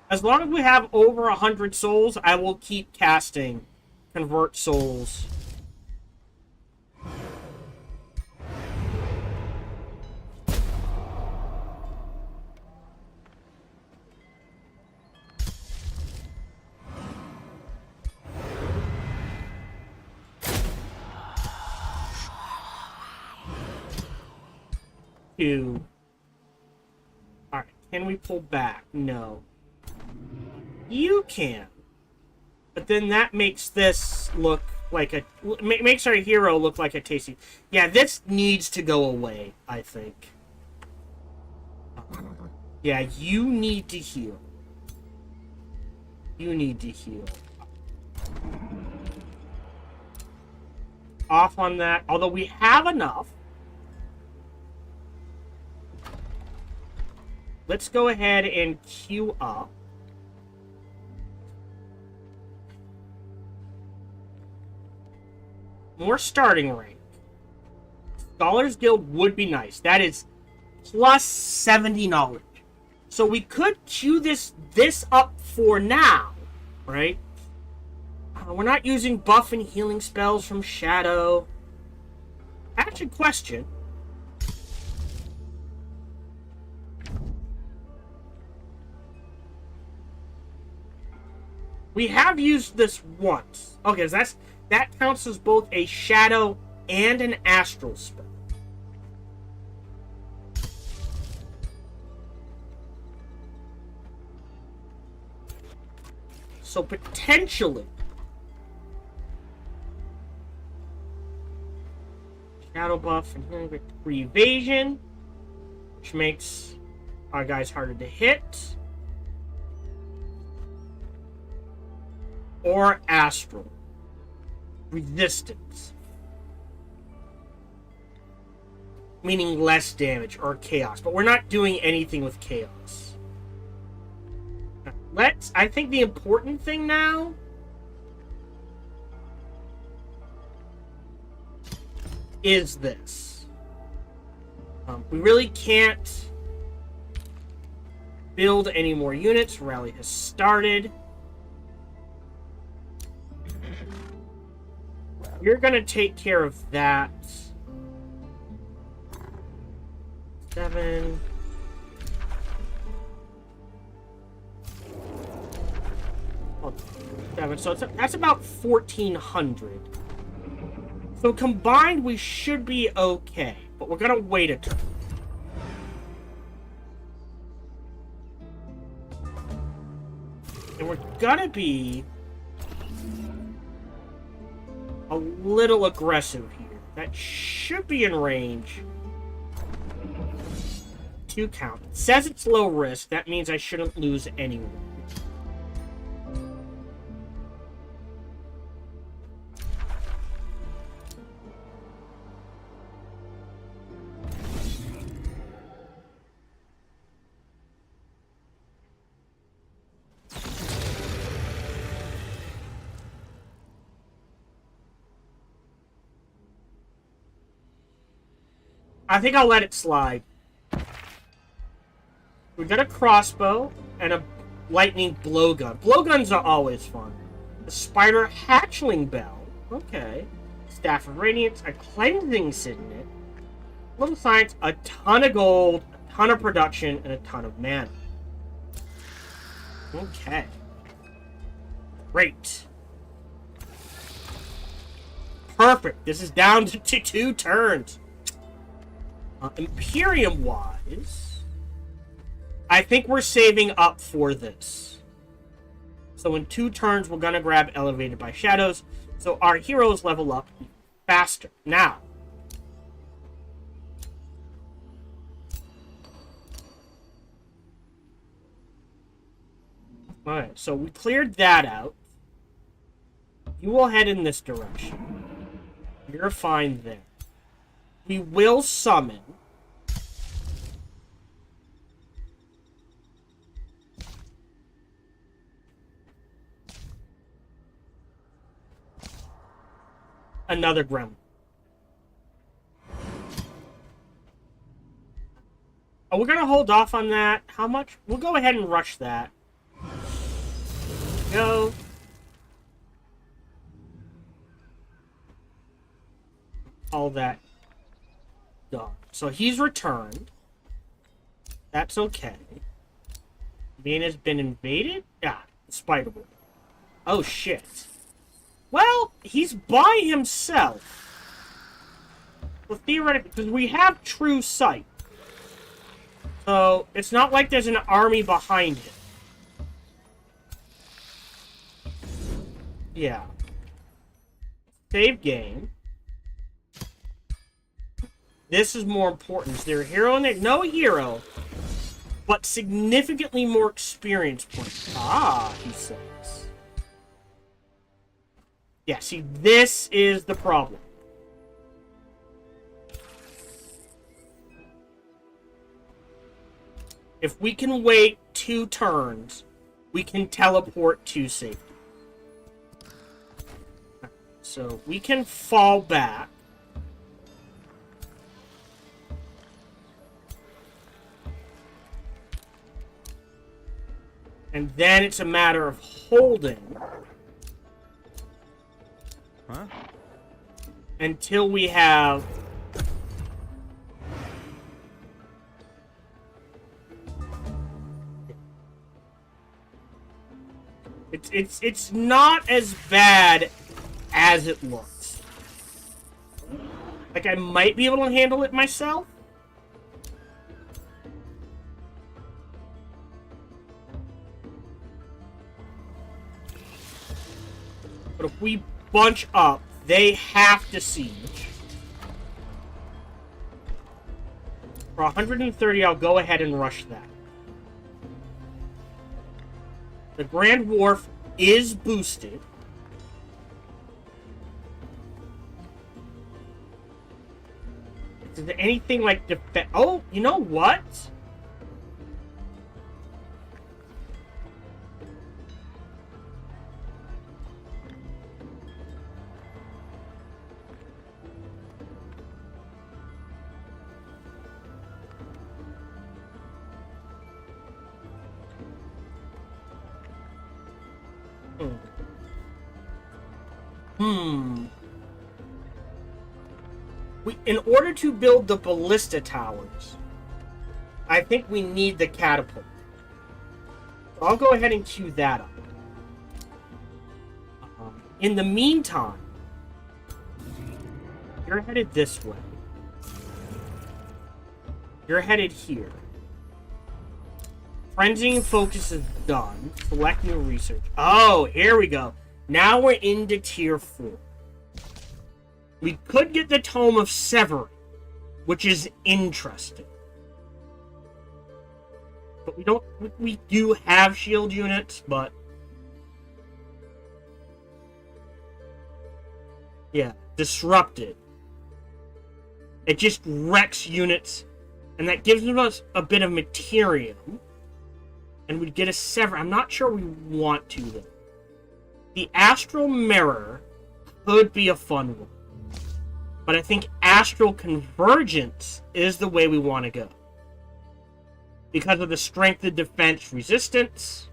As long as we have over 100 souls, I will keep casting Convert Souls. Alright, can we pull back? No. You can. But then that makes this look like a... Makes our hero look like a tasty... Yeah, this needs to go away, I think. Yeah, you need to heal. You need to heal. Off on that. Although we have enough. Let's go ahead and queue up. More starting rank. Scholars Guild would be nice. That is plus 70 knowledge. So we could queue this up for now, right? We're not using buff and healing spells from Shadow. Actually, question. We have used this once. Okay, so that counts as both a Shadow and an Astral spell. So potentially... Shadow buff and healing with free evasion, which makes our guys harder to hit. Or Astral. Resistance. Meaning less damage, or Chaos. But we're not doing anything with Chaos. I think the important thing now is this. We really can't build any more units. Rally has started. You're gonna take care of that. 7. Oh, 7. So that's about 1,400. So combined, we should be okay. But we're gonna wait a turn. And we're gonna be a little aggressive here. That should be in range. 2 count. It says it's low risk. That means I shouldn't lose anyone. I think I'll let it slide. We've got a crossbow and a lightning blowgun. Blowguns are always fun. A spider hatchling bell. Okay. Staff of Radiance, a cleansing signet, little science, a ton of gold, a ton of production, and a ton of mana. Okay. Great. Perfect. This is down to 2 turns. Imperium-wise, I think we're saving up for this. So in 2 turns, we're going to grab Elevated by Shadows, so our heroes level up faster. Now, alright, so we cleared that out. You will head in this direction. You're fine there. We will summon another gremlin. Oh, we're gonna hold off on that. How much? We'll go ahead and rush that. Go. All that done. So he's returned. That's okay. Vienna's been invaded? Yeah, Spider-Man. Oh, shit. Well, he's by himself. Well, theoretically, because we have true sight. So, it's not like there's an army behind him. Yeah. Save game. This is more important. Is there a hero in there? No hero, but significantly more experience points. Ah, he says. Yeah, see, this is the problem. If we can wait 2 turns, we can teleport to safety. So we can fall back. And then it's a matter of holding. Huh? Until we have... It's not as bad as it looks. Like, I might be able to handle it myself. But if we bunch up, they have to siege. For 130, I'll go ahead and rush that. The Grand Wharf is boosted. Is there anything like defense? Oh, you know what? In order to build the ballista towers, I think we need the catapult. So I'll go ahead and queue that up. In the meantime, you're headed this way. You're headed here. Frenzying focus is done. Select new research. Oh, here we go. Now we're into tier 4. We could get the Tome of Severing, which is interesting. But we don't... We do have shield units, but... Yeah, disrupted. It just wrecks units, and that gives us a bit of material. And we'd get a Sever. I'm not sure we want to, though. The Astral Mirror could be a fun one. But I think Astral Convergence is the way we want to go. Because of the strength of defense resistance,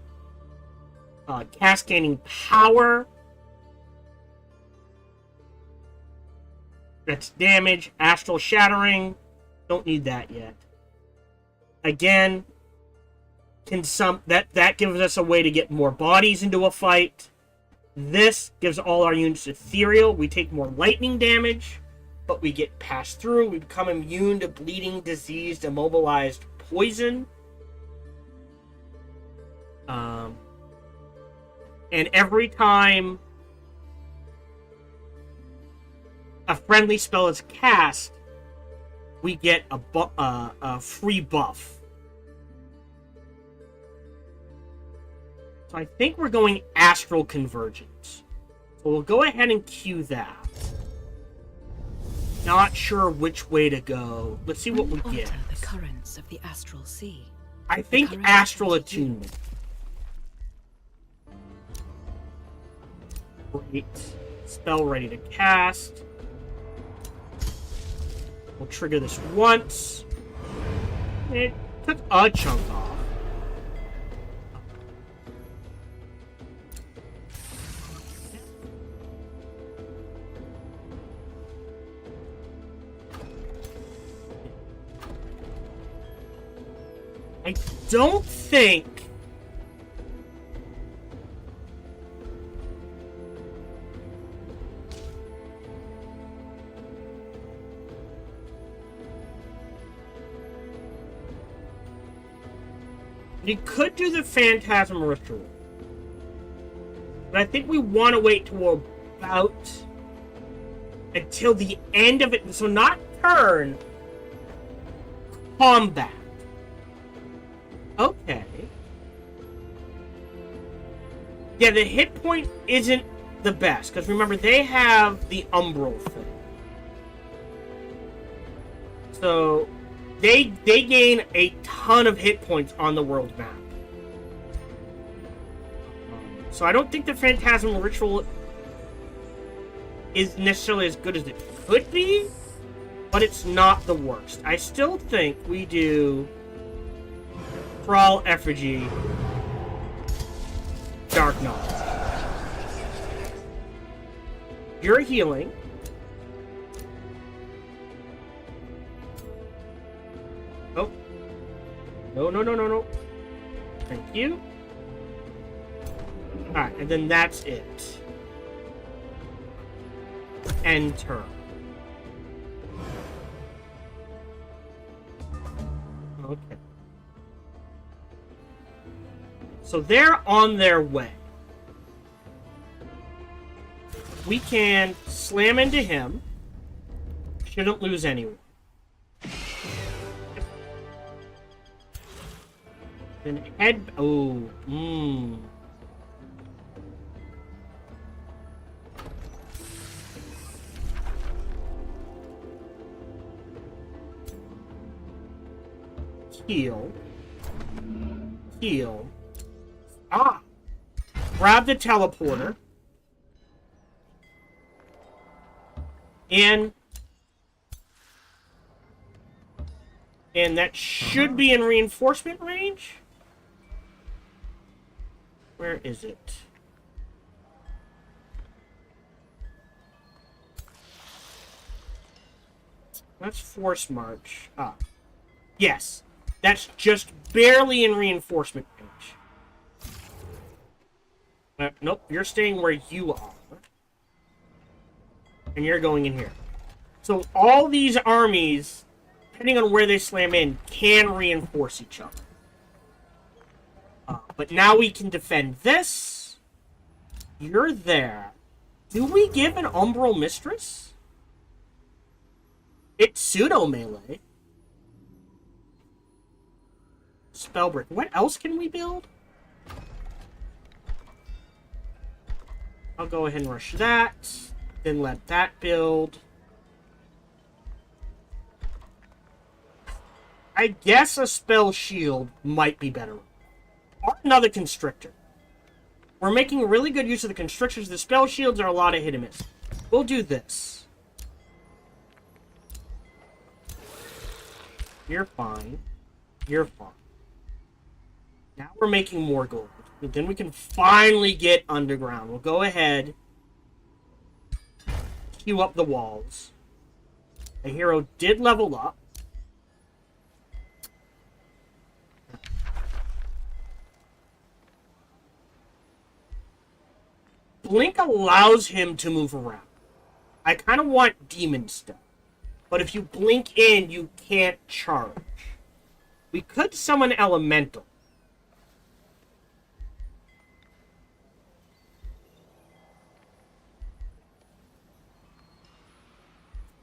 cascading power, That's damage. Astral Shattering. Don't need that yet. Again, that gives us a way to get more bodies into a fight. This gives all our units ethereal. We take more lightning damage, but we get passed through. We become immune to bleeding, diseased, immobilized, poison. And every time a friendly spell is cast, we get a free buff. So I think we're going Astral Convergence. So we'll go ahead and queue that. Not sure which way to go. Let's see what we get. Alter the currents of the astral sea. I think Astral Attunement. Great. Spell ready to cast. We'll trigger this once. It took a chunk off. I don't think we could do the Phantasm Ritual, but I think we want to wait till about until the end of it. So not turn, combat. Okay. Yeah, the hit point isn't the best, because remember, they have the Umbral thing. So, they gain a ton of hit points on the world map. So I don't think the Phantasmal Ritual is necessarily as good as it could be, but it's not the worst. I still think we do Thrall, Effigy, Dark Knowledge. You're healing. Oh. No. Thank you. Alright, and then that's it. End turn. Okay. So they're on their way. We can slam into him. Shouldn't lose anyone. Then head... Oh. Heal. Heal. Ah! Grab the teleporter. And that should be in reinforcement range. Where is it? That's force march. Ah. Yes. That's just barely in reinforcement range. Nope, you're staying where you are. And you're going in here. So all these armies, depending on where they slam in, can reinforce each other. But now we can defend this. You're there. Do we give an Umbral Mistress? It's pseudo-melee. Spellbrick. What else can we build? I'll go ahead and rush that. Then let that build. I guess a spell shield might be better. Or another constrictor. We're making really good use of the constrictors. The spell shields are a lot of hit and miss. We'll do this. You're fine. You're fine. Now we're making more gold. And then we can finally get underground. We'll go ahead. Queue up the walls. The hero did level up. Blink allows him to move around. I kind of want demon stuff. But if you blink in, you can't charge. We could summon elemental.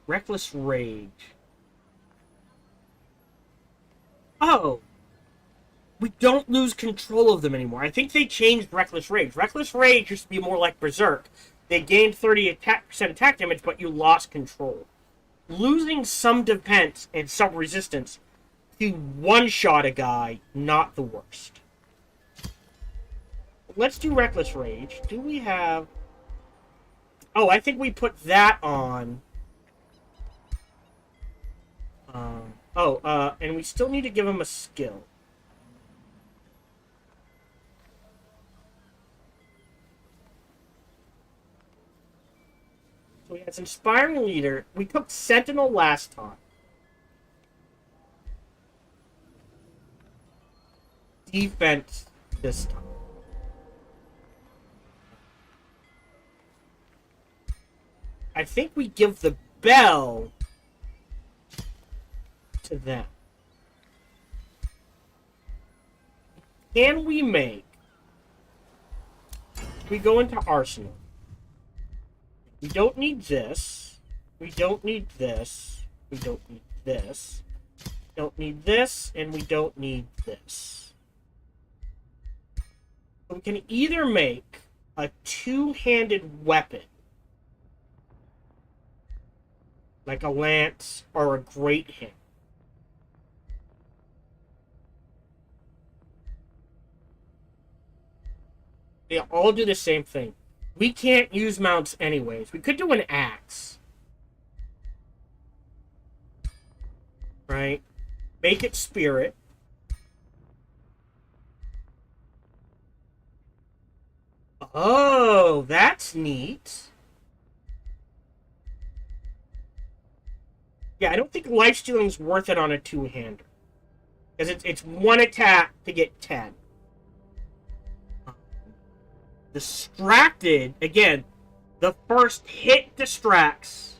Reckless Rage. Oh. We don't lose control of them anymore. I think they changed Reckless Rage. Reckless Rage used to be more like Berserk. They gained 30% attack damage, but you lost control. Losing some defense and some resistance to one-shot a guy, not the worst. Let's do Reckless Rage. Do we have... Oh, I think we put that on... and we still need to give him a skill. So he has Inspiring Leader. We took Sentinel last time. Defense this time. I think we give the bell to them. Can we make... We go into Arsenal. We don't need this. We don't need this. We don't need this. Don't need this, and we don't need this. So we can either make a two-handed weapon, like a lance or a great hand. They all do the same thing. We can't use mounts anyways. We could do an axe. Right? Make it spirit. Oh, that's neat. Yeah, I don't think lifestealing's worth it on a two-hander. Because it's one attack to get 10. Distracted, again, the first hit distracts.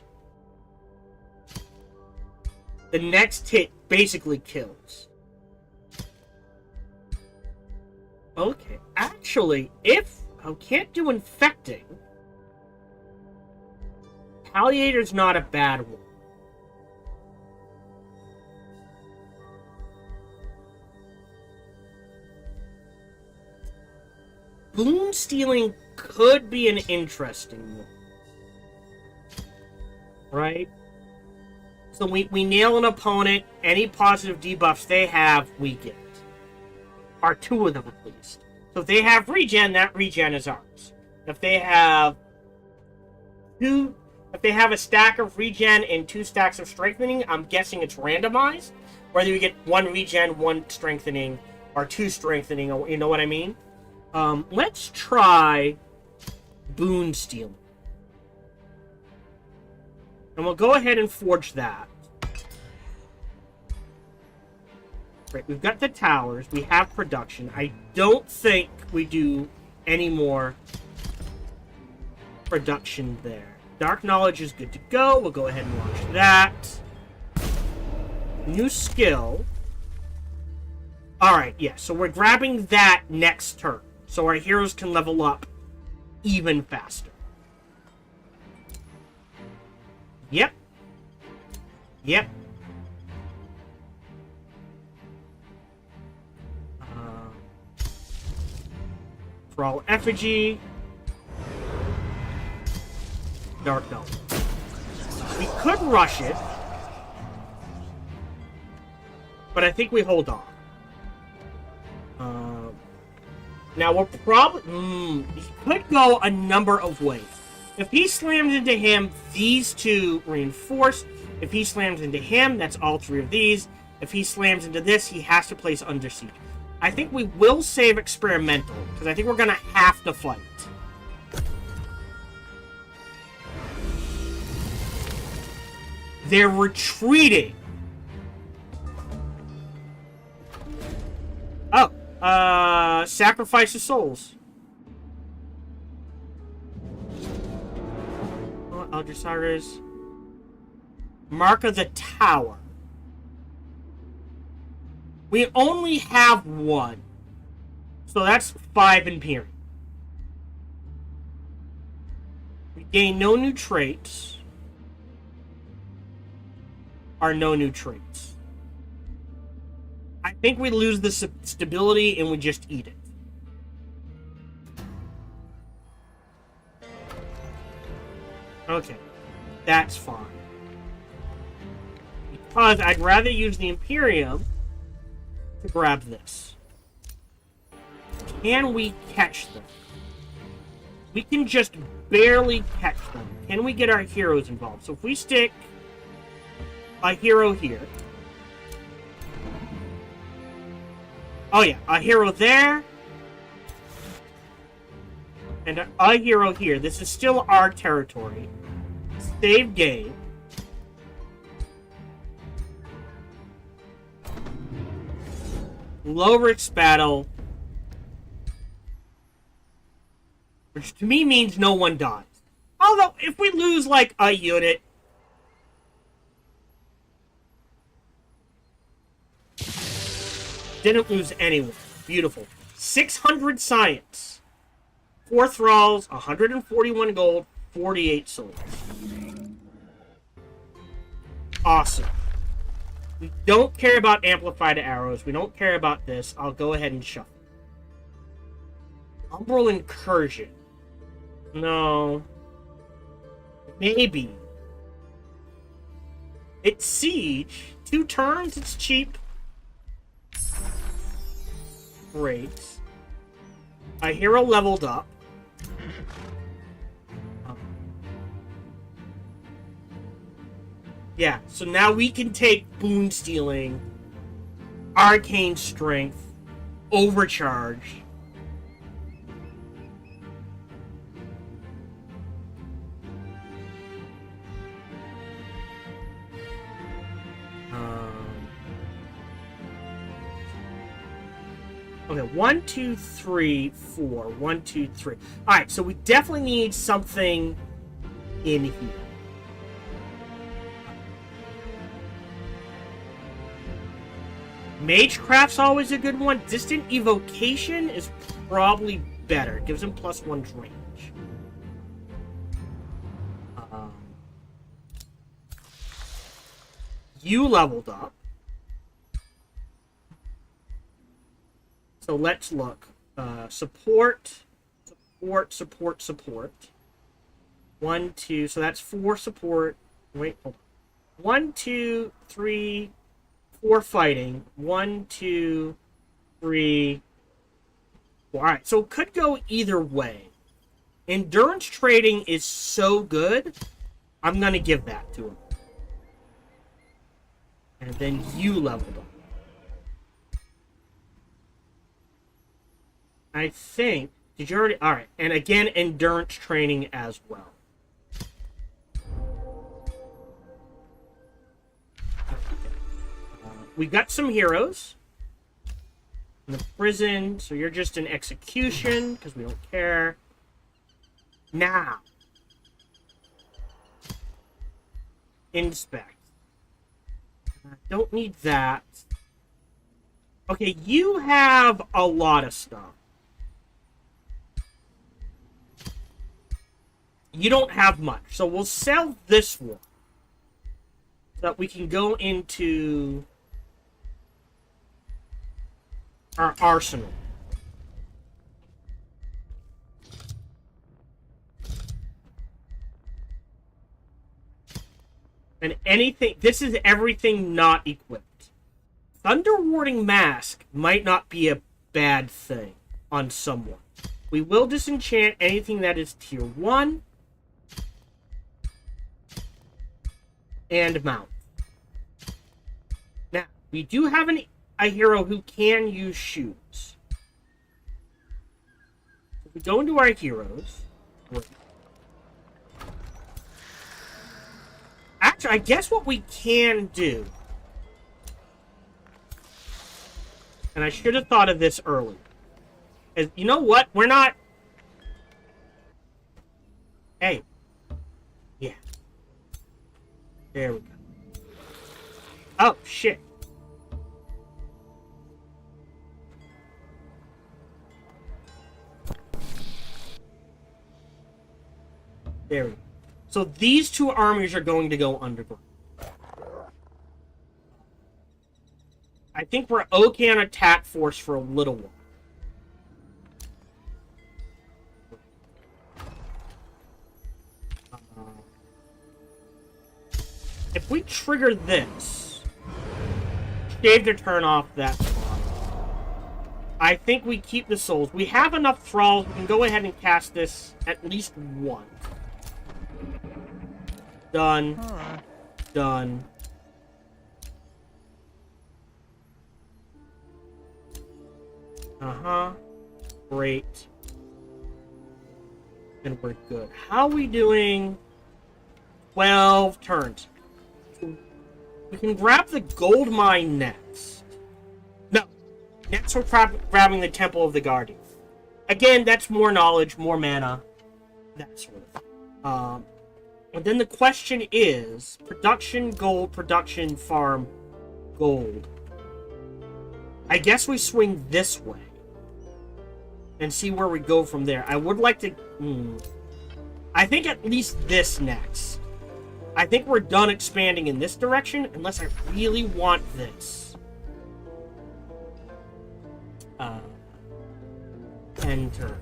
The next hit basically kills. Okay, actually, if I can't do infecting, Palliator's not a bad one. Boon stealing could be an interesting one. Right? So we nail an opponent, any positive debuffs they have, we get. Or two of them at least. So if they have regen, that regen is ours. If they have a stack of regen and 2 stacks of strengthening, I'm guessing it's randomized. Whether you get 1 regen, 1 strengthening, or 2 strengthening, or you know what I mean? Let's try boon stealing. And we'll go ahead and forge that. Right, we've got the towers. We have production. I don't think we do any more production there. Dark Knowledge is good to go. We'll go ahead and launch that. New skill. Alright, yeah, so we're grabbing that next turn. So our heroes can level up even faster. Yep. Yep. Thrall Effigy. Dark Knowledge. We could rush it. But I think we hold on. Now we're probably... he could go a number of ways. If he slams into him, these two reinforce. If he slams into him, that's all 3 of these. If he slams into this, he has to place Under Siege. I think we will save Experimental, because I think we're going to have to fight. They're retreating. Oh, sacrifice of souls. Oh, Eldritch Mark of the Tower. We only have one. So that's 5 Imperium. We gain no new traits. Or no new traits. I think we lose the stability and we just eat it. Okay. That's fine. Because I'd rather use the Imperium to grab this. Can we catch them? We can just barely catch them. Can we get our heroes involved? So if we stick a hero here. Oh yeah, a hero there. And a hero here. This is still our territory. Save game. Low risk battle. Which to me means no one dies. Although, if we lose like a unit. Didn't lose anyone. Beautiful. 600 science. 4 thralls, 141 gold, 48 souls. Awesome. We don't care about amplified arrows. We don't care about this. I'll go ahead and shuffle. Umbral Incursion. No. Maybe. It's Siege. 2 turns. It's cheap. Great. A hero leveled up. Yeah, so now we can take Boon Stealing, Arcane Strength, Overcharge. Okay, 1, 2, 3, 4. 1, 2, 3. Alright, so we definitely need something in here. Magecraft's always a good one. Distant Evocation is probably better. It gives him +1 range. You leveled up. So let's look. Support. 1, 2. So that's 4 support. Wait, hold on. 1, 2, 3, 4 fighting. 1, 2, 3, 4. Alright, so it could go either way. Endurance trading is so good, I'm going to give that to him. And then you leveled up. I think... Did you already... Alright, and again, endurance training as well. We got some heroes. In the prison, so you're just an execution, because we don't care. Now. Inspect. I don't need that. Okay, you have a lot of stuff. You don't have much, so we'll sell this one. So that we can go into our arsenal. And anything, this is everything not equipped. Thunder Warding Mask might not be a bad thing on someone. We will disenchant anything that is tier 1. And mount. Now, we do have a hero who can use shoes. If we go into our heroes... So I guess what we can do, and I should have thought of this early, is, you know what? We're not... Hey. Yeah. There we go. Oh, shit. There we go. So these two armies are going to go underground. I think we're okay on attack force for a little while. If we trigger this, shave their turn off, that's fine. I think we keep the souls. We have enough thralls. We can go ahead and cast this at least once. Done. Alright. Done. Uh-huh. Great. And we're good. How are we doing? 12 turns. We can grab the gold mine next. No. Next we're grabbing the Temple of the Guardian. Again, that's more knowledge, more mana. That sort of thing. And then the question is, production, gold, production, farm, gold. I guess we swing this way. And see where we go from there. I would like to... I think at least this next. I think we're done expanding in this direction, unless I really want this. Enter.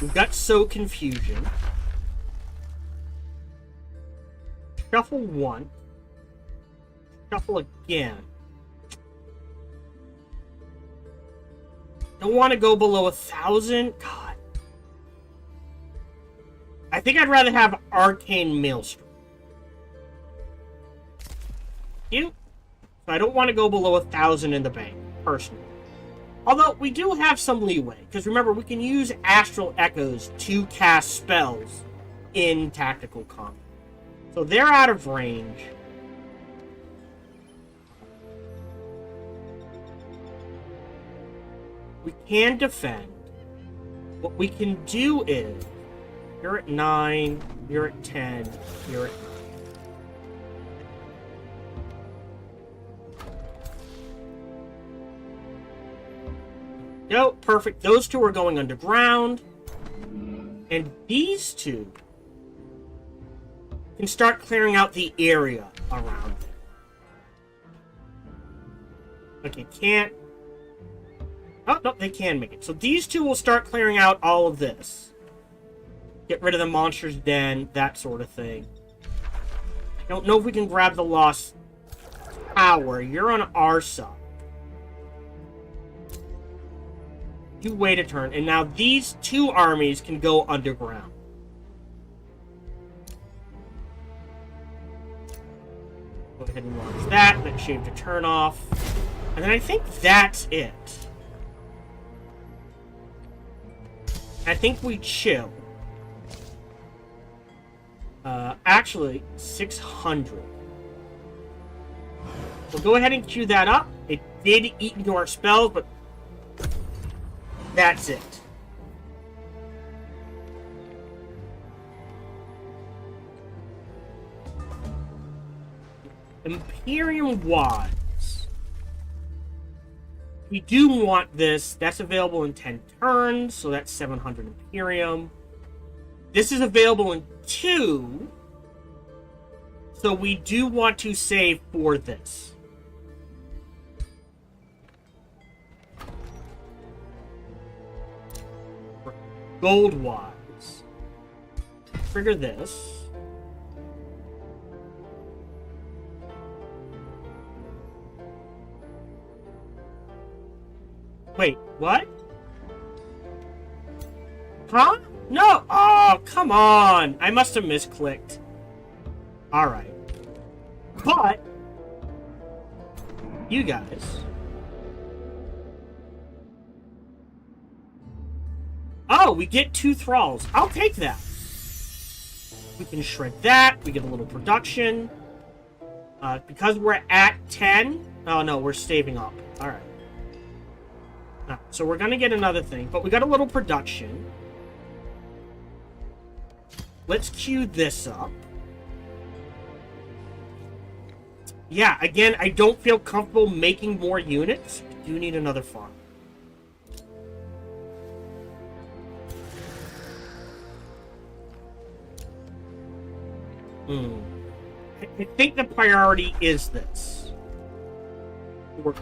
We've got So Confusion. Shuffle one. Shuffle again. Don't want to go below 1,000. God. I think I'd rather have Arcane Maelstrom. So I don't want to go below 1,000 in the bank, personally. Although, we do have some leeway. Because remember, we can use Astral Echoes to cast spells in tactical combat. So they're out of range. We can defend. What we can do is, you're at 9, you're at 10, you're at 9. No, perfect. Those two are going underground. And these two can start clearing out the area around them. Okay, can't. Oh, no, they can make it. So these two will start clearing out all of this. Get rid of the monster's den, that sort of thing. I don't know if we can grab the Lost Tower. You're on our side. You wait a turn, and now these two armies can go underground. Go ahead and launch that, then shave the turn off. And then I think that's it. I think we chill. Actually, 600. We'll go ahead and queue that up. It did eat into our spells, but that's it. Imperium-wise, we do want this. That's available in 10 turns, so that's 700 Imperium. This is available in 2, so we do want to save for this. Gold-wise, trigger this. Wait, what? Huh? No! Oh, come on! I must have misclicked. Alright. But, you guys... Oh, Oh, we get 2 thralls. I'll take that. We can shred that. We get a little production. Because we're at 10. Oh, no, we're staving up. All right. So we're going to get another thing. But we got a little production. Let's queue this up. Yeah, again, I don't feel comfortable making more units. I do need another farm. I think the priority is this. Work.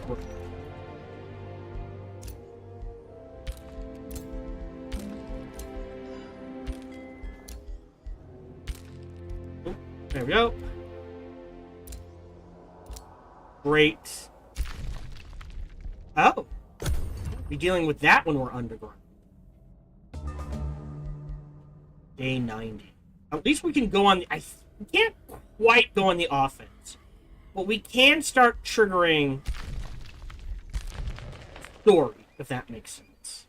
Oh, there we go. Great. Oh. Be dealing with that when we're underground. Day 90. At least we can go on the... We can't quite go on the offense. But we can start triggering story, if that makes sense.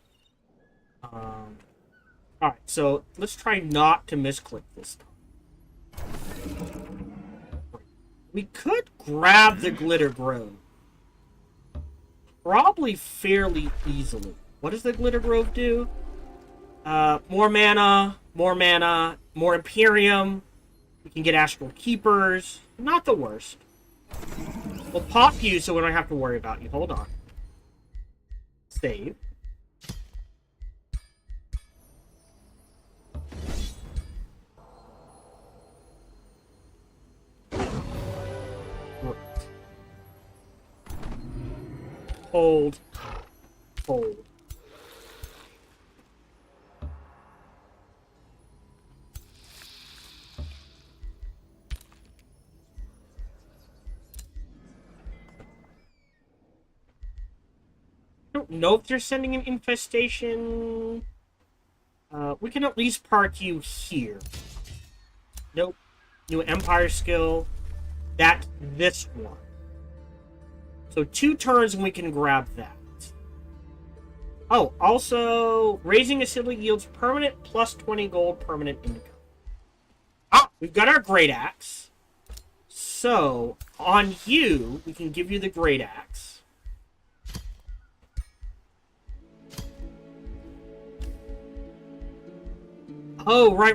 Alright, so let's try not to misclick this time. We could grab the Glitter Grove. Probably fairly easily. What does the Glitter Grove do? More mana, more Imperium. We can get Astral Keepers. Not the worst. We'll pop you so we don't have to worry about you. Hold on. Save. Hold. Hold. I don't know if they're sending an infestation. We can at least park you here. Nope. New Empire skill. That's this one. So 2 turns and we can grab that. Oh, also, raising acidity yields permanent plus 20 gold permanent income. Ah, we've got our Great Axe. So, on you, we can give you the Great Axe. Oh, right.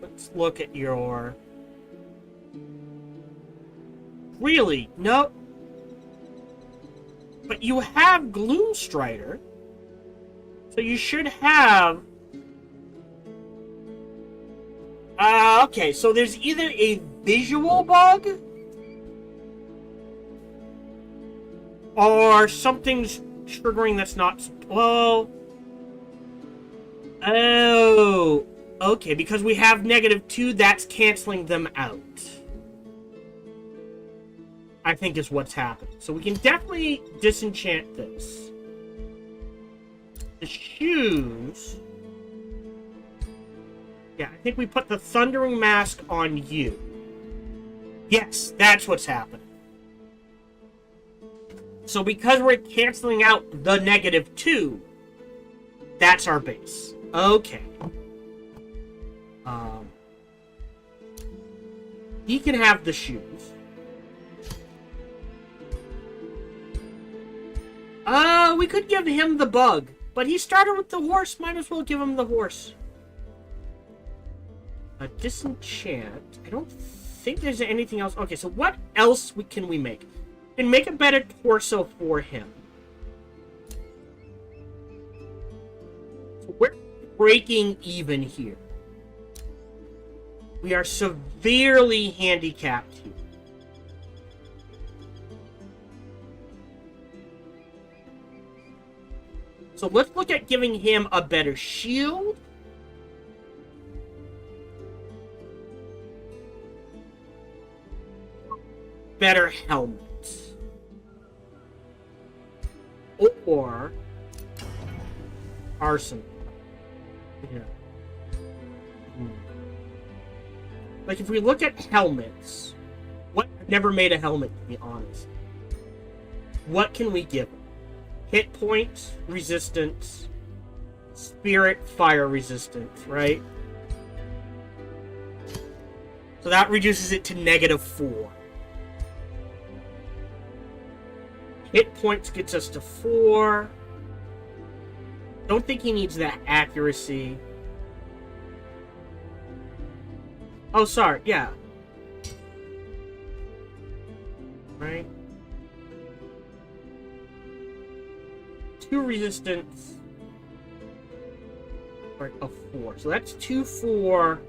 Let's look at your... Really? No. But you have Gloomstrider. So you should have... okay, so there's either a visual bug... or something's triggering that's not... Well... Oh... Okay, because we have -2, that's canceling them out. I think is what's happening. So we can definitely disenchant this. The shoes... Yeah, I think we put the Thundering Mask on you. Yes, that's what's happening. So because we're canceling out the -2, that's our base. Okay. He can have the shoes. We could give him the bug. But he started with the horse. Might as well give him the horse. Disenchant. I don't think there's anything else. Okay, so what else can we make? We can make a better torso for him. So we're breaking even here. We are severely handicapped here. So let's look at giving him a better shield. Better helmet. Or arsenal. Yeah. Like, if we look at helmets, I've never made a helmet, to be honest. What can we give them? Hit points, resistance, spirit fire resistance, right? So that reduces it to -4. Hit points gets us to 4. Don't think he needs that accuracy. Oh, sorry, yeah. Right? 2 resistance. Right, a 4. So that's 2, 4,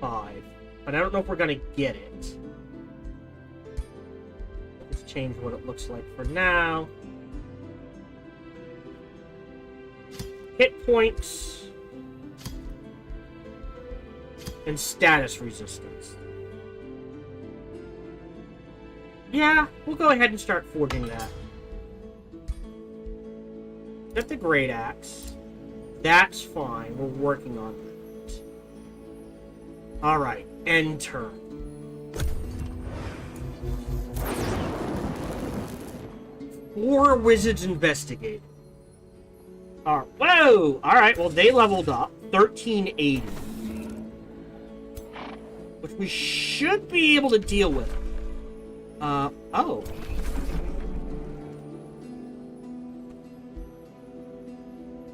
5. But I don't know if we're gonna get it. Let's change what it looks like for now. Hit points and status resistance. Yeah, we'll go ahead and start forging that. Got the Great Axe. That's fine. We're working on that. Alright, end turn. Four wizards investigated. Whoa! Alright, well, they leveled up. 1380. Which we should be able to deal with. Oh.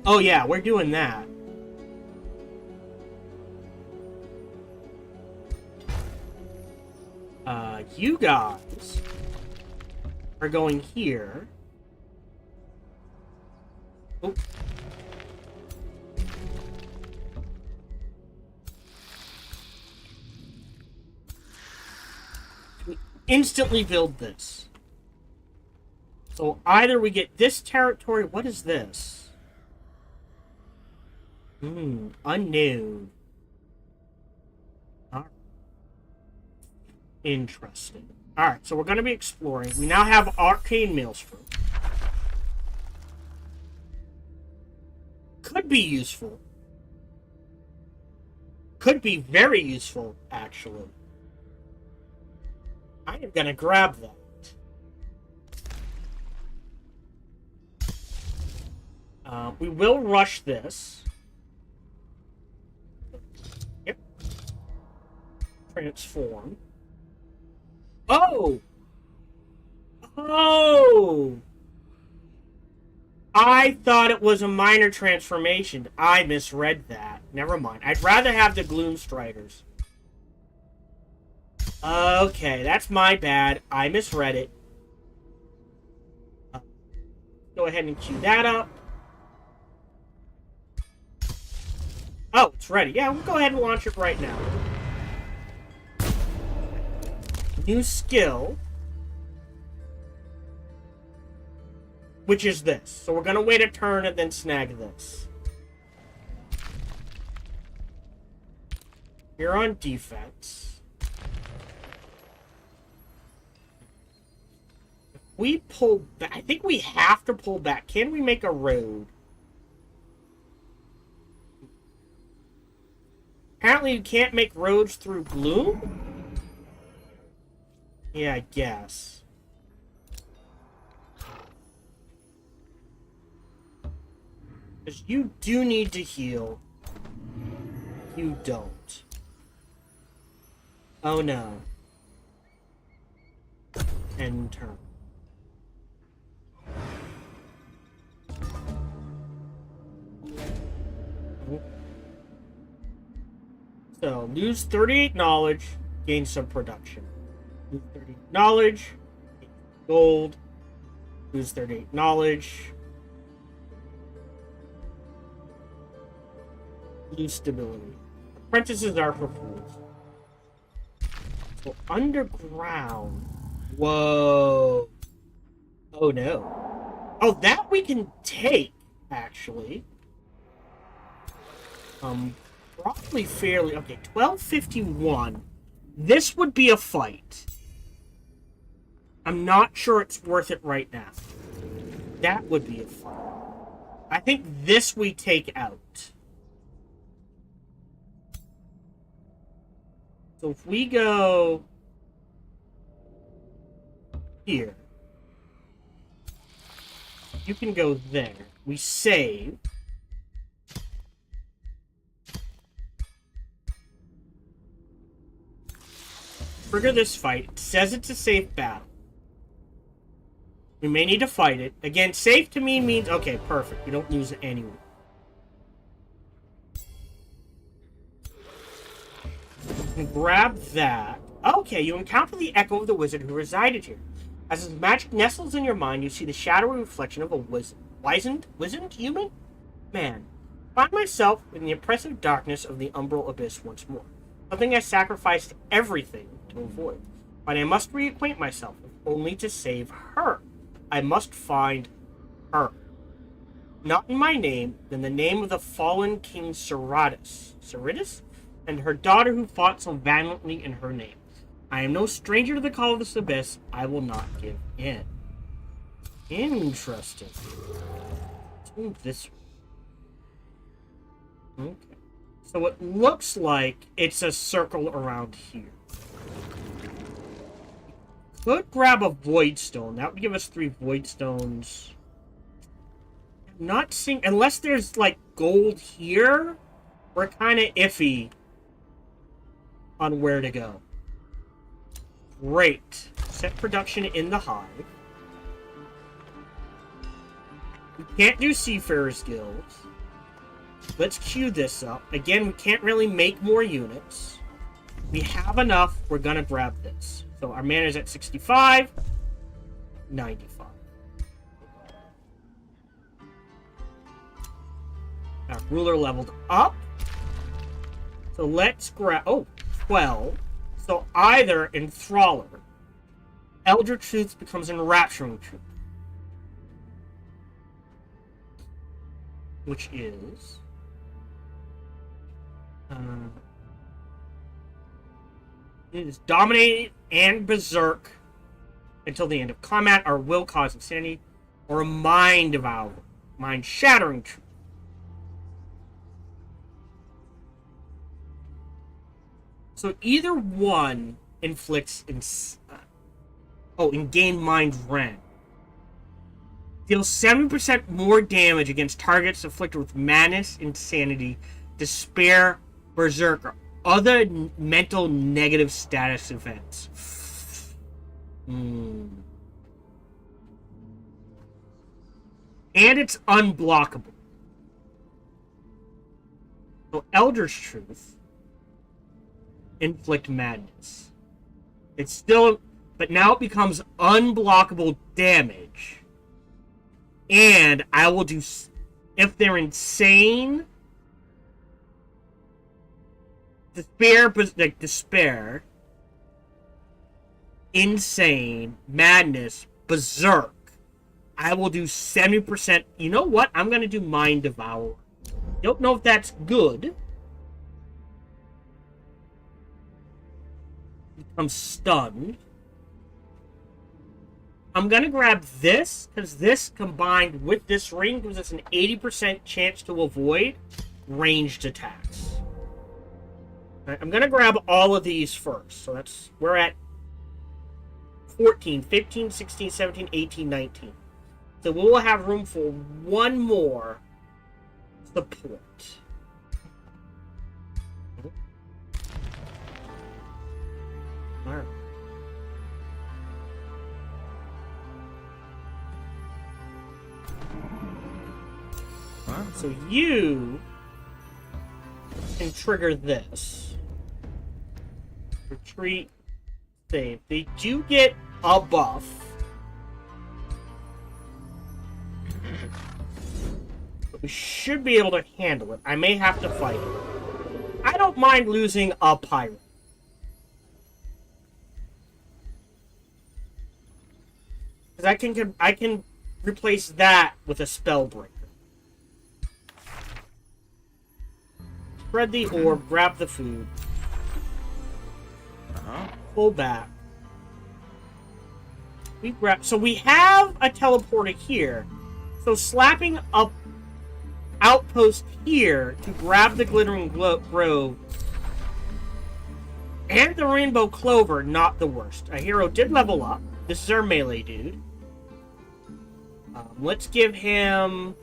Oh, yeah, we're doing that. You guys are going here. Oh. We instantly build this. So either we get this territory. What is this? Unknown. Interesting. Alright, so we're going to be exploring. We now have Arcane Maelstrom. Could be useful. Could be very useful, actually. I am going to grab that. We will rush this. Yep. Transform. Oh! Oh! I thought it was a minor transformation. I misread that. Never mind. I'd rather have the Gloom Striders. Okay, that's my bad. I misread it. Go ahead and queue that up. Oh, it's ready. Yeah, we'll go ahead and launch it right now. New skill. Which is this. So we're going to wait a turn and then snag this. You're on defense. If we pull back... I think we have to pull back. Can we make a road? Apparently you can't make roads through Gloom? Yeah, I guess. Because you do need to heal. You don't. Oh no. End turn. So, lose 38 knowledge, gain some production. Lose 38 knowledge, gain gold. Lose 38 knowledge. Lose stability. Apprentices are for fools. So, underground. Whoa. Oh no. Oh, that we can take, actually. Probably fairly... Okay, 1251. This would be a fight. I'm not sure it's worth it right now. That would be a fight. I think this we take out. So if we go... here. You can go there. We save. Trigger this fight. It says it's a safe battle. We may need to fight it. Again, safe to me means... Okay, perfect. We don't lose it anyway. And grab that. Okay, you encounter the echo of the wizard who resided here. As his magic nestles in your mind, you see the shadowy reflection of a wizened human? Man. I find myself in the oppressive darkness of the umbral abyss once more. Something I sacrificed everything to avoid. But I must reacquaint myself, if only to save her. I must find her. Not in my name, then the name of the fallen King Ceritus? And her daughter who fought so valiantly in her name. I am no stranger to the call of this abyss. I will not give in. Interesting. Let's move this way. Okay. So it looks like it's a circle around here. Could grab a void stone. That would give us 3 void stones. I'm not seeing... Unless there's, like, gold here, we're kind of iffy on where to go. Great. Set production in the hive. We can't do Seafarer's Guild. Let's queue this up. Again, we can't really make more units. We have enough. We're going to grab this. So our mana is at 65. 95. Our ruler leveled up. So let's grab... Oh, 12. So either Enthraller, Eldritch Truth becomes Enrapturing Truth. Which is... it is Dominate and Berserk until the end of combat, or will cause insanity, or a Mind Devour, Mind Shattering Truth. So either one inflicts and gain Mind Rend. Deals 7% more damage against targets afflicted with madness, insanity, despair, berserk, or other mental negative status events. And it's unblockable. So Eldritch Truth. Inflict madness. It's still... But now it becomes unblockable damage. And I will do... If they're insane... Despair, insane, madness, berserk. I will do 70%. You know what? I'm going to do Mind Devour. Don't know if that's good. Become stunned. I'm going to grab this, because this combined with this ring gives us an 80% chance to avoid ranged attacks. I'm going to grab all of these first. So we're at 14, 15, 16, 17, 18, 19. So we will have room for one more support. All right. Huh? So you can trigger this. Retreat, save. They do get a buff. But we should be able to handle it. I may have to fight it. I don't mind losing a pirate. Because I can replace that with a Spellbreaker. Spread the orb, grab the food. Pull back. So we have a teleporter here. So slapping up outpost here to grab the glittering grove and the rainbow clover, not the worst. A hero did level up. This is our melee dude. Let's give him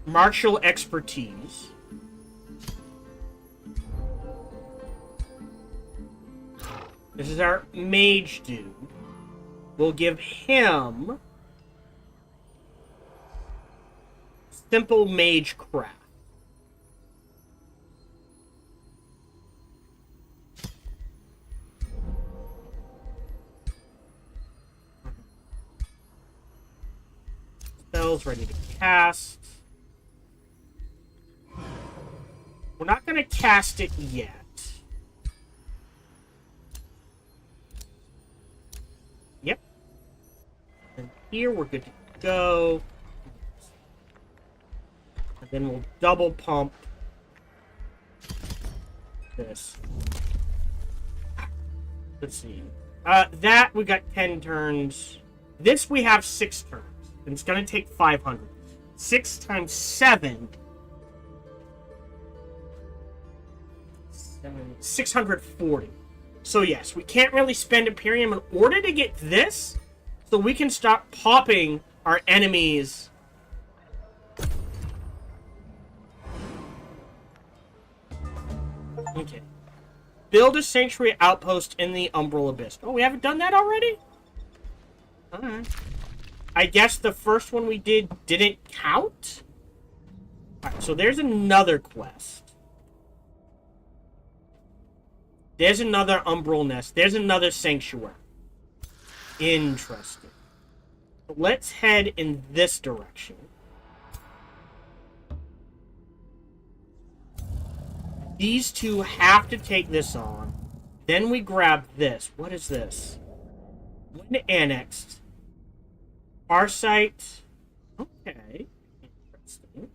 martial expertise. This is our mage dude. We'll give him simple mage craft. Spells ready to cast. We're not going to cast it yet. Yep. And here we're good to go. And then we'll double pump this. Let's see. That we got 10 turns. This we have 6 turns. And it's going to take 500. 6 times 7. 640. So yes, we can't really spend Imperium in order to get this, so we can stop popping our enemies. Okay. Build a sanctuary outpost in the Umbral Abyss. Oh, we haven't done that already? Alright. I guess the first one we didn't count? Alright, so there's another quest. There's another Umbral Nest. There's another Sanctuary. Interesting. Let's head in this direction. These two have to take this on. Then we grab this. What is this? When annexed. Farsight. Okay. Interesting.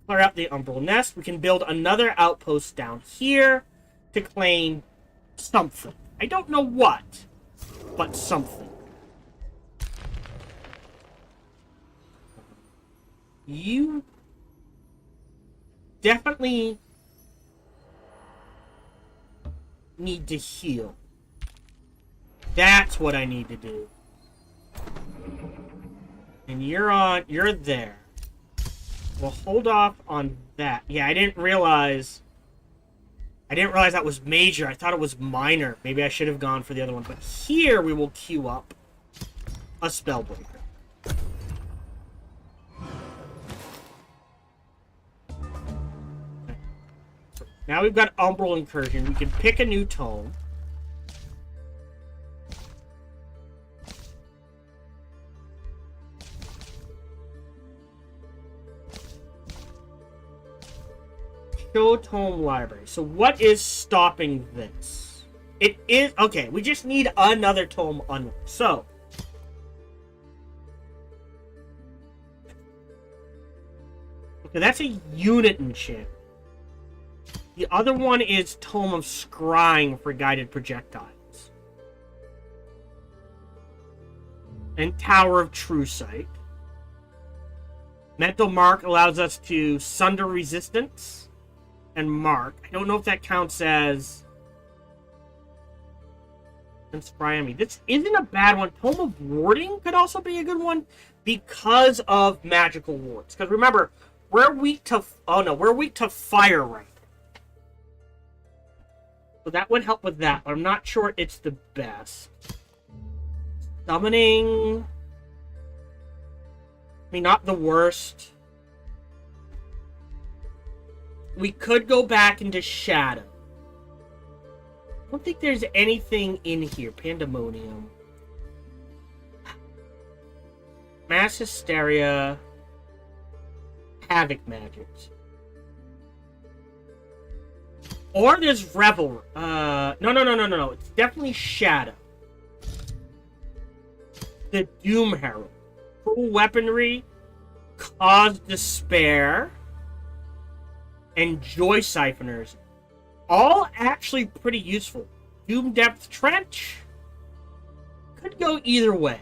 Clear out the Umbral Nest. We can build another outpost down here to claim something. I don't know what, but something. You definitely need to heal. That's what I need to do. And you're there. We'll hold off on that. Yeah, I didn't realize that was major. I thought it was minor. Maybe I should have gone for the other one. But here we will queue up a Spellbreaker. Now we've got Umbral Incursion. We can pick a new tome. Show tome library. So what is stopping this? It is... Okay, we just need another tome unlocked. So... Okay, that's a unit enchantment. The other one is Tome of Scrying for guided projectiles. And Tower of True Sight. Mental Mark allows us to sunder resistance. And mark. I don't know if that counts as... Inspire me. This isn't a bad one. Tome of Warding could also be a good one because of magical wards. Because remember, we're weak to... Oh no, we're weak to fire right now. So that would help with that. But I'm not sure it's the best. Summoning... I mean, not the worst. We could go back into Shadow. I don't think there's anything in here. Pandemonium. Mass Hysteria. Havoc Magics. Or there's Revelry. No. It's definitely Shadow. The Doom Herald. Full weaponry. Cause Despair. And Joy Siphoners. All actually pretty useful. Doom Depth Trench. Could go either way.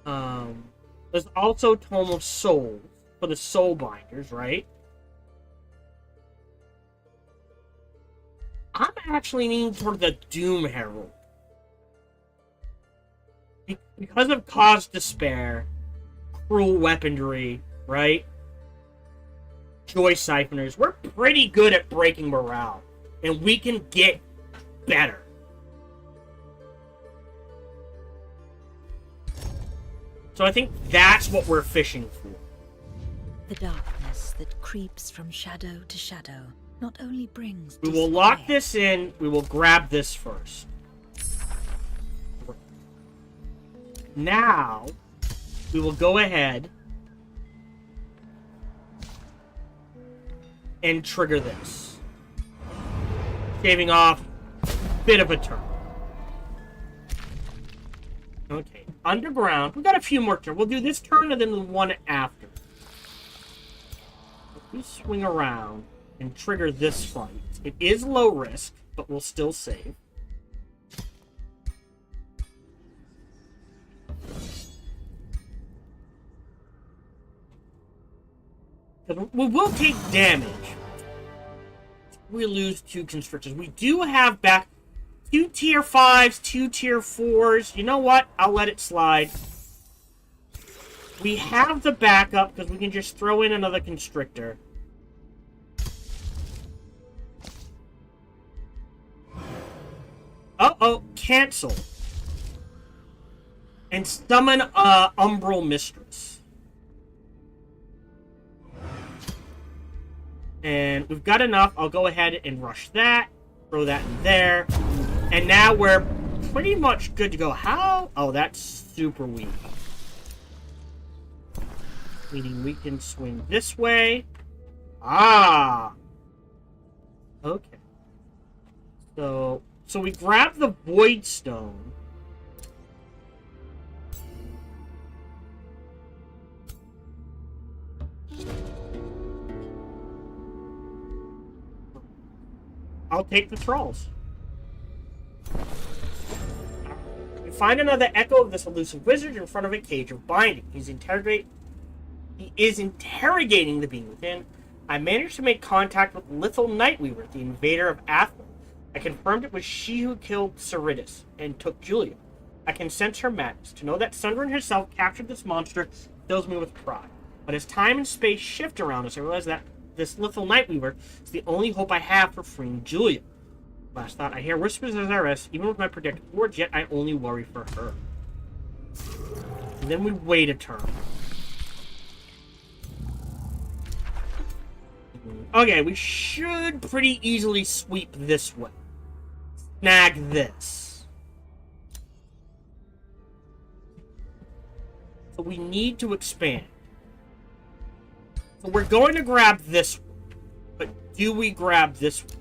There's also Tome of Souls. For the Soul Binders, right? I'm actually leaning toward the Doom Herald. because of cause despair, cruel weaponry, right? Joy siphoners, we're pretty good at breaking morale, and we can get better. So I think that's what we're fishing for. The darkness that creeps from shadow to shadow not only brings We will lock this in. We will grab this first. Now, we will go ahead and trigger this. Shaving off a bit of a turn. Okay, underground. We've got a few more turns. We'll do this turn and then the one after. We swing around and trigger this fight. It is low risk, but we'll still save. We will take damage. We lose 2 constrictors. We do have back 2 tier 5s, 2 tier 4s. You know what? I'll let it slide. We have the backup because we can just throw in another constrictor. Uh-oh, cancel. And summon Umbral Mistress. And we've got enough. I'll go ahead and rush that. Throw that in there. And now we're pretty much good to go. How? Oh, that's super weak. Meaning we can swing this way. Ah! Okay. So we grab the Void Stone. I'll take the trolls. We find another echo of this elusive wizard in front of a cage of binding. He is interrogating the being within. I managed to make contact with Lithal Nightweaver, the invader of Athel. I confirmed it was she who killed Ceritus and took Julia. I can sense her madness. To know that Sundren herself captured this monster fills me with pride. But as time and space shift around us, I realize that this Lithal Nightweaver is the only hope I have for freeing Julia. Last thought, I hear whispers as I rest. Even with my predicted words, yet I only worry for her. And then we wait a turn. Okay, we should pretty easily sweep this way. Snag this. So we need to expand. So we're going to grab this one. But do we grab this one?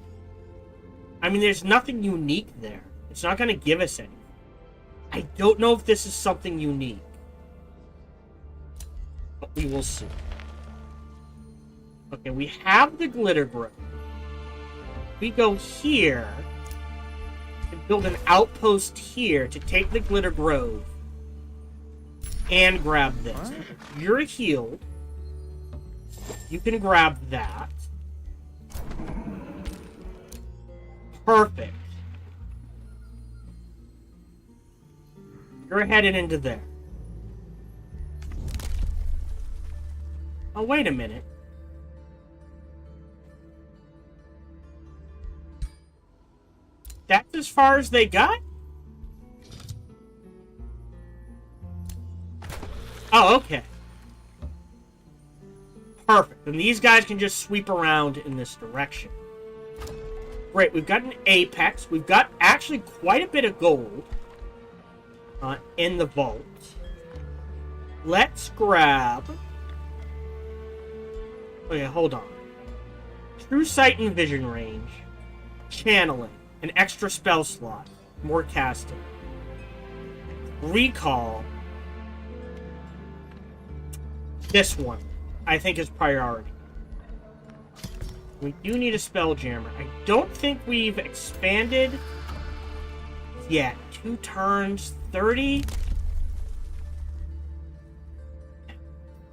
I mean, there's nothing unique there. It's not going to give us anything. I don't know if this is something unique. But we will see. Okay, we have the Glitter Grove. We go here and build an outpost here to take the Glitter Grove and grab this. You're healed. You can grab that. Perfect. You're headed into there. Oh, wait a minute. That's as far as they got? Oh, okay. Perfect. And these guys can just sweep around in this direction. Great, we've got an apex. We've got actually quite a bit of gold in the vault. Let's grab... Okay, hold on. True Sight and Vision range. Channeling. An extra spell slot. More casting. Recall. This one, I think, is priority. We do need a Spelljammer. I don't think we've expanded yet. 2 turns, 30.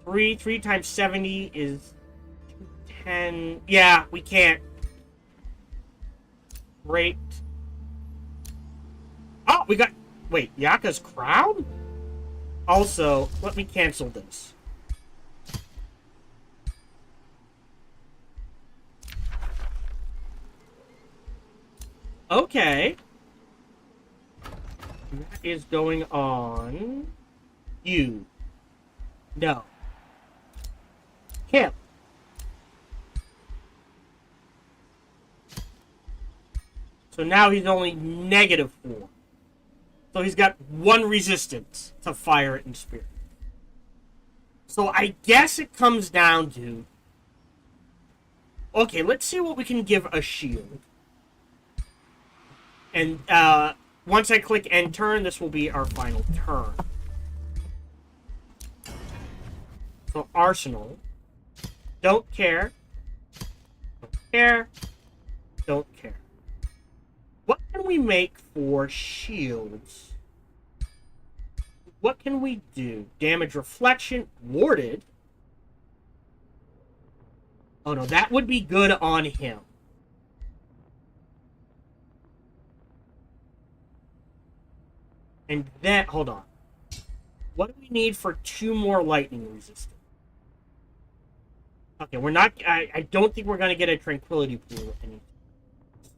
3 times 70 is 10. Yeah, we can't. Great. Oh, we got... Wait, Yaka's Crown? Also, let me cancel this. Okay. That is going on. You. No. Him. So now he's only -4. So he's got 1 resistance to fire and spirit. So I guess it comes down to... Okay, let's see what we can give a shield. And once I click end turn, this will be our final turn. So Arsenal. Don't care. Don't care. Don't care. What can we make for shields? What can we do? Damage reflection. Warded. Oh no, that would be good on him. And then, hold on. What do we need for 2 more lightning resistance? Okay, we're not... I don't think we're going to get a tranquility pool or anything.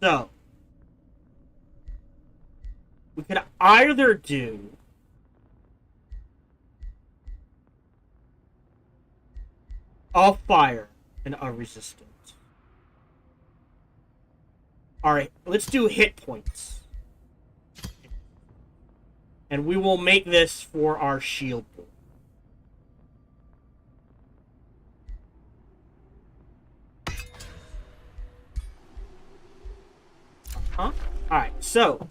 So, we could either do... a fire and a resistance. Alright, let's do hit points. And we will make this for our shield pool. Alright, so.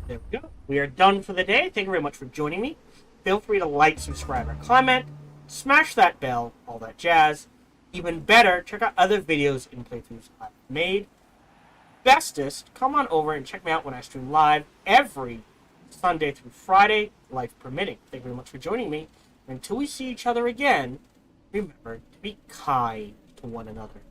There we go. We are done for the day. Thank you very much for joining me. Feel free to like, subscribe, or comment. Smash that bell, all that jazz. Even better, check out other videos and playthroughs I've made. Bestest, come on over and check me out when I stream live every Sunday through Friday, life permitting. Thank you very much for joining me. Until we see each other again, remember to be kind to one another.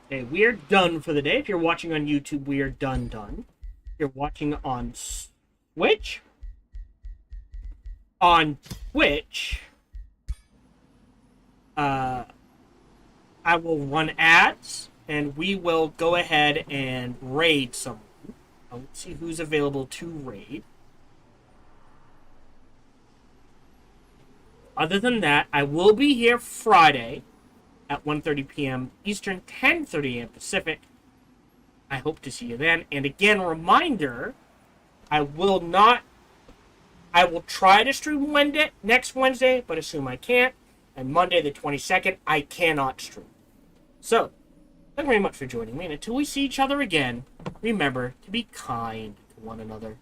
Okay, we are done for the day. If you're watching on YouTube, we are done. If you're watching on Twitch, I will run ads, and we will go ahead and raid someone. Let's see who's available to raid. Other than that, I will be here Friday at 1:30 p.m. Eastern, 10:30 a.m. Pacific. I hope to see you then. And again, reminder, I will try to stream next Wednesday, but assume I can't. And Monday the 22nd, I cannot stream. So, thank you very much for joining me. And until we see each other again, remember to be kind to one another.